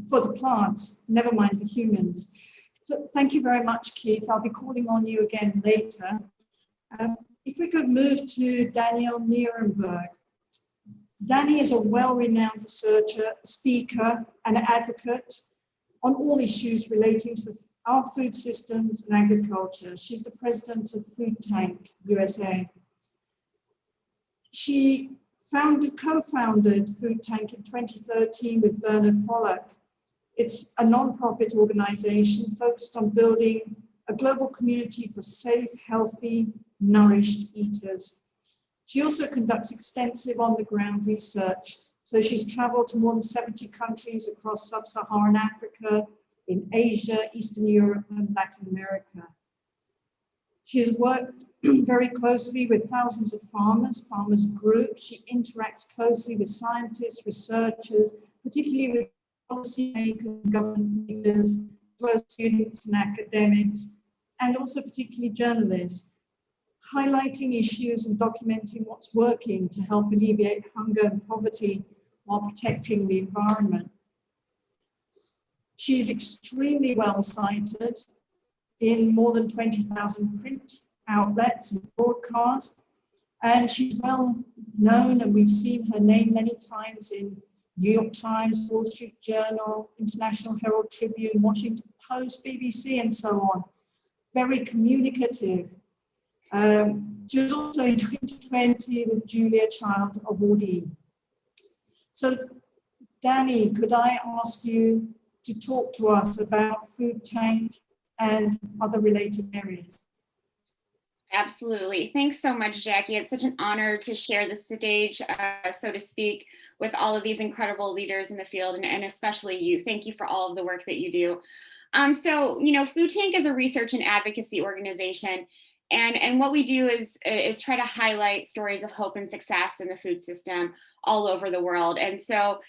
for the plants, never mind the humans. So thank you very much, Keith. I'll be calling on you again later. If we could move to Daniel Nierenberg. Danny is a well-renowned researcher, speaker, and advocate on all issues relating to our food systems and agriculture. She's the president of Foodtec USA. She co-founded Foodtec in 2013 with Bernard Pollack. It's a non-profit organization focused on building a global community for safe, healthy, nourished eaters. She also conducts extensive on-the-ground research. So she's traveled to more than 70 countries across sub-Saharan Africa, in Asia, Eastern Europe, and Latin America. She has worked very closely with thousands of farmers groups. She interacts closely with scientists, researchers, particularly with policymakers, government leaders, as well as students and academics, and also particularly journalists, highlighting issues and documenting what's working to help alleviate hunger and poverty while protecting the environment. She's extremely well cited in more than 20,000 print outlets and broadcasts, and she's well known, and we've seen her name many times in New York Times, Wall Street Journal, International Herald Tribune, Washington Post, BBC, and so on. Very communicative. She was also in 2020 the Julia Child Awardee. So, Danny, could I ask you to talk to us about Foodtec and other related areas? Absolutely. Thanks so much, Jackie. It's such an honor to share the stage, so to speak, with all of these incredible leaders in the field, and especially you. Thank you for all of the work that you do. Foodtec is a research and advocacy organization. And what we do is try to highlight stories of hope and success in the food system all over the world. And so,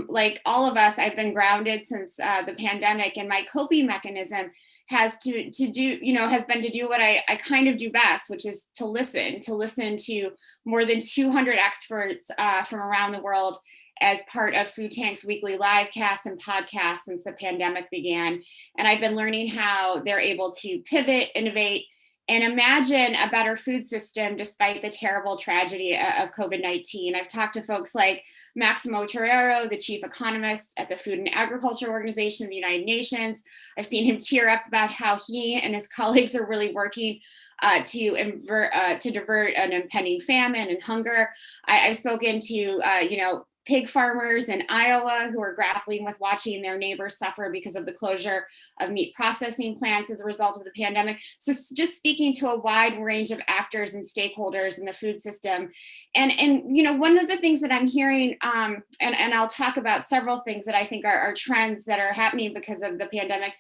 like all of us, I've been grounded since the pandemic, and my coping mechanism has been to do what I kind of do best, which is to listen to more than 200 experts from around the world as part of Foodtec's weekly live casts and podcasts since the pandemic began. And I've been learning how they're able to pivot, innovate, and imagine a better food system despite the terrible tragedy of COVID-19. I've talked to folks like Maximo Torero, the chief economist at the Food and Agriculture Organization of the United Nations. I've seen him tear up about how he and his colleagues are really working to divert an impending famine and hunger. I've spoken to pig farmers in Iowa who are grappling with watching their neighbors suffer because of the closure of meat processing plants as a result of the pandemic. So just speaking to a wide range of actors and stakeholders in the food system. And one of the things that I'm hearing, and I'll talk about several things that I think are trends that are happening because of the pandemic.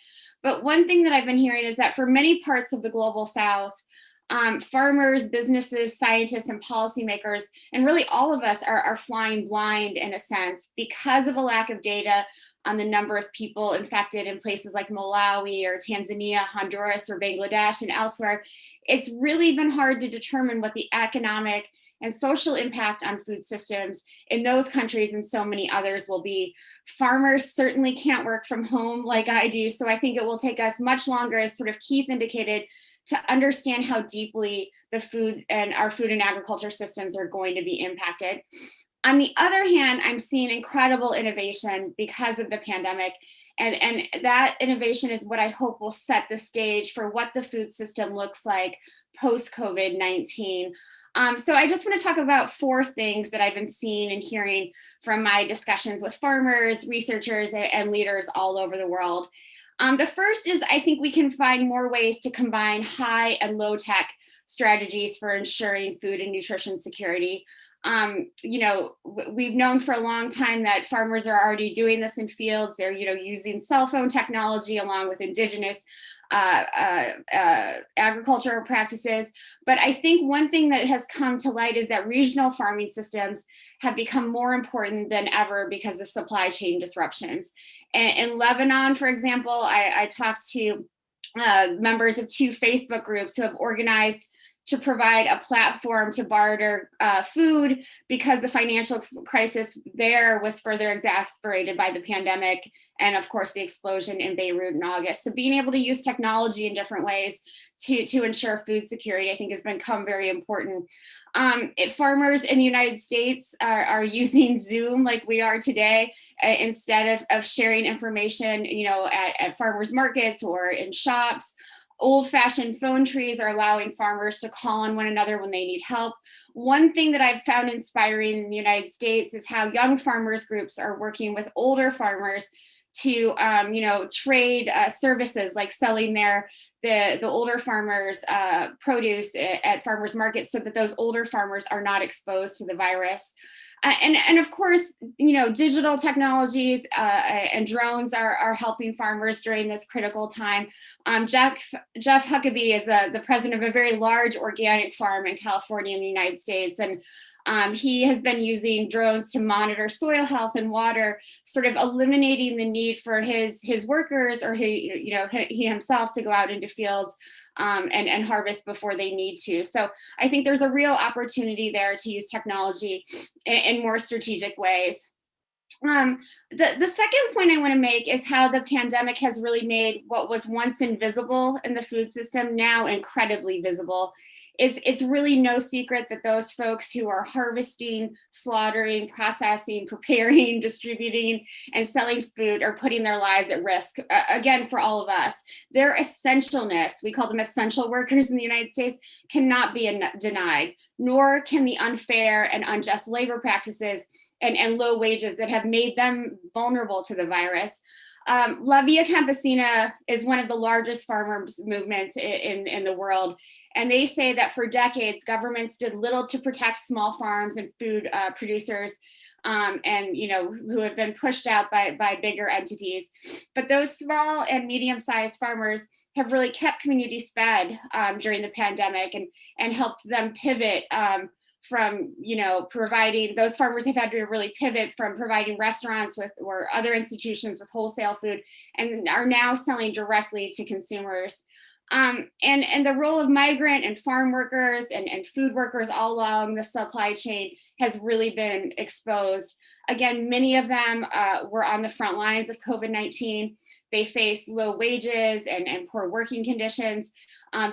But one thing that I've been hearing is that for many parts of the global South, farmers, businesses, scientists, and policymakers, and really all of us are flying blind in a sense because of a lack of data on the number of people infected in places like Malawi or Tanzania, Honduras, or Bangladesh and elsewhere. It's really been hard to determine what the economic and social impact on food systems in those countries and so many others will be. Farmers certainly can't work from home like I do, so I think it will take us much longer, as sort of Keith indicated, to understand how deeply our food and agriculture systems are going to be impacted. On the other hand, I'm seeing incredible innovation because of the pandemic. And that innovation is what I hope will set the stage for what the food system looks like post-COVID-19. So I just want to talk about 4 things that I've been seeing and hearing from my discussions with farmers, researchers, and leaders all over the world. The first is I think we can find more ways to combine high and low tech strategies for ensuring food and nutrition security. You know, we've known for a long time that farmers are already doing this in fields. They're, you know, using cell phone technology along with indigenous agricultural practices. But I think one thing that has come to light is that regional farming systems have become more important than ever because of supply chain disruptions. And in Lebanon, for example, I talked to members of 2 Facebook groups who have organized to provide a platform to barter food because the financial crisis there was further exacerbated by the pandemic and of course the explosion in Beirut in August. So being able to use technology in different ways to ensure food security, I think has become very important. Farmers in the United States are using Zoom like we are today instead of sharing information, you know, at farmers markets or in shops. Old-fashioned phone trees are allowing farmers to call on one another when they need help. One thing that I've found inspiring in the United States is how young farmers groups are working with older farmers to, you know, trade services like selling the older farmers produce at farmers markets so that those older farmers are not exposed to the virus. And of course, you know, digital technologies and drones are helping farmers during this critical time. Jeff Huckabee is the president of a very large organic farm in California in the United States. And he has been using drones to monitor soil health and water, sort of eliminating the need for his workers or he himself to go out into fields and harvest before they need to. So I think there's a real opportunity there to use technology in more strategic ways. The second point I want to make is how the pandemic has really made what was once invisible in the food system now incredibly visible. It's really no secret that those folks who are harvesting, slaughtering, processing, preparing, distributing, and selling food are putting their lives at risk, again, for all of us. Their essentialness, we call them essential workers in the United States, cannot be denied, nor can the unfair and unjust labor practices and low wages that have made them vulnerable to the virus. La Via Campesina is one of the largest farmers movements in the world. And they say that for decades, governments did little to protect small farms and food producers and, you know, who have been pushed out by bigger entities. But those small and medium-sized farmers have really kept communities fed during the pandemic and helped them pivot from, you know, providing, those farmers have had to really pivot from providing restaurants or other institutions with wholesale food and are now selling directly to consumers. And the role of migrant and farm workers and food workers all along the supply chain has really been exposed. Again, many of them were on the front lines of COVID-19. They face low wages and poor working conditions.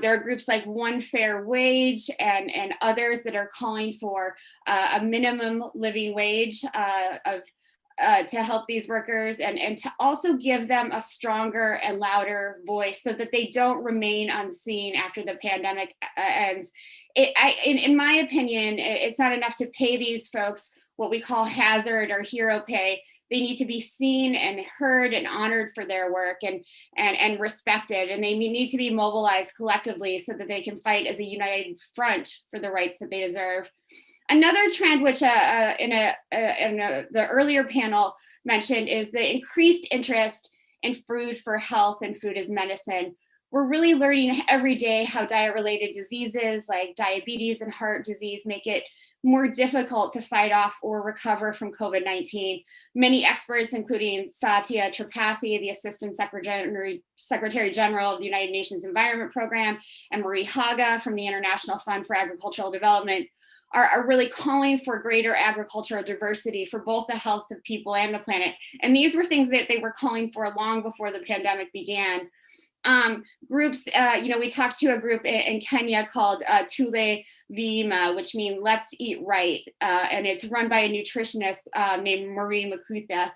There are groups like One Fair Wage and others that are calling for a minimum living wage to help these workers and to also give them a stronger and louder voice so that they don't remain unseen after the pandemic ends. In my opinion, it's not enough to pay these folks what we call hazard or hero pay. They need to be seen and heard and honored for their work and respected. And they need to be mobilized collectively so that they can fight as a united front for the rights that they deserve. Another trend, which the earlier panel mentioned, is the increased interest in food for health and food as medicine. We're really learning every day how diet-related diseases like diabetes and heart disease make it more difficult to fight off or recover from COVID-19. Many experts, including Satya Tripathi, the Assistant Secretary General of the United Nations Environment Program, and Marie Haga from the International Fund for Agricultural Development, are really calling for greater agricultural diversity for both the health of people and the planet. And these were things that they were calling for long before the pandemic began. Groups, we talked to a group in Kenya called Tule Vima, which means Let's Eat Right. And it's run by a nutritionist named Maureen Makutha.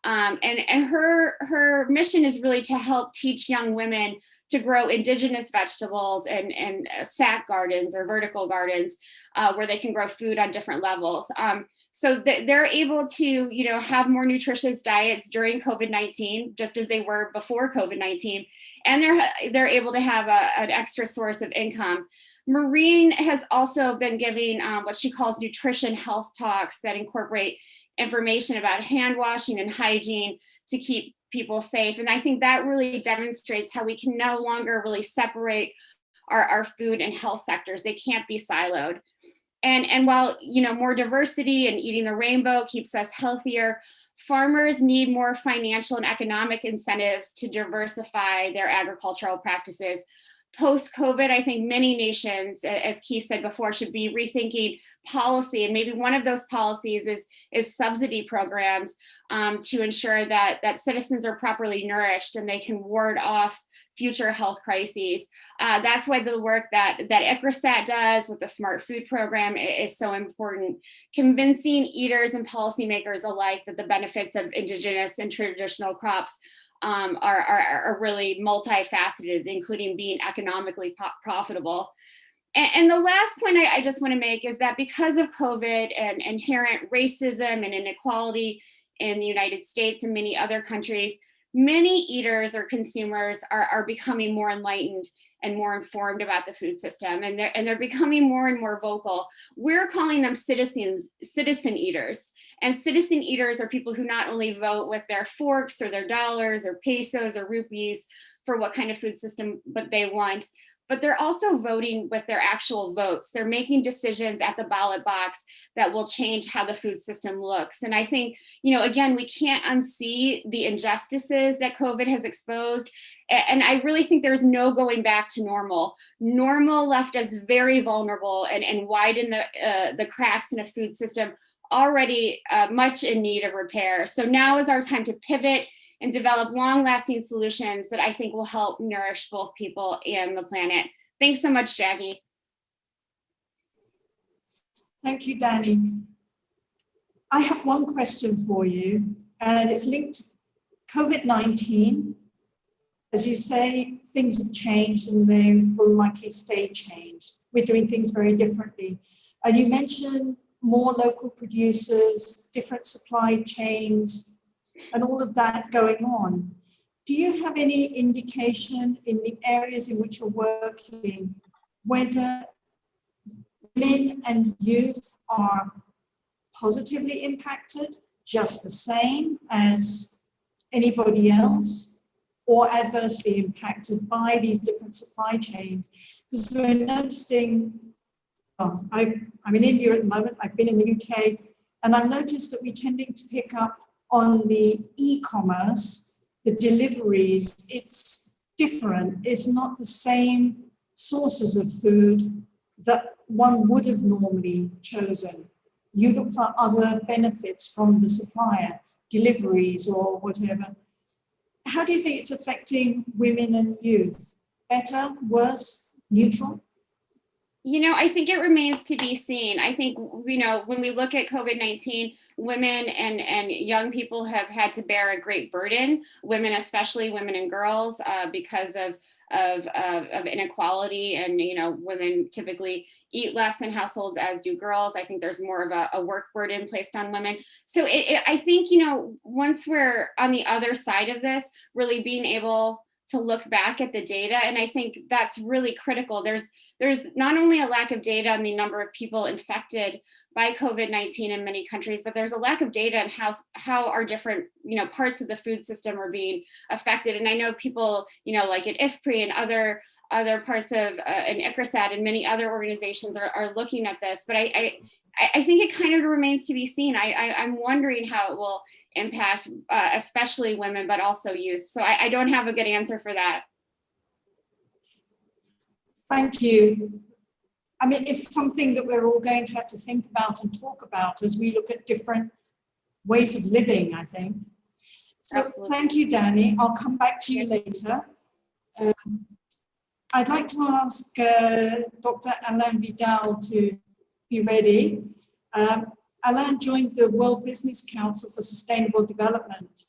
And her mission is really to help teach young women to grow indigenous vegetables and sack gardens or vertical gardens where they can grow food on different levels. So they're able to, have more nutritious diets during COVID-19, just as they were before COVID-19, and they're able to have an extra source of income. Maureen has also been giving what she calls nutrition health talks that incorporate information about hand washing and hygiene to keep people safe. And I think that really demonstrates how we can no longer really separate our food and health sectors. They can't be siloed. And while, more diversity and eating the rainbow keeps us healthier, farmers need more financial and economic incentives to diversify their agricultural practices. Post-COVID, I think many nations, as Keith said before, should be rethinking policy. And maybe one of those policies is subsidy programs to ensure that citizens are properly nourished and they can ward off future health crises. That's why the work that ICRISAT does with the Smart Food Program is so important. Convincing eaters and policymakers alike that the benefits of indigenous and traditional crops are really multifaceted, including being economically profitable. And the last point I just want to make is that because of COVID and inherent racism and inequality in the United States and many other countries, many eaters or consumers are becoming more enlightened and more informed about the food system, and they're becoming more and more vocal. We're calling them citizen eaters. And citizen eaters are people who not only vote with their forks or their dollars or pesos or rupees for what kind of food system but they want, but they're also voting with their actual votes. They're making decisions at the ballot box that will change how the food system looks. And I think, again, we can't unsee the injustices that COVID has exposed. And I really think there's no going back to normal. Normal left us very vulnerable and widened the cracks in a food system already much in need of repair. So now is our time to pivot and develop long-lasting solutions that I think will help nourish both people and the planet. Thanks so much, Jackie. Thank you, Danny. I have one question for you, and it's linked to COVID-19. As you say, things have changed and they will likely stay changed. We're doing things very differently. And you mentioned more local producers, different supply chains, and all of that going on. Do you have any indication in the areas in which you're working whether women and youth are positively impacted just the same as anybody else, or adversely impacted by these different supply chains? Because we're noticing, I'm in India at the moment, I've been in the UK, and I've noticed that we're tending to pick up on the e-commerce, the deliveries. It's different. It's not the same sources of food that one would have normally chosen. You look for other benefits from the supplier, deliveries or whatever. How do you think it's affecting women and youth? Better, worse, neutral? I think it remains to be seen. I think, when we look at COVID-19, women and young people have had to bear a great burden, women, especially women and girls, because of inequality, and, women typically eat less in households, as do girls. I think there's more of a work burden placed on women. So I think, once we're on the other side of this, really being able to look back at the data, and I think that's really critical. There's not only a lack of data on the number of people infected by COVID-19 in many countries, but there's a lack of data on how our different, parts of the food system are being affected. And I know people, like at IFPRI and other parts of and ICRISAT and many other organizations are looking at this, but I think it kind of remains to be seen. I'm wondering how it will impact especially women, but also youth. So I don't have a good answer for that. Thank you. I mean, it's something that we're all going to have to think about and talk about as we look at different ways of living, I think. So Absolutely. Thank you, Danny. I'll come back to you later. I'd like to ask Dr. Alain Vidal to be ready. Alain joined the World Business Council for Sustainable Development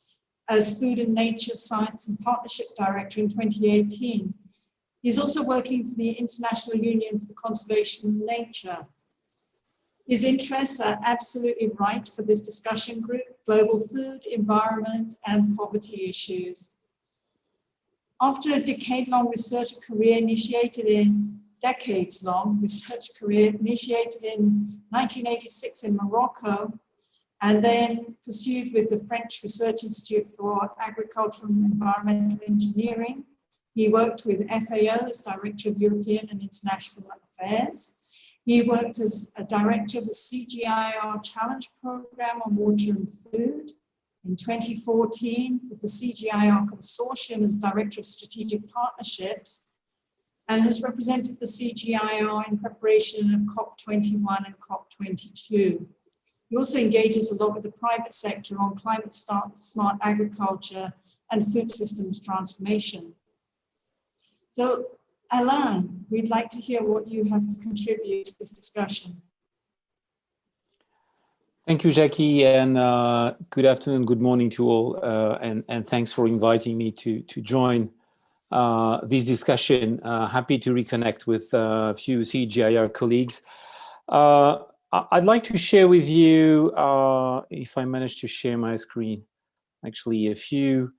as Food and Nature Science and Partnership Director in 2018. He's also working for the International Union for the Conservation of Nature. His interests are absolutely right for this discussion group: global food, environment, and poverty issues. After a decades-long research career initiated in 1986 in Morocco, and then pursued with the French Research Institute for Agricultural and Environmental Engineering. He worked with FAO as Director of European and International Affairs. He worked as a director of the CGIAR Challenge Program on Water and Food. In 2014, with the CGIAR Consortium as Director of Strategic Partnerships, and has represented the CGIAR in preparation of COP21 and COP22. He also engages a lot with the private sector on climate smart agriculture and food systems transformation. So, Alain, we'd like to hear what you have to contribute to this discussion. Thank you, Jackie, and good afternoon, good morning to all, and thanks for inviting me to join this discussion. Happy to reconnect with a few CGIAR colleagues. I'd like to share with you, if I manage to share my screen, actually a few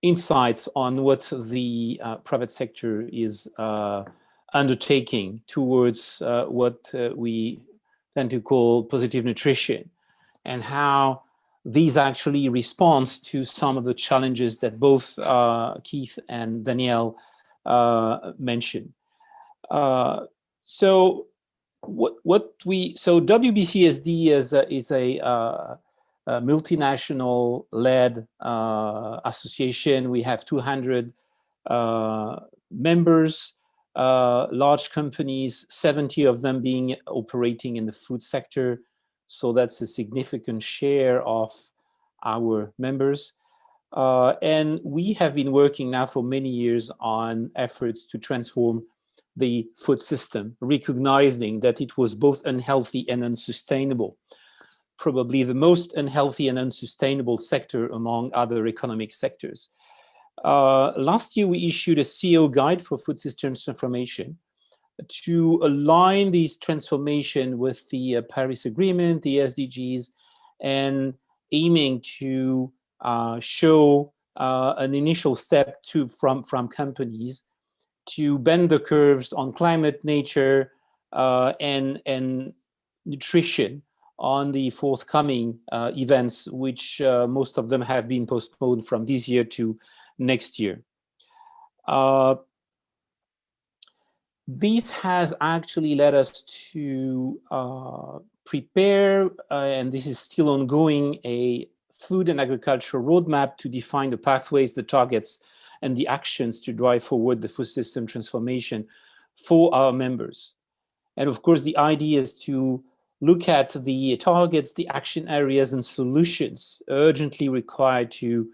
insights on what the private sector is undertaking towards what we tend to call positive nutrition, and how these actually responds to some of the challenges that both Keith and Danielle mentioned. So WBCSD is a multinational-led association. We have 200 members, large companies, 70 of them being operating in the food sector. So that's a significant share of our members. And we have been working now for many years on efforts to transform the food system, recognizing that it was both unhealthy and unsustainable. Probably the most unhealthy and unsustainable sector among other economic sectors. Last year, we issued a CEO guide for food systems transformation to align this transformation with the Paris Agreement, the SDGs, and aiming to show an initial step from companies to bend the curves on climate, nature, and nutrition on the forthcoming events, which most of them have been postponed from this year to next year. This has actually led us to prepare, and this is still ongoing, a food and agriculture roadmap to define the pathways, the targets, and the actions to drive forward the food system transformation for our members. And of course, the idea is to look at the targets, the action areas, and solutions urgently required to,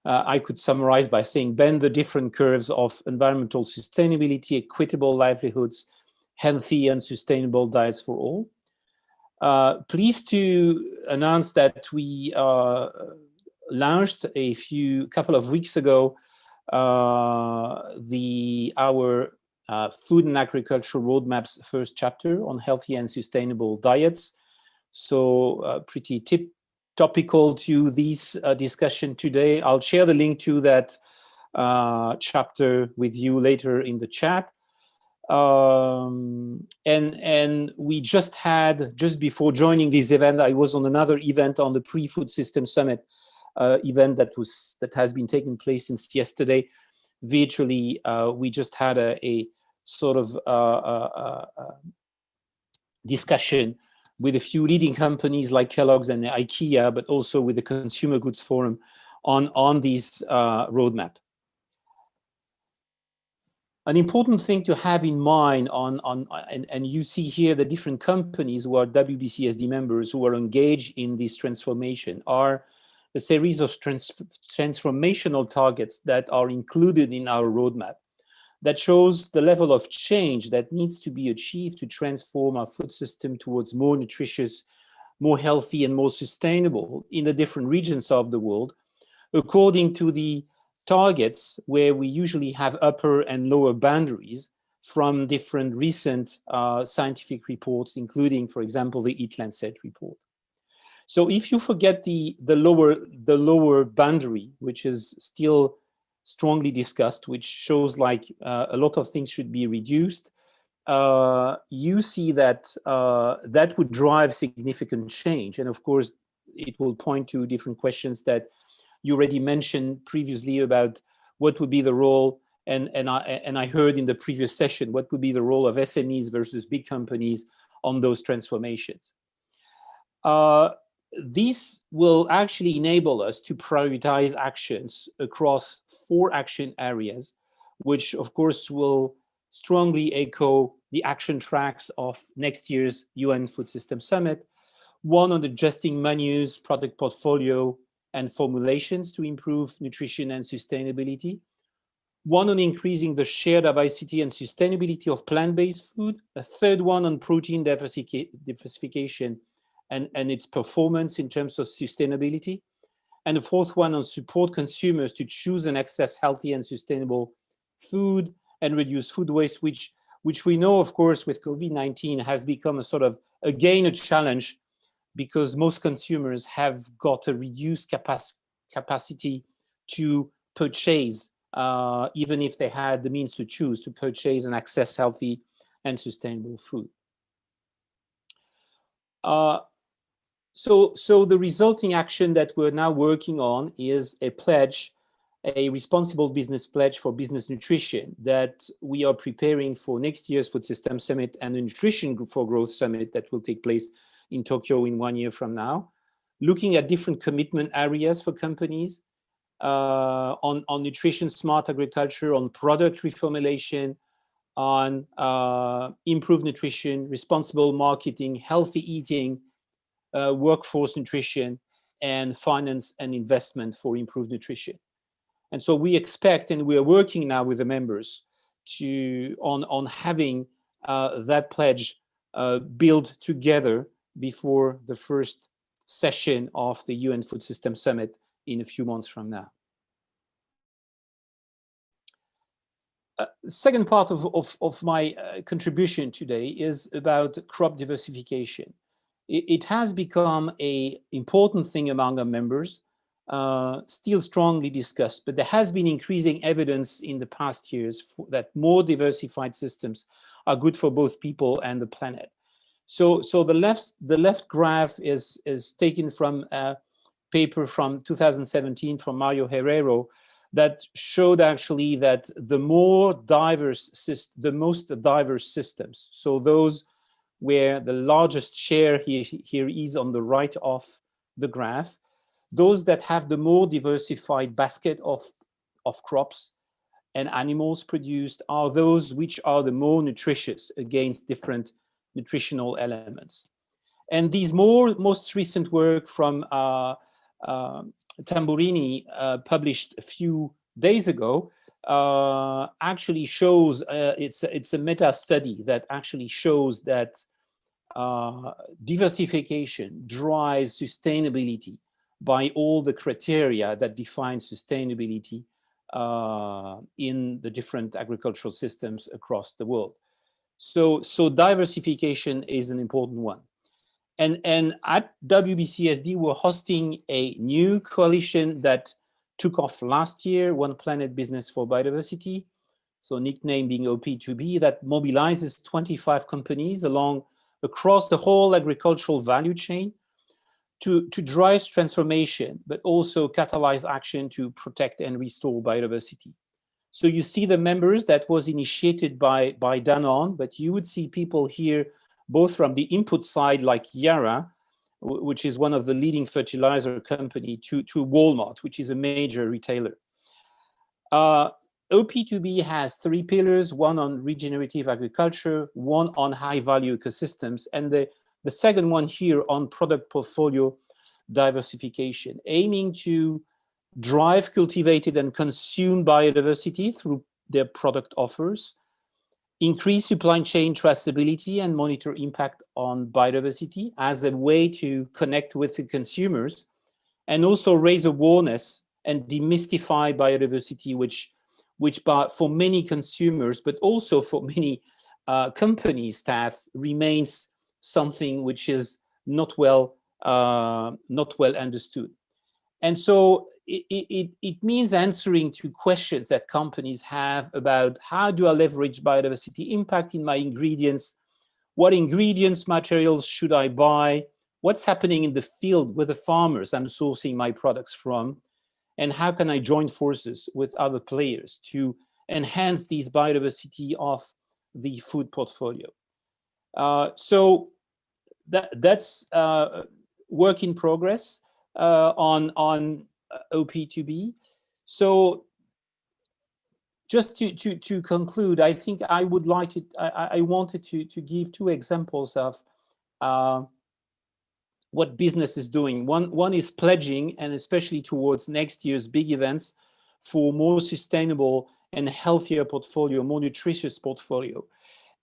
I could summarize by saying, bend the different curves of environmental sustainability, equitable livelihoods, healthy and sustainable diets for all. Pleased to announce that we launched a couple of weeks ago our Food and Agriculture Roadmap's first chapter on healthy and sustainable diets. So pretty topical to this discussion today. I'll share the link to that chapter with you later in the chat. And we just before joining this event, I was on another event on the Pre-Food System Summit event that has been taking place since yesterday. Virtually, we just had a sort of discussion with a few leading companies like Kellogg's and IKEA, but also with the Consumer Goods Forum on this roadmap. An important thing to have in mind and you see here the different companies who are WBCSD members who are engaged in this transformation are a series of transformational targets that are included in our roadmap that shows the level of change that needs to be achieved to transform our food system towards more nutritious, more healthy, and more sustainable in the different regions of the world, according to the targets where we usually have upper and lower boundaries from different recent scientific reports, including, for example, the Eat Lancet report. So if you forget the lower boundary, which is still strongly discussed, which shows like a lot of things should be reduced, you see that that would drive significant change. And of course, it will point to different questions that you already mentioned previously about what would be the role, and I heard in the previous session, what would be the role of SMEs versus big companies on those transformations. This will actually enable us to prioritize actions across 4 action areas, which of course will strongly echo the action tracks of next year's UN Food System Summit. 1 on adjusting menus, product portfolio, and formulations to improve nutrition and sustainability. 1 on increasing the shared diversity and sustainability of plant-based food. A 3rd one on protein diversification and its performance in terms of sustainability. And a 4th one on support consumers to choose and access healthy and sustainable food and reduce food waste, which we know, of course, with COVID-19 has become a sort of, again, a challenge, because most consumers have got a reduced capacity to purchase, even if they had the means to choose to purchase and access healthy and sustainable food. So the resulting action that we're now working on is a pledge, a responsible business pledge for business nutrition that we are preparing for next year's Food System Summit and the Nutrition for Growth Summit that will take place in Tokyo in 1 year from now, looking at different commitment areas for companies on nutrition, smart agriculture, on product reformulation, on improved nutrition, responsible marketing, healthy eating, workforce nutrition, and finance and investment for improved nutrition. And so we expect, and we are working now with the members on having that pledge built together before the first session of the UN Food System Summit in a few months from now. Second part of my contribution today is about crop diversification. It has become an important thing among our members, still strongly discussed, but there has been increasing evidence in the past years that more diversified systems are good for both people and the planet. So the left graph is taken from a paper from 2017 from Mario Herrero that showed actually that the most diverse systems, so those where the largest share here is on the right of the graph, those that have the more diversified basket of crops and animals produced are those which are the more nutritious against different nutritional elements. And these most recent work from Tamburini, published a few days ago, actually shows, it's a meta study that actually shows that diversification drives sustainability by all the criteria that define sustainability in the different agricultural systems across the world. So diversification is an important one. And at WBCSD, we're hosting a new coalition that took off last year, One Planet Business for Biodiversity, so nickname being OP2B, that mobilizes 25 companies across the whole agricultural value chain to drive transformation, but also catalyze action to protect and restore biodiversity. So you see the members that was initiated by Danone, but you would see people here both from the input side, like Yara, which is one of the leading fertilizer company, to Walmart, which is a major retailer. OP2B has 3 pillars, one on regenerative agriculture, one on high value ecosystems, and the second one here on product portfolio, diversification, aiming to drive cultivated and consumed biodiversity through their product offers, increase supply chain traceability and monitor impact on biodiversity as a way to connect with the consumers, and also raise awareness and demystify biodiversity, which for many consumers, but also for many company staff, remains something which is not well understood. And so it means answering to questions that companies have about how do I leverage biodiversity impact in my ingredients? What ingredients, materials should I buy? What's happening in the field with the farmers I'm sourcing my products from? And how can I join forces with other players to enhance these biodiversity of the food portfolio? So that's work in progress on OP2B. So just to conclude, I think I would like to, I wanted to give two examples of what business is doing. One is pledging, and especially towards next year's big events, for more sustainable and healthier portfolio, more nutritious portfolio.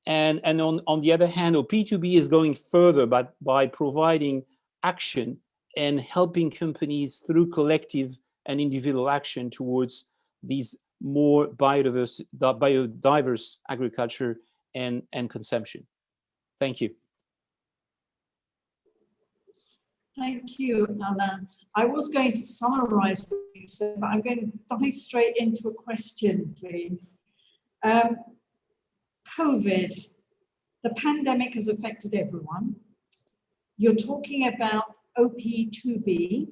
And on the other hand, OP2B is going further by providing action and helping companies through collective and individual action towards these more biodiverse agriculture and consumption. Thank you. Thank you, Alain. I was going to summarize what you said, but I'm going to dive straight into a question, please. COVID, the pandemic has affected everyone. You're talking about OP2B,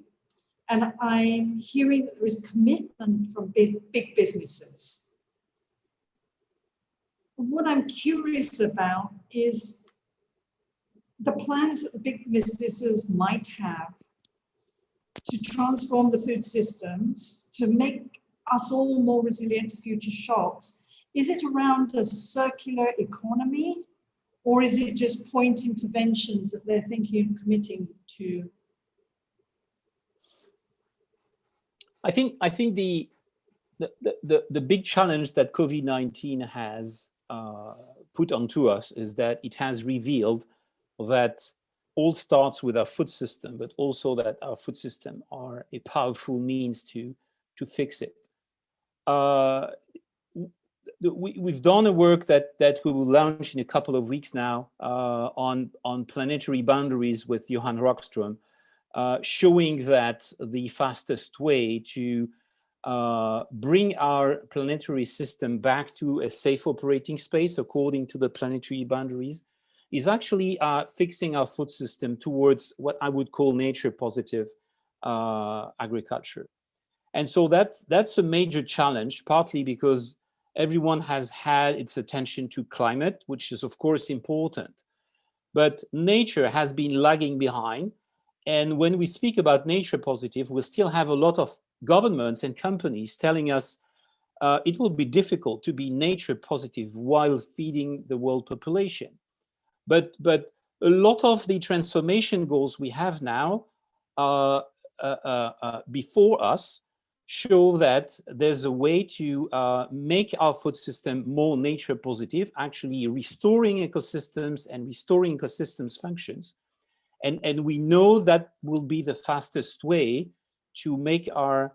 and I'm hearing that there is commitment from big businesses. What I'm curious about is the plans that the big businesses might have to transform the food systems, to make us all more resilient to future shocks. Is it around a circular economy, or is it just point interventions that they're thinking of committing to? I think the big challenge that COVID-19 has put onto us is that it has revealed that all starts with our food system, but also that our food system are a powerful means to fix it. We've done a work that we will launch in a couple of weeks now on planetary boundaries with Johan Rockström, showing that the fastest way to bring our planetary system back to a safe operating space according to the planetary boundaries is actually fixing our food system towards what I would call nature positive agriculture. And so that's a major challenge, partly because everyone has had its attention to climate, which is of course important, but nature has been lagging behind. And when we speak about nature positive, we still have a lot of governments and companies telling us it will be difficult to be nature positive while feeding the world population. But a lot of the transformation goals we have now before us show that there's a way to make our food system more nature positive, actually restoring ecosystems and restoring ecosystems functions. And we know that will be the fastest way to make our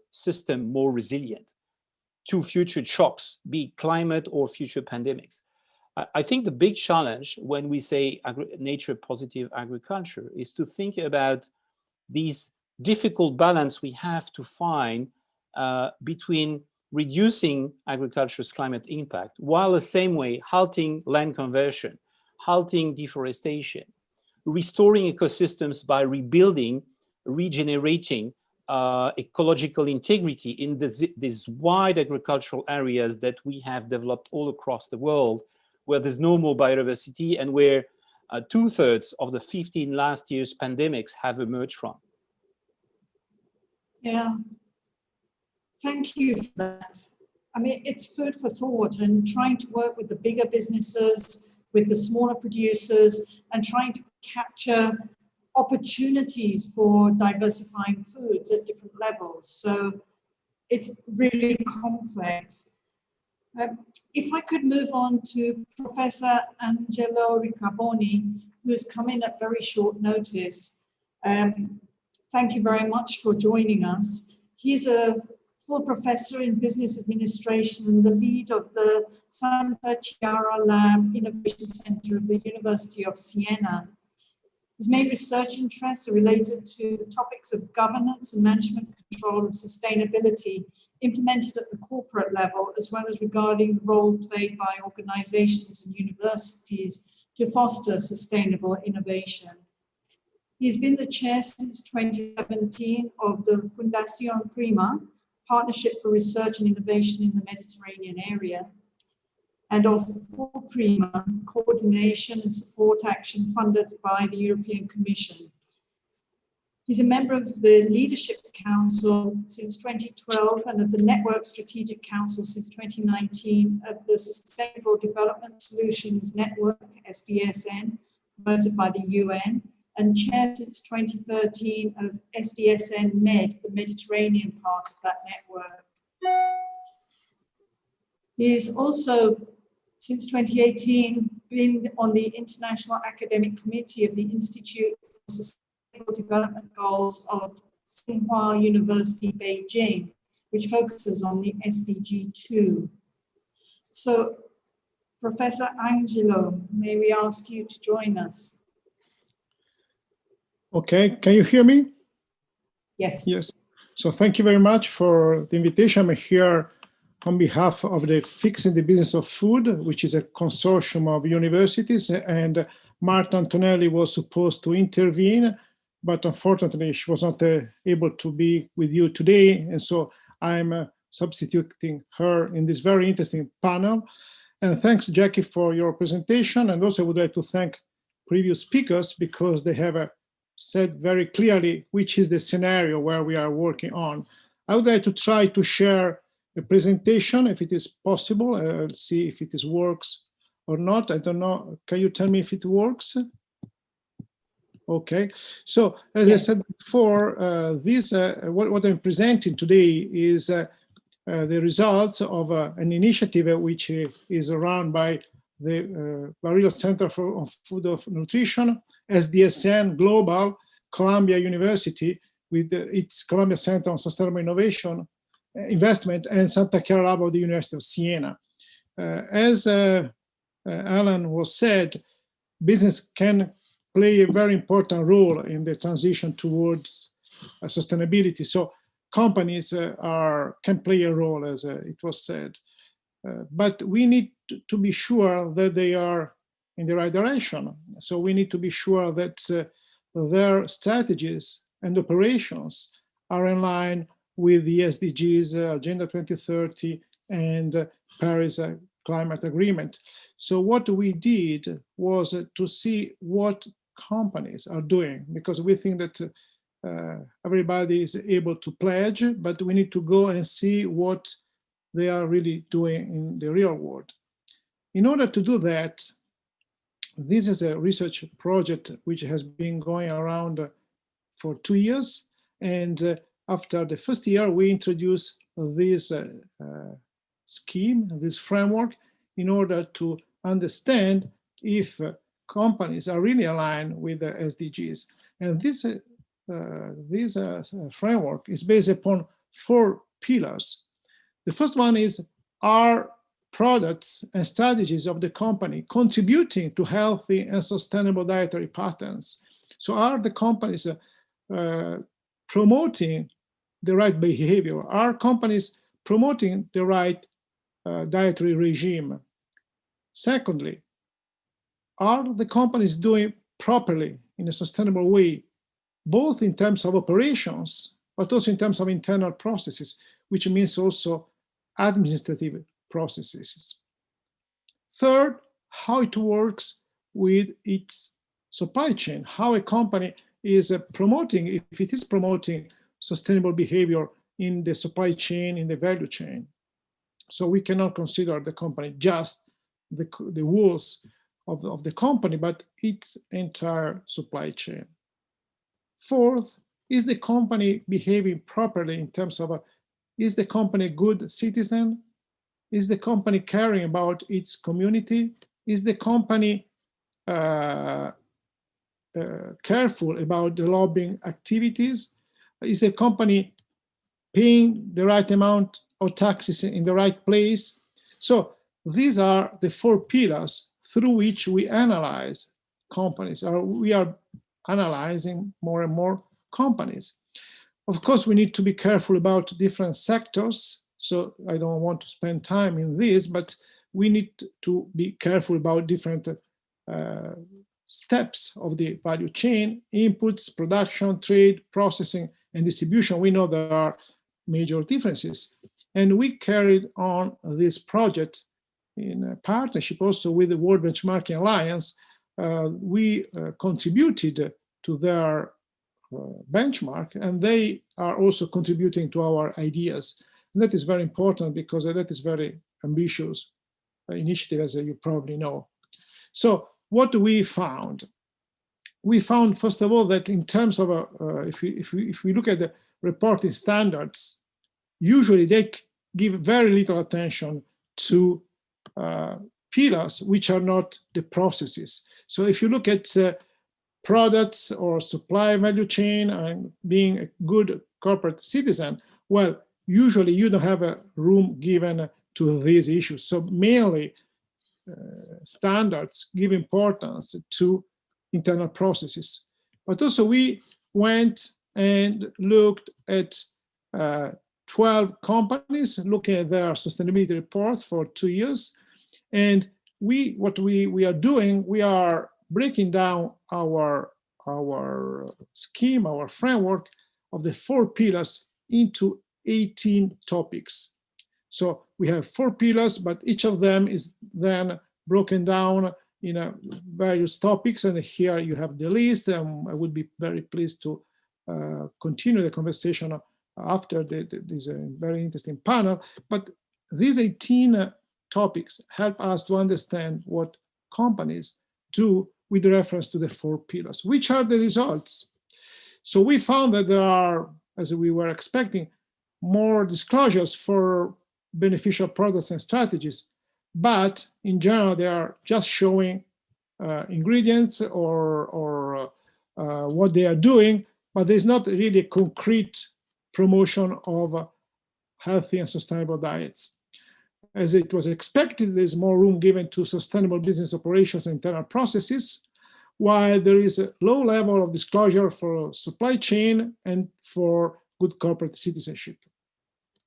system more resilient to future shocks, be it climate or future pandemics. I think the big challenge when we say nature positive agriculture is to think about these difficult balance we have to find between reducing agriculture's climate impact while the same way halting land conversion, halting deforestation, restoring ecosystems by rebuilding, regenerating ecological integrity in these wide agricultural areas that we have developed all across the world, where there's no more biodiversity and where 2/3 of the 15 last year's pandemics have emerged from. Yeah, thank you for that. I mean, it's food for thought, and trying to work with the bigger businesses, with the smaller producers, and trying to capture opportunities for diversifying foods at different levels. So it's really complex. If I could move on to Professor Angelo Riccaboni, who has come in at very short notice. Thank you very much for joining us. He's a full professor in business administration and the lead of the Santa Chiara Lab Innovation Center of the University of Siena. His main research interests are related to the topics of governance and management control of sustainability implemented at the corporate level, as well as regarding the role played by organizations and universities to foster sustainable innovation. He's been the chair since 2017 of the Fundación Prima, Partnership for Research and Innovation in the Mediterranean Area, and of Prima, Coordination and Support Action funded by the European Commission. He's a member of the Leadership Council since 2012 and of the Network Strategic Council since 2019 of the Sustainable Development Solutions Network, SDSN, promoted by the UN, and chair since 2013 of SDSN Med, the Mediterranean part of that network. He is also, since 2018, been on the International Academic Committee of the Institute for Sustainable Development Goals of Tsinghua University, Beijing, which focuses on the SDG 2. So, Professor Angelo, may we ask you to join us? Okay, can you hear me? Yes. Yes. So thank you very much for the invitation. I'm here on behalf of the Fixing the Business of Food, which is a consortium of universities, and Marta Antonelli was supposed to intervene, but unfortunately she was not able to be with you today, and so I'm substituting her in this very interesting panel. And thanks, Jackie, for your presentation, and also I would like to thank previous speakers because they have said very clearly which is the scenario where we are working on. I would like to try to share a presentation if it is possible. I'll see if it works or not. I don't know. Can you tell me if it works? Okay. So as I said before, what I'm presenting today is the results of an initiative which is run by the Barilla Center for Food of Nutrition, SDSN Global, Columbia University, with its Columbia Center on Sustainable Innovation, Investment, and Santa Chiara Lab of the University of Siena. As Alan was said, business can play a very important role in the transition towards sustainability. So companies can play a role, as it was said. But we need to be sure that they are in the right direction. So we need to be sure that their strategies and operations are in line with the SDGs, Agenda 2030, and Paris Climate Agreement. So what we did was to see what companies are doing, because we think that everybody is able to pledge, but we need to go and see what they are really doing in the real world. In order to do that, this is a research project which has been going around for 2 years. And after the first year, we introduced this scheme, this framework, in order to understand if companies are really aligned with the SDGs. And this framework is based upon 4 pillars. The first one is, are products and strategies of the company contributing to healthy and sustainable dietary patterns? So are the companies promoting the right behavior? Are companies promoting the right dietary regime? Secondly, are the companies doing properly in a sustainable way, both in terms of operations, but also in terms of internal processes, which means also administrative processes. Third, how it works with its supply chain, how a company is promoting, if it is promoting sustainable behavior in the supply chain, in the value chain. So we cannot consider the company just the walls of the company, but its entire supply chain. Fourth, is the company behaving properly in terms of, is the company a good citizen? Is the company caring about its community? Is the company careful about the lobbying activities? Is the company paying the right amount of taxes in the right place? So these are the 4 pillars through which we analyze companies, or we are analyzing more and more companies. Of course, we need to be careful about different sectors. So I don't want to spend time in this, but we need to be careful about different steps of the value chain: inputs, production, trade, processing, and distribution. We know there are major differences. And we carried on this project in a partnership also with the World Benchmarking Alliance. We contributed to their benchmark, and they are also contributing to our ideas. And that is very important because that is very ambitious initiative, as you probably know. So what we found? We found, first of all, that in terms of, if we look at the reporting standards, usually they give very little attention to pillars which are not the processes. So if you look at products or supply value chain and being a good corporate citizen, well, usually you don't have a room given to these issues. So mainly standards give importance to internal processes. But also we went and looked at 12 companies, looking at their sustainability reports for 2 years. And what we are doing, we are breaking down our scheme, our framework of the 4 pillars into 18 topics. So we have 4 pillars, but each of them is then broken down in various topics. And here you have the list. I would be very pleased to continue the conversation after this very interesting panel. But these 18 topics help us to understand what companies do with reference to the 4 pillars. Which are the results? So we found that there are, as we were expecting, more disclosures for beneficial products and strategies, but in general, they are just showing ingredients or what they are doing, but there's not really a concrete promotion of healthy and sustainable diets. As it was expected, there's more room given to sustainable business operations and internal processes, while there is a low level of disclosure for supply chain and for good corporate citizenship.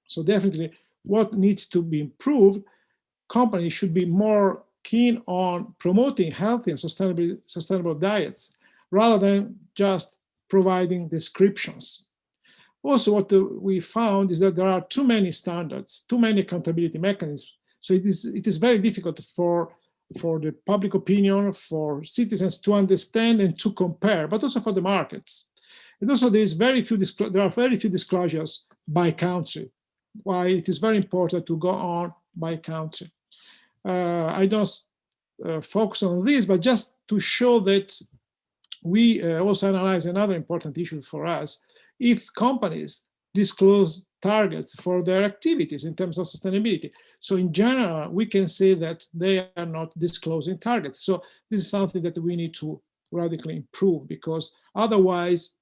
So definitely what needs to be improved, companies should be more keen on promoting healthy and sustainable diets rather than just providing descriptions. Also, what we found is that there are too many standards, too many accountability mechanisms. So it is very difficult for the public opinion, for citizens to understand and to compare, but also for the markets. And also there are very few disclosures by country, why it is very important to go on by country. I don't focus on this, but just to show that we also analyze another important issue for us. If companies disclose targets for their activities in terms of sustainability. So in general, we can say that they are not disclosing targets. So this is something that we need to radically improve, because otherwise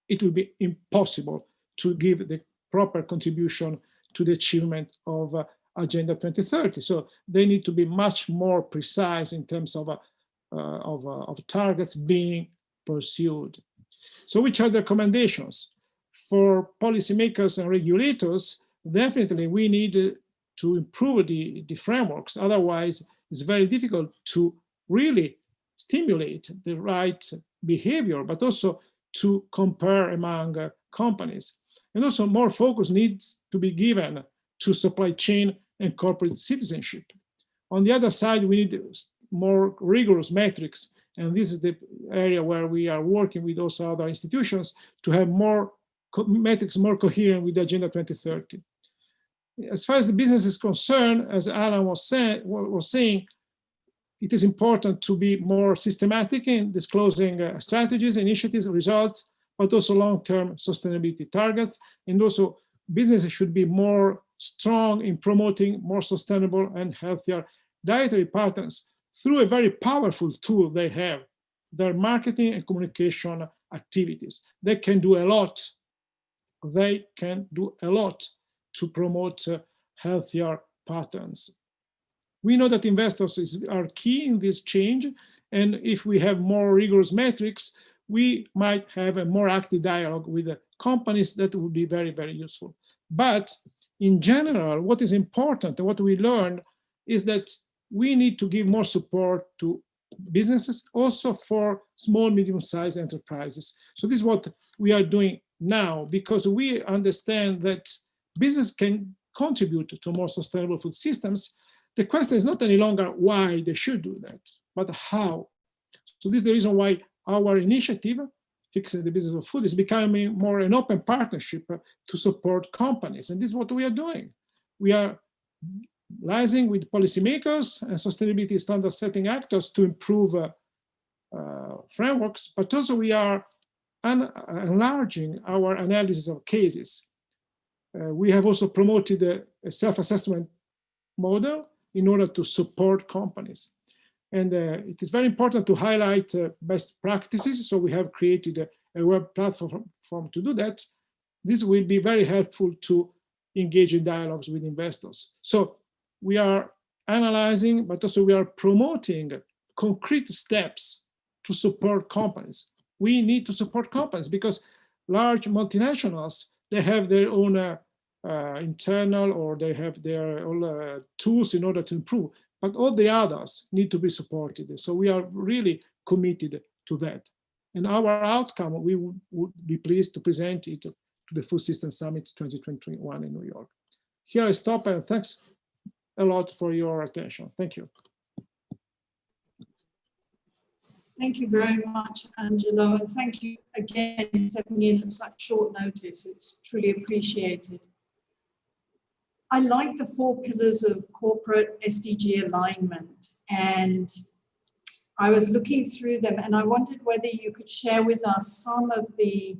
it will be impossible to give the proper contribution to the achievement of Agenda 2030. So they need to be much more precise in terms of targets being pursued. So which are the recommendations? For policymakers and regulators, definitely we need to improve the frameworks. Otherwise, it's very difficult to really stimulate the right behavior, but also to compare among companies. And also more focus needs to be given to supply chain and corporate citizenship. On the other side, we need more rigorous metrics. And this is the area where we are working with also other institutions to have more metrics more coherent with the Agenda 2030. As far as the business is concerned, as Alan was saying, it is important to be more systematic in disclosing strategies, initiatives, results, but also long-term sustainability targets. And also businesses should be more strong in promoting more sustainable and healthier dietary patterns through a very powerful tool they have, their marketing and communication activities. They can do a lot. They can do a lot to promote healthier patterns. We know that investors are key in this change, and if we have more rigorous metrics, we might have a more active dialogue with the companies. That would be very, very useful. But in general, what is important and what we learned is that we need to give more support to businesses, also for small, medium-sized enterprises. So this is what we are doing now, because we understand that business can contribute to more sustainable food systems. The question is not any longer why they should do that, but how. So this is the reason why our initiative, Fixing the Business of Food, is becoming more an open partnership to support companies. And this is what we are doing. We are liaising with policymakers and sustainability standard setting actors to improve frameworks, but also we are enlarging our analysis of cases. We have also promoted a self-assessment model in order to support companies. And it is very important to highlight best practices. So we have created a web platform to do that. This will be very helpful to engage in dialogues with investors. So we are analyzing, but also we are promoting concrete steps to support companies. We need to support companies because large multinationals, they have their own internal, or they have their own tools in order to improve, but all the others need to be supported. So we are really committed to that. And our outcome, we would be pleased to present it to the Food Systems Summit 2021 in New York. Here I stop, and thanks a lot for your attention. Thank you. Thank you very much, Angelo, and thank you again for stepping in at such short notice. It's truly appreciated. I like the 4 pillars of corporate SDG alignment, and I was looking through them, and I wondered whether you could share with us some of the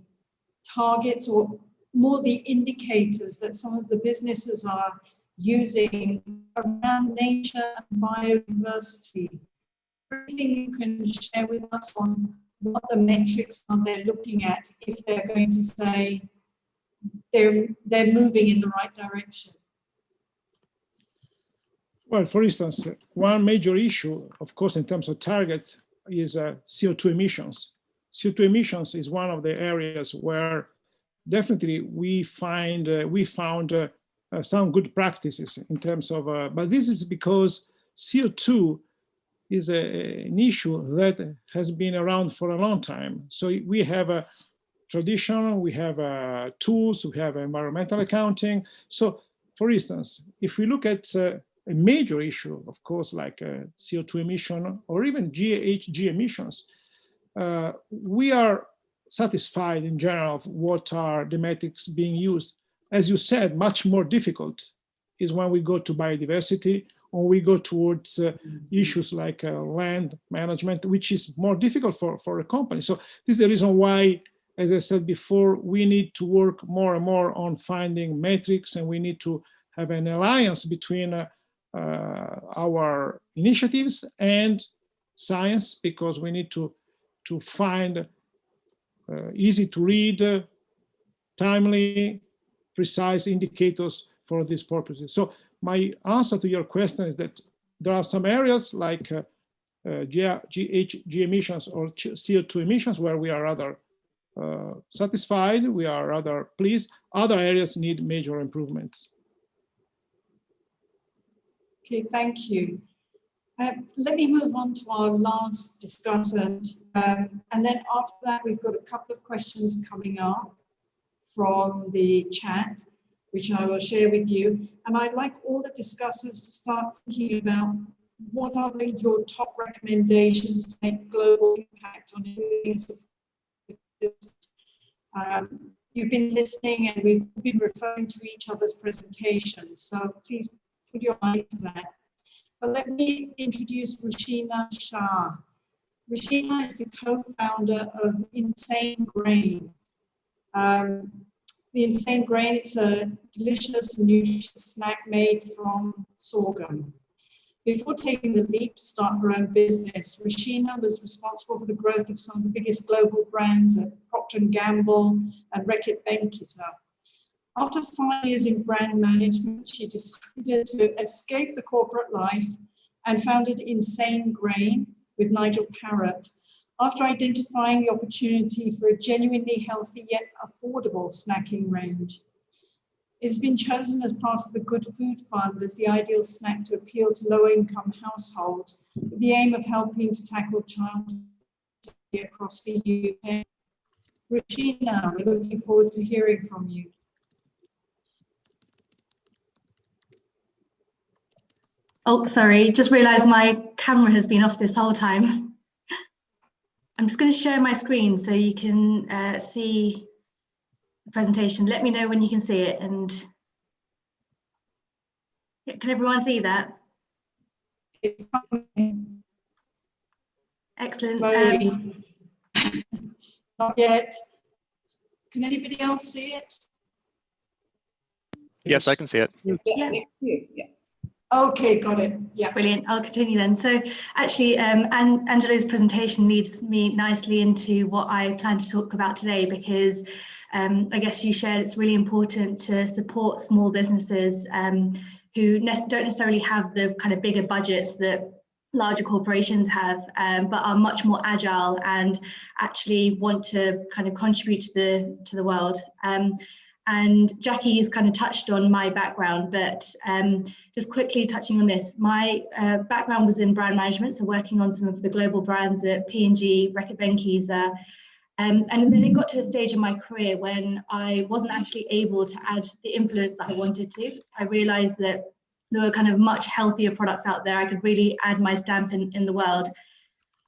targets, or more the indicators that some of the businesses are using around nature and biodiversity. Anything you can share with us on what the metrics are they're looking at, if they're going to say they're moving in the right direction? Well, for instance, one major issue, of course, in terms of targets is CO2 emissions. CO2 emissions is one of the areas where definitely we found some good practices in terms of, but this is because CO2 is an issue that has been around for a long time. So we have a tradition, we have tools, we have environmental accounting. So for instance, if we look at a major issue, of course, like CO2 emission or even GHG emissions, we are satisfied in general of what are the metrics being used. As you said, much more difficult is when we go to biodiversity, or we go towards issues like land management, which is more difficult for a company. So this is the reason why, as I said before, we need to work more and more on finding metrics, and we need to have an alliance between our initiatives and science, because we need to find easy to read, timely, precise indicators for these purposes. So my answer to your question is that there are some areas like GHG emissions or CO2 emissions where we are rather satisfied, we are rather pleased. Other areas need major improvements. Okay, thank you. Let me move on to our last discussant. And then after that, we've got a couple of questions coming up from the chat, which I will share with you. And I'd like all the discussants to start thinking about what are your top recommendations to make global impact on areas of you've been listening, and we've been referring to each other's presentations. So please put your mind to that. But let me introduce Rushina Shah. Rushina is the co-founder of Insane Grain. The Insane Grain, it's a delicious, nutritious snack made from sorghum. Before taking the leap to start her own business, Rushina was responsible for the growth of some of the biggest global brands at Procter & Gamble and Reckitt Benckiser. After 5 years in brand management, she decided to escape the corporate life and founded Insane Grain with Nigel Parrott, after identifying the opportunity for a genuinely healthy yet affordable snacking range. It's been chosen as part of the Good Food Fund as the ideal snack to appeal to low-income households, with the aim of helping to tackle child poverty across the UK. Rushina, we're looking forward to hearing from you. Oh, sorry, just realized my camera has been off this whole time. I'm just going to share my screen so you can see the presentation. Let me know when you can see it. And can everyone see that? Excellent. Not yet. Can anybody else see it? Yes, I can see it. Yeah. Okay, got it. Yeah, brilliant. I'll continue then. So actually, Angelo's presentation leads me nicely into what I plan to talk about today, because I guess you shared it's really important to support small businesses who don't necessarily have the kind of bigger budgets that larger corporations have, but are much more agile and actually want to kind of contribute to the world. And Jackie's kind of touched on my background, but just quickly touching on this, my background was in brand management, so working on some of the global brands at P&G, Reckitt Benckiser, and then it got to a stage in my career when I wasn't actually able to add the influence that I wanted to. I realized that there were kind of much healthier products out there. I could really add my stamp in the world.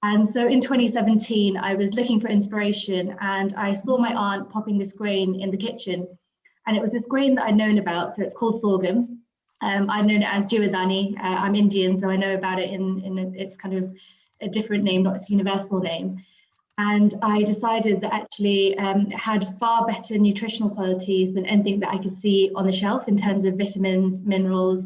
And so in 2017, I was looking for inspiration, and I saw my aunt popping this grain in the kitchen. And it was this grain that I'd known about, so it's called sorghum. I've known it as jiwadani. I'm Indian, so I know about it in it's kind of a different name, not its universal name. And I decided that actually it had far better nutritional qualities than anything that I could see on the shelf in terms of vitamins, minerals,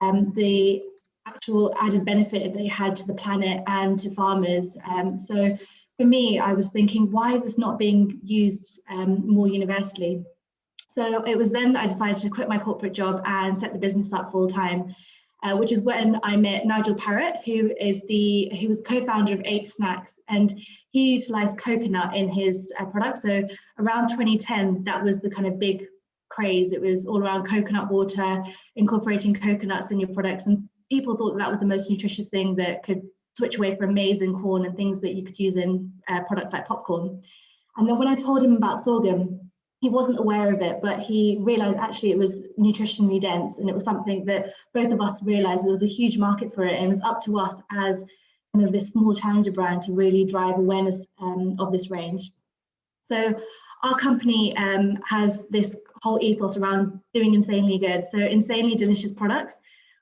the actual added benefit they had to the planet and to farmers. So for me, I was thinking, why is this not being used more universally? So it was then that I decided to quit my corporate job and set the business up full time, which is when I met Nigel Parrott, who was co-founder of Ape Snacks, and he utilized coconut in his products. So around 2010, that was the kind of big craze. It was all around coconut water, incorporating coconuts in your products, and people thought that was the most nutritious thing that could switch away from maize and corn and things that you could use in products like popcorn. And then when I told him about sorghum, he wasn't aware of it, but he realized actually it was nutritionally dense, and it was something that both of us realized there was a huge market for it, and it was up to us as kind of this small challenger brand to really drive awareness of this range. So our company has this whole ethos around doing insanely good, so insanely delicious products.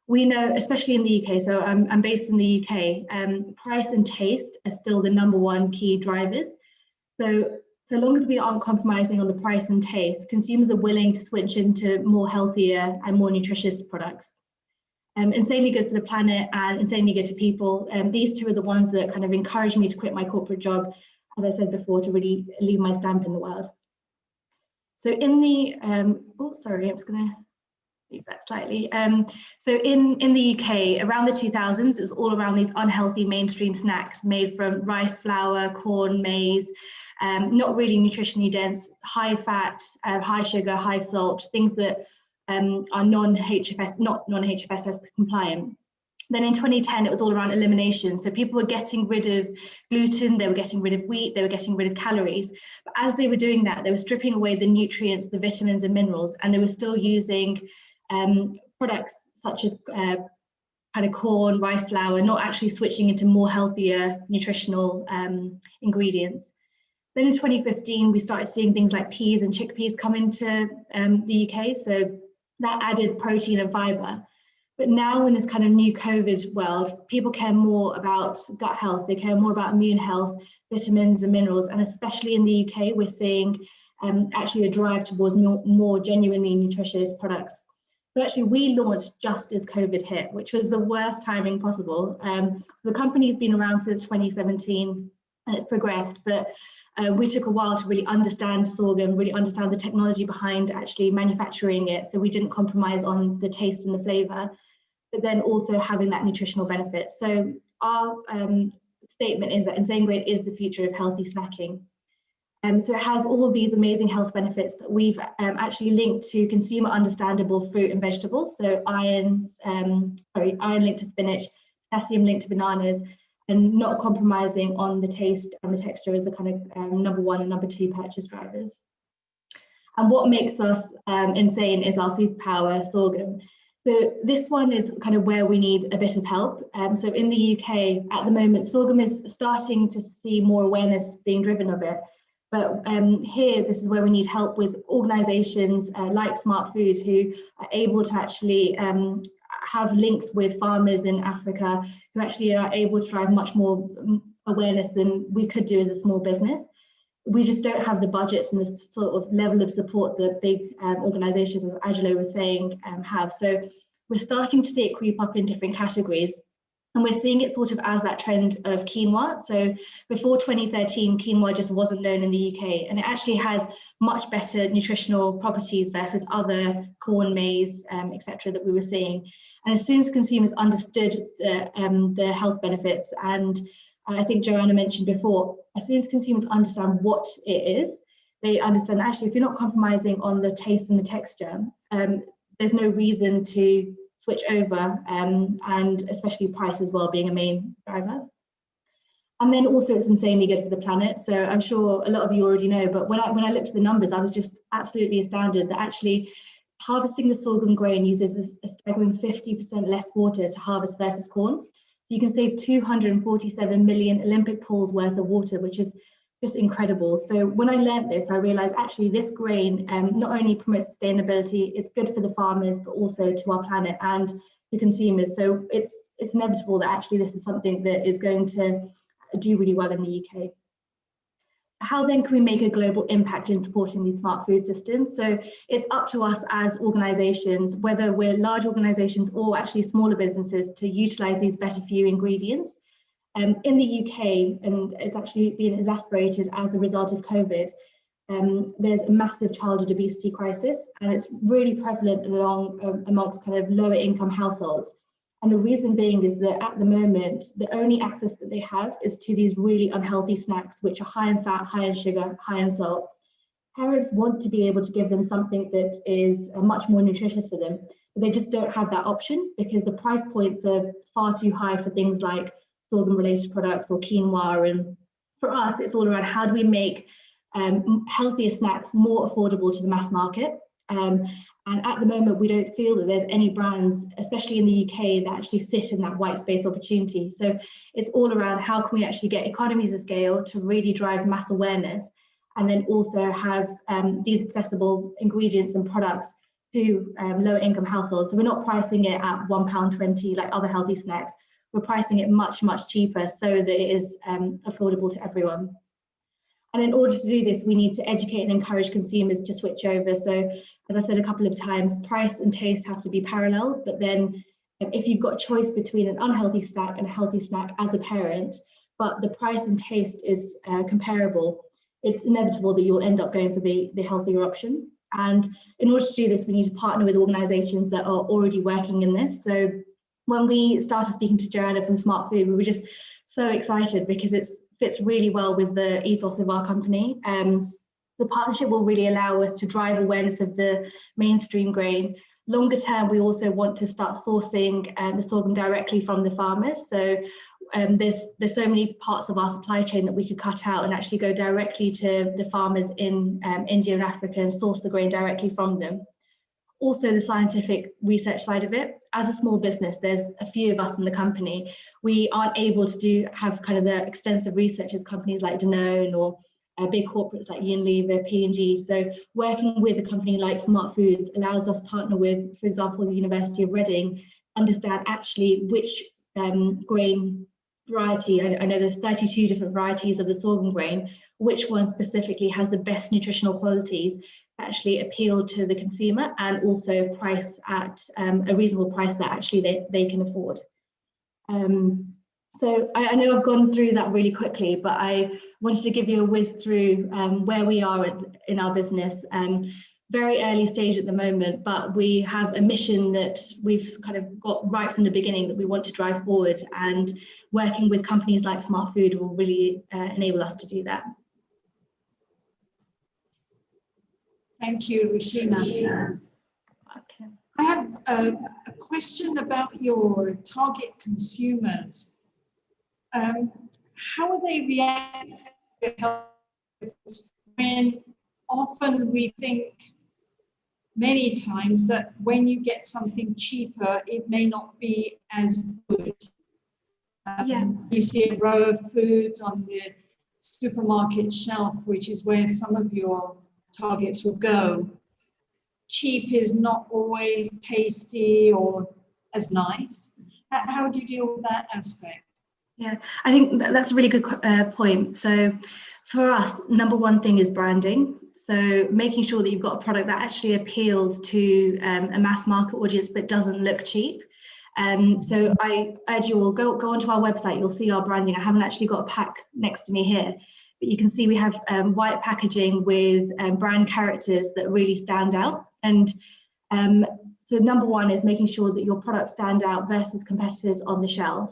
We know, especially in the UK, so I'm based in the UK, price and taste are still the #1 key drivers. So long as we aren't compromising on the price and taste, consumers are willing to switch into more healthier and more nutritious products. Insanely good for the planet and insanely good to people. These two are the ones that kind of encouraged me to quit my corporate job, as I said before, to really leave my stamp in the world. So in the, oh, sorry, I'm just gonna leave that slightly. So in the UK, around the 2000s, it was all around these unhealthy mainstream snacks made from rice flour, corn, maize, not really nutritionally dense, high fat, high sugar, high salt, things that are not non-HFSS compliant. Then in 2010, it was all around elimination. So people were getting rid of gluten, they were getting rid of wheat, they were getting rid of calories. But as they were doing that, they were stripping away the nutrients, the vitamins and minerals, and they were still using products such as kind of corn, rice flour, not actually switching into more healthier nutritional ingredients. Then in 2015, we started seeing things like peas and chickpeas come into the UK. So that added protein and fiber. But now in this kind of new COVID world, people care more about gut health, they care more about immune health, vitamins and minerals, and especially in the UK, we're seeing actually a drive towards more genuinely nutritious products. So actually we launched just as COVID hit, which was the worst timing possible. So the company's been around since 2017 and it's progressed, but we took a while to really understand sorghum, really understand the technology behind actually manufacturing it. So we didn't compromise on the taste and the flavor, but then also having that nutritional benefit. So our statement is that Insane Grain is the future of healthy snacking. So it has all of these amazing health benefits that we've actually linked to consumer understandable fruit and vegetables. So iron linked to spinach, potassium linked to bananas, and not compromising on the taste and the texture as the kind of number one and number two purchase drivers. And what makes us insane is our superpower, sorghum. So this one is kind of where we need a bit of help. So in the UK at the moment, sorghum is starting to see more awareness being driven of it. But here, this is where we need help with organisations like Smart Foods, who are able to actually have links with farmers in Africa, who actually are able to drive much more awareness than we could do as a small business. We just don't have the budgets and the sort of level of support that big organisations, as Angelo was saying, have. So we're starting to see it creep up in different categories. And we're seeing it sort of as that trend of quinoa. So before 2013, quinoa just wasn't known in the UK, and it actually has much better nutritional properties versus other corn, maize, etc. that we were seeing. And as soon as consumers understood the health benefits, and I think Joanna mentioned before, as soon as consumers understand what it is, they understand that actually if you're not compromising on the taste and the texture, there's no reason to switch over, and especially price as well being a main driver. And then also it's insanely good for the planet. So I'm sure a lot of you already know, but when I looked at the numbers, I was just absolutely astounded that actually harvesting the sorghum grain uses a staggering 50% less water to harvest versus corn. So you can save 247 million Olympic pools worth of water, which is just incredible. So when I learned this, I realized actually this grain not only promotes sustainability, it's good for the farmers, but also to our planet and to consumers. So it's inevitable that actually this is something that is going to do really well in the UK. How then can we make a global impact in supporting these smart food systems? So it's up to us as organizations, whether we're large organizations or actually smaller businesses, to utilize these better for you ingredients. In the UK, and it's actually been exacerbated as a result of COVID, there's a massive childhood obesity crisis, and it's really prevalent amongst kind of lower income households. And the reason being is that at the moment, the only access that they have is to these really unhealthy snacks, which are high in fat, high in sugar, high in salt. Parents want to be able to give them something that is much more nutritious for them, but they just don't have that option because the price points are far too high for things like sorghum related products or quinoa. And for us, it's all around how do we make healthier snacks more affordable to the mass market. And at the moment, we don't feel that there's any brands, especially in the UK, that actually sit in that white space opportunity. So it's all around how can we actually get economies of scale to really drive mass awareness, and then also have these accessible ingredients and products to lower income households. So we're not pricing it at £1.20 like other healthy snacks. We're pricing it much, much cheaper so that it is affordable to everyone. And in order to do this, we need to educate and encourage consumers to switch over. So as I've said a couple of times, price and taste have to be parallel, but then if you've got a choice between an unhealthy snack and a healthy snack as a parent, but the price and taste is comparable, it's inevitable that you'll end up going for the healthier option. And in order to do this, we need to partner with organizations that are already working in this. So when we started speaking to Joanna from Smart Food, we were just so excited because it fits really well with the ethos of our company. The partnership will really allow us to drive awareness of the mainstream grain. Longer term, we also want to start sourcing the sorghum directly from the farmers. So there's so many parts of our supply chain that we could cut out and actually go directly to the farmers in India and Africa and source the grain directly from them. Also, the scientific research side of it. As a small business, there's a few of us in the company. We aren't able to have kind of the extensive research as companies like Danone or big corporates like Unilever, P&G. So working with a company like Smart Foods allows us to partner with, for example, the University of Reading understand actually which grain variety, I know there's 32 different varieties of the sorghum grain, which one specifically has the best nutritional qualities that actually appeal to the consumer and also price at a reasonable price that actually they can afford. So I know I've gone through that really quickly, but I wanted to give you a whiz through where we are in our business. Very early stage at the moment, but we have a mission that we've kind of got right from the beginning that we want to drive forward, and working with companies like Smart Food will really enable us to do that. Thank you, Rushina. Okay. I have a question about your target consumers. How are they reacting to health when often we think many times that when you get something cheaper, it may not be as good. You see a row of foods on the supermarket shelf, which is where some of your targets will go. Cheap is not always tasty or as nice. How do you deal with that aspect? Yeah, I think that's a really good point. So for us, number one thing is branding. So making sure that you've got a product that actually appeals to a mass market audience but doesn't look cheap. So I urge you all, go onto our website, you'll see our branding. I haven't actually got a pack next to me here, but you can see we have white packaging with brand characters that really stand out. And so number one is making sure that your products stand out versus competitors on the shelf.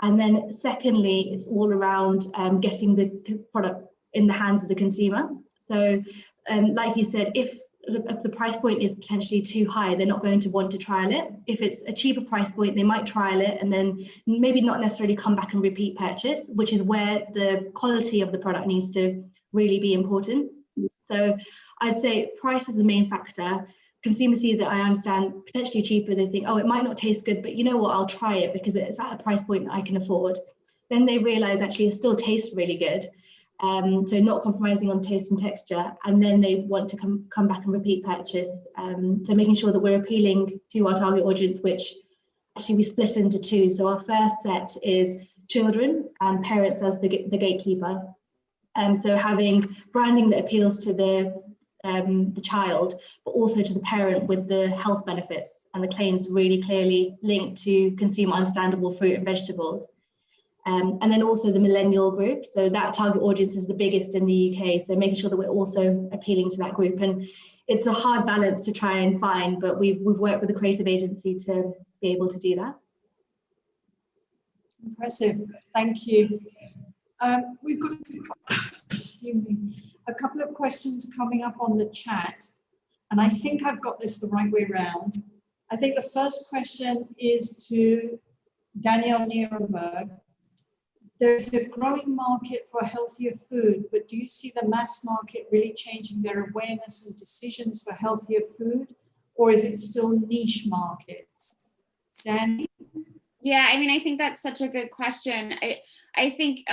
And then secondly, it's all around getting the product in the hands of the consumer. So like you said, if the price point is potentially too high, they're not going to want to trial it. If it's a cheaper price point, they might trial it and then maybe not necessarily come back and repeat purchase, which is where the quality of the product needs to really be important. So I'd say price is the main factor. Consumer sees it, I understand, potentially cheaper, they think, oh, it might not taste good, but you know what, I'll try it because it's at a price point that I can afford. Then they realize actually it still tastes really good. So not compromising on taste and texture, and then they want to come back and repeat purchase. So making sure that we're appealing to our target audience, which actually we split into two. So our first set is children and parents as the gatekeeper. So having branding that appeals to the child, but also to the parent with the health benefits and the claims really clearly linked to consumer understandable fruit and vegetables. And then also the millennial group. So that target audience is the biggest in the UK. So making sure that we're also appealing to that group. And it's a hard balance to try and find, but we've worked with a creative agency to be able to do that. Impressive, thank you. We've got excuse me, a couple of questions coming up on the chat. And I think I've got this the right way around. I think the first question is to Daniel Nierenberg. There's a growing market for healthier food, but do you see the mass market really changing their awareness and decisions for healthier food, or is it still niche markets? Danny? Yeah, I mean, I think that's such a good question. I think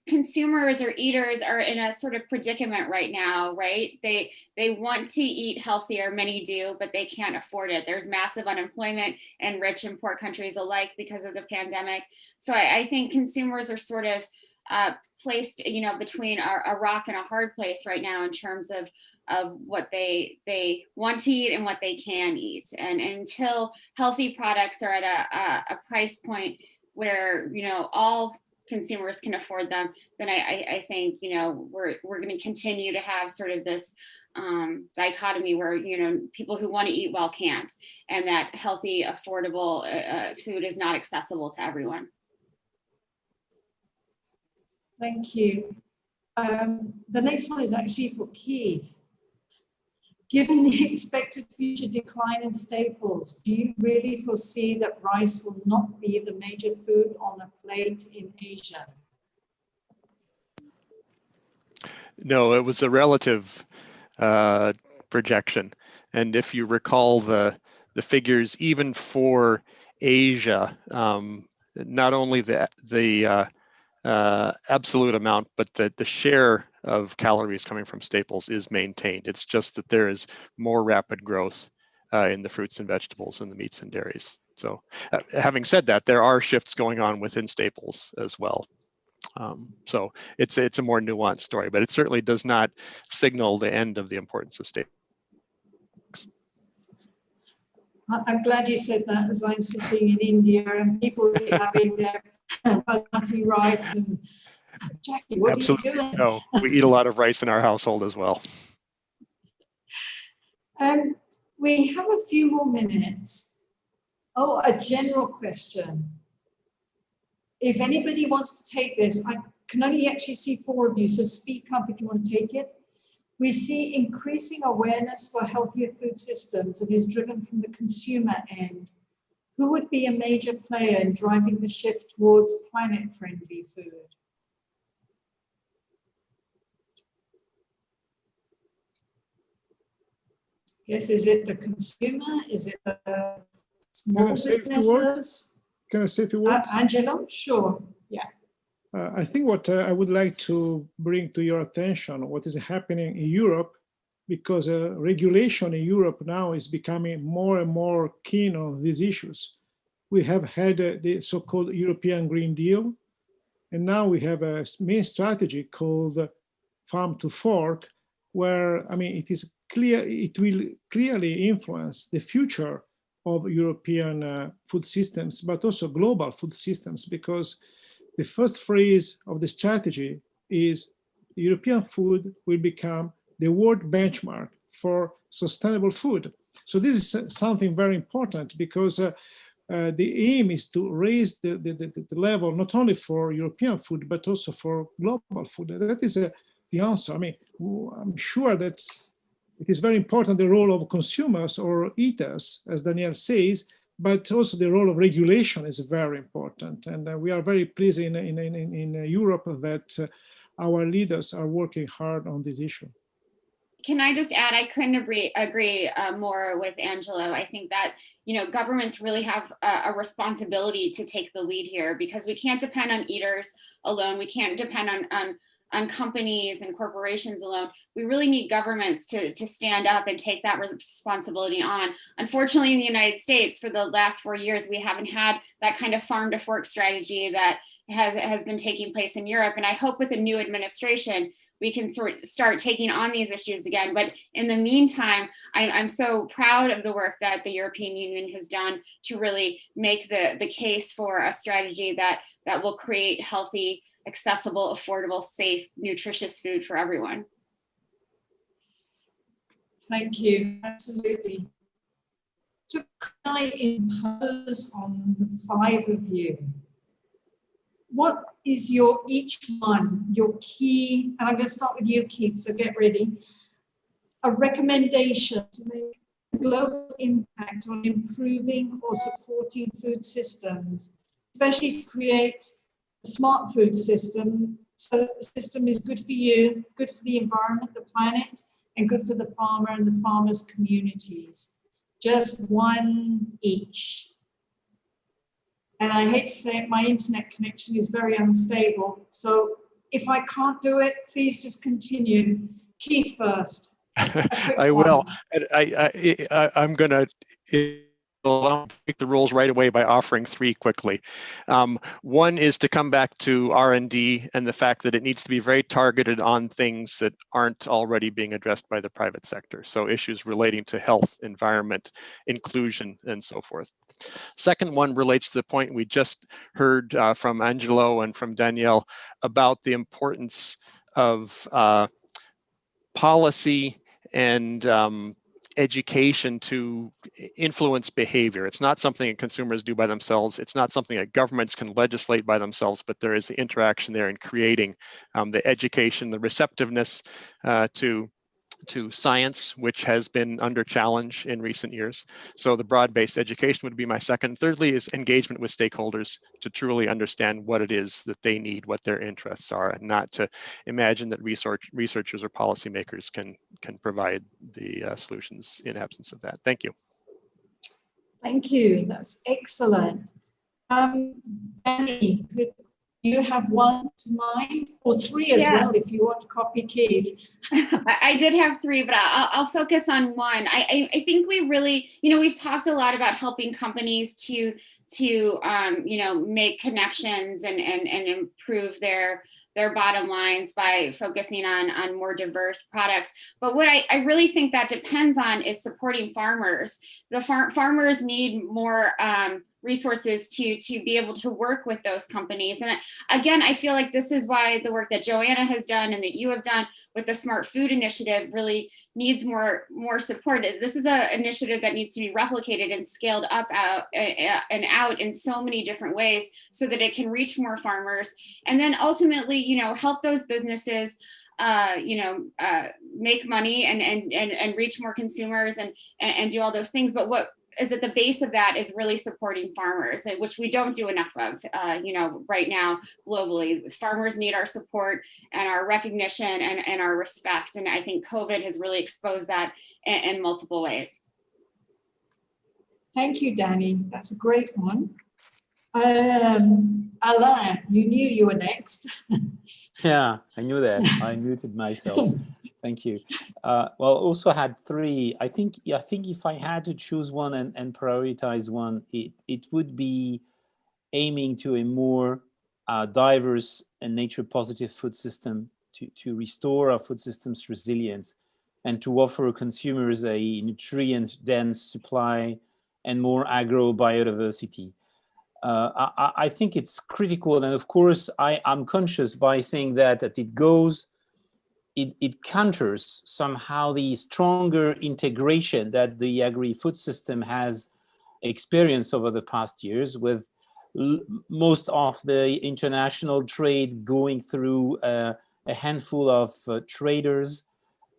consumers or eaters are in a sort of predicament right now, right? They want to eat healthier, many do, but they can't afford it. There's massive unemployment in rich and poor countries alike because of the pandemic. So I think consumers are sort of placed, you know, between a rock and a hard place right now in terms of what they want to eat and what they can eat. And until healthy products are at a price point where, you know, all consumers can afford them, then I think, you know, we're going to continue to have sort of this dichotomy where, you know, people who want to eat well can't, and that healthy, affordable food is not accessible to everyone. Thank you. The next one is actually for Keith. Given the expected future decline in staples, do you really foresee that rice will not be the major food on a plate in Asia? No, it was a relative projection. And if you recall the figures, even for Asia, not only the absolute amount, but the share of calories coming from staples is maintained. It's just that there is more rapid growth in the fruits and vegetables and the meats and dairies. So having said that, there are shifts going on within staples as well. So it's a more nuanced story, but it certainly does not signal the end of the importance of staples. I'm glad you said that, as I'm sitting in India and people are having their basmati rice. And Jackie, what Absolutely. are you doing? No, we eat a lot of rice in our household as well. We have a few more minutes. Oh, a general question. If anybody wants to take this, I can only actually see 4 of you, so speak up if you want to take it. We see increasing awareness for healthier food systems that is driven from the consumer end. Who would be a major player in driving the shift towards planet-friendly food? Yes, is it the consumer? Is it the small businesses? Can I say a few words? Angelo, sure, yeah. I think what I would like to bring to your attention, what is happening in Europe, because regulation in Europe now is becoming more and more keen on these issues. We have had the so-called European Green Deal, and now we have a main strategy called Farm to Fork, where, I mean, it is clear, it will clearly influence the future of European food systems, but also global food systems, because the first phrase of the strategy is European food will become the world benchmark for sustainable food. So this is something very important, because the aim is to raise the level not only for European food, but also for global food. That is the answer. I mean, I'm sure that it is very important, the role of consumers or eaters, as Danielle says, but also the role of regulation is very important. And we are very pleased in Europe that our leaders are working hard on this issue. Can I just add, I couldn't agree more with Angelo. I think that, you know, governments really have a responsibility to take the lead here, because we can't depend on eaters alone. We can't depend on companies and corporations alone. We really need governments to stand up and take that responsibility on. Unfortunately, in the United States, for the last 4 years, we haven't had that kind of farm to fork strategy that has been taking place in Europe. And I hope with the new administration, we can start taking on these issues again. But in the meantime, I'm so proud of the work that the European Union has done to really make the case for a strategy that will create healthy, accessible, affordable, safe, nutritious food for everyone. Thank you, absolutely. So can I impose on the 5 of you, what is your key, and I'm going to start with you, Keith, so get ready, a recommendation to make a global impact on improving or supporting food systems, especially to create a smart food system, so that the system is good for you, good for the environment, the planet, and good for the farmer and the farmers' communities. Just one each. And I hate to say it, my internet connection is very unstable. So if I can't do it, please just continue. Keith first. I will. I'm going to break the rules right away by offering 3 quickly. One is to come back to R&D and the fact that it needs to be very targeted on things that aren't already being addressed by the private sector. So issues relating to health, environment, inclusion, and so forth. Second one relates to the point we just heard from Angelo and from Danielle about the importance of policy and education to influence behavior. It's not something that consumers do by themselves. It's not something that governments can legislate by themselves, but there is the interaction there in creating the education, the receptiveness to science, which has been under challenge in recent years. So the broad-based education would be my second. Thirdly is engagement with stakeholders to truly understand what it is that they need, what their interests are, and not to imagine that researchers or policymakers can provide the solutions in absence of that. Thank you. Thank you, that's excellent. Danny, you have one to mind, or three as well, if you want to copy Keith? I did have three, but I'll focus on one. I think we really, we've talked a lot about helping companies to make connections and improve their bottom lines by focusing on more diverse products. But what I really think that depends on is supporting farmers. The farmers need more resources to be able to work with those companies. And again, I feel like this is why the work that Joanna has done and that you have done with the Smart Food Initiative really needs more support. This is an initiative that needs to be replicated and scaled up out in so many different ways so that it can reach more farmers. And then ultimately, help those businesses make money and reach more consumers and do all those things. But what is at the base of that is really supporting farmers, which we don't do enough of, right now globally. Farmers need our support and our recognition and our respect. And I think COVID has really exposed that in multiple ways. Thank you, Danny. That's a great one. Alain, you knew you were next. Yeah, I knew that. I muted myself. Thank you. Well, also had three. I think if I had to choose one and prioritize one, it would be aiming to a more diverse and nature positive food system to restore our food system's resilience and to offer consumers a nutrient dense supply and more agro biodiversity. I think it's critical, and of course I'm conscious by saying that it counters somehow the stronger integration that the agri-food system has experienced over the past years, with most of the international trade going through a handful of traders,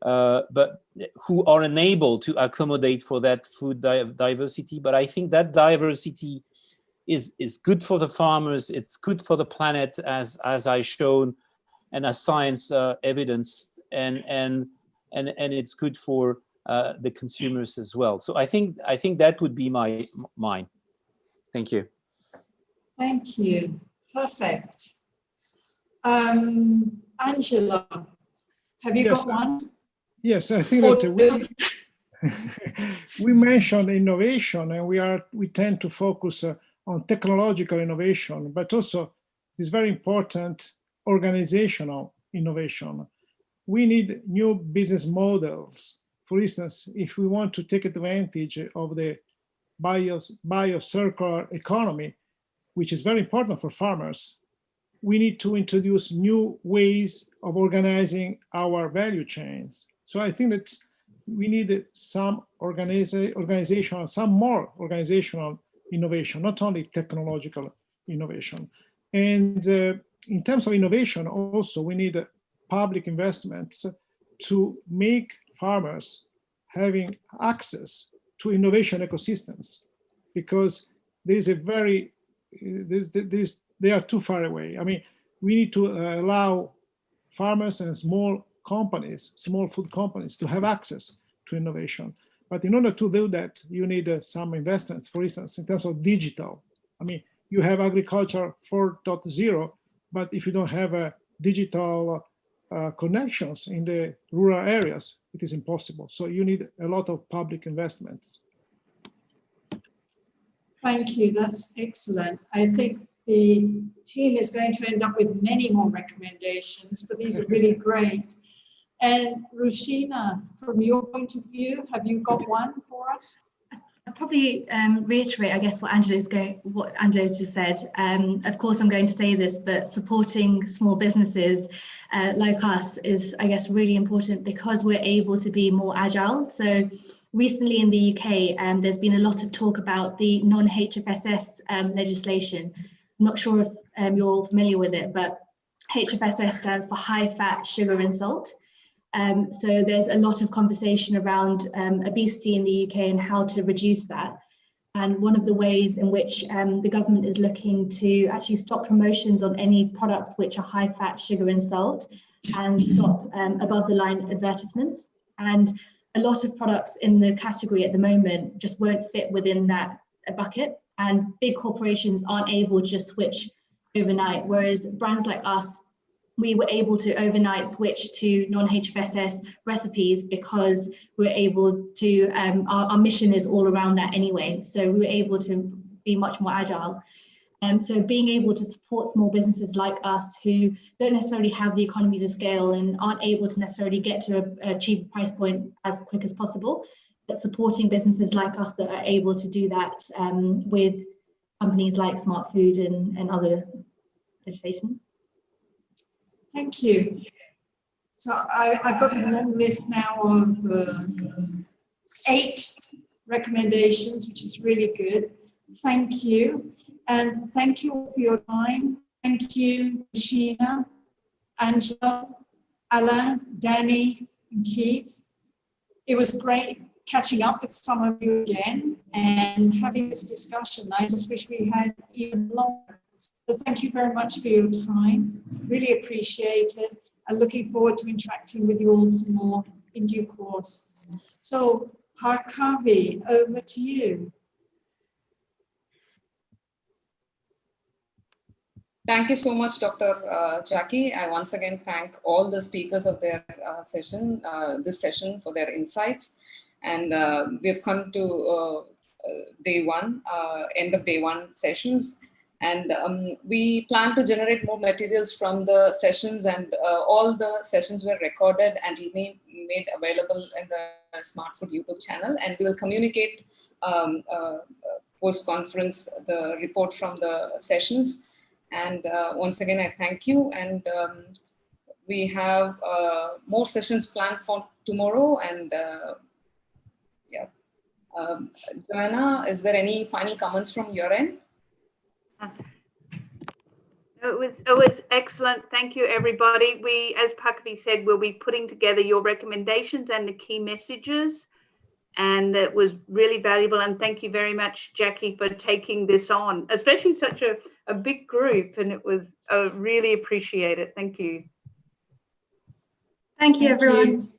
but who are unable to accommodate for that food diversity. But I think that diversity is good for the farmers, it's good for the planet, as I shown, and as science evidence, and it's good for the consumers as well. So I think that would be mine. Thank you. Thank you. Perfect. Angela, have you got one? Yes, I think that we mentioned innovation, and we tend to focus on technological innovation, but also it's very important organizational innovation. We need new business models. For instance, if we want to take advantage of the bio-circular economy, which is very important for farmers, we need to introduce new ways of organizing our value chains. So I think that we need some more organizational innovation, not only technological innovation. And in terms of innovation, also, we need public investments to make farmers having access to innovation ecosystems, because there is they are too far away. I mean, we need to allow farmers and small food companies to have access to innovation. But in order to do that, you need some investments, for instance, in terms of digital. I mean, you have agriculture 4.0, but if you don't have digital connections in the rural areas, it is impossible. So you need a lot of public investments. Thank you, that's excellent. I think the team is going to end up with many more recommendations, but these are really great. And Rushina, from your point of view, have you got one for us? I'll probably reiterate, I guess, what Angela just said. Of course, I'm going to say this, but supporting small businesses like us is, I guess, really important because we're able to be more agile. So recently in the UK, there's been a lot of talk about the non-HFSS legislation. I'm not sure if you're all familiar with it, but HFSS stands for high fat, sugar and salt. So there's a lot of conversation around obesity in the UK and how to reduce that. And one of the ways in which the government is looking to actually stop promotions on any products which are high fat, sugar and salt, and stop above the line advertisements. And a lot of products in the category at the moment just won't fit within that bucket. And big corporations aren't able to just switch overnight, whereas brands like us, we were able to overnight switch to non-HFSS recipes because we're able to, our mission is all around that anyway. So we were able to be much more agile. So being able to support small businesses like us who don't necessarily have the economies of scale and aren't able to necessarily get to a cheaper price point as quick as possible, but supporting businesses like us that are able to do that with companies like Smart Food and other legislations. Thank you. So I've got a long list now of 8 recommendations, which is really good. Thank you. And thank you for your time. Thank you, Sheena, Angela, Alain, Danny, and Keith. It was great catching up with some of you again and having this discussion. I just wish we had even longer. But thank you very much for your time. Really appreciate it. I'm looking forward to interacting with you all some more in due course. So, Harkavi, over to you. Thank you so much, Dr. Jackie. I once again thank all the speakers of their session, this session, for their insights. And we've come to day 1, end of day 1 sessions. And we plan to generate more materials from the sessions, and all the sessions were recorded and will be made available in the Smart Food YouTube channel. And we will communicate post-conference the report from the sessions. And once again, I thank you. And we have more sessions planned for tomorrow. And yeah, Joanna, is there any final comments from your end? It was excellent. Thank you, everybody. We, as Pakavi said, will be putting together your recommendations and the key messages. And it was really valuable. And thank you very much, Jackie, for taking this on, especially such a big group. And it was really appreciated. Thank you. Thank you, everyone.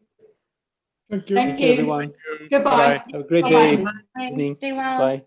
Thank you. Thank you, everyone. Goodbye. Have a great Bye. day. Bye. Evening. Stay well. Bye.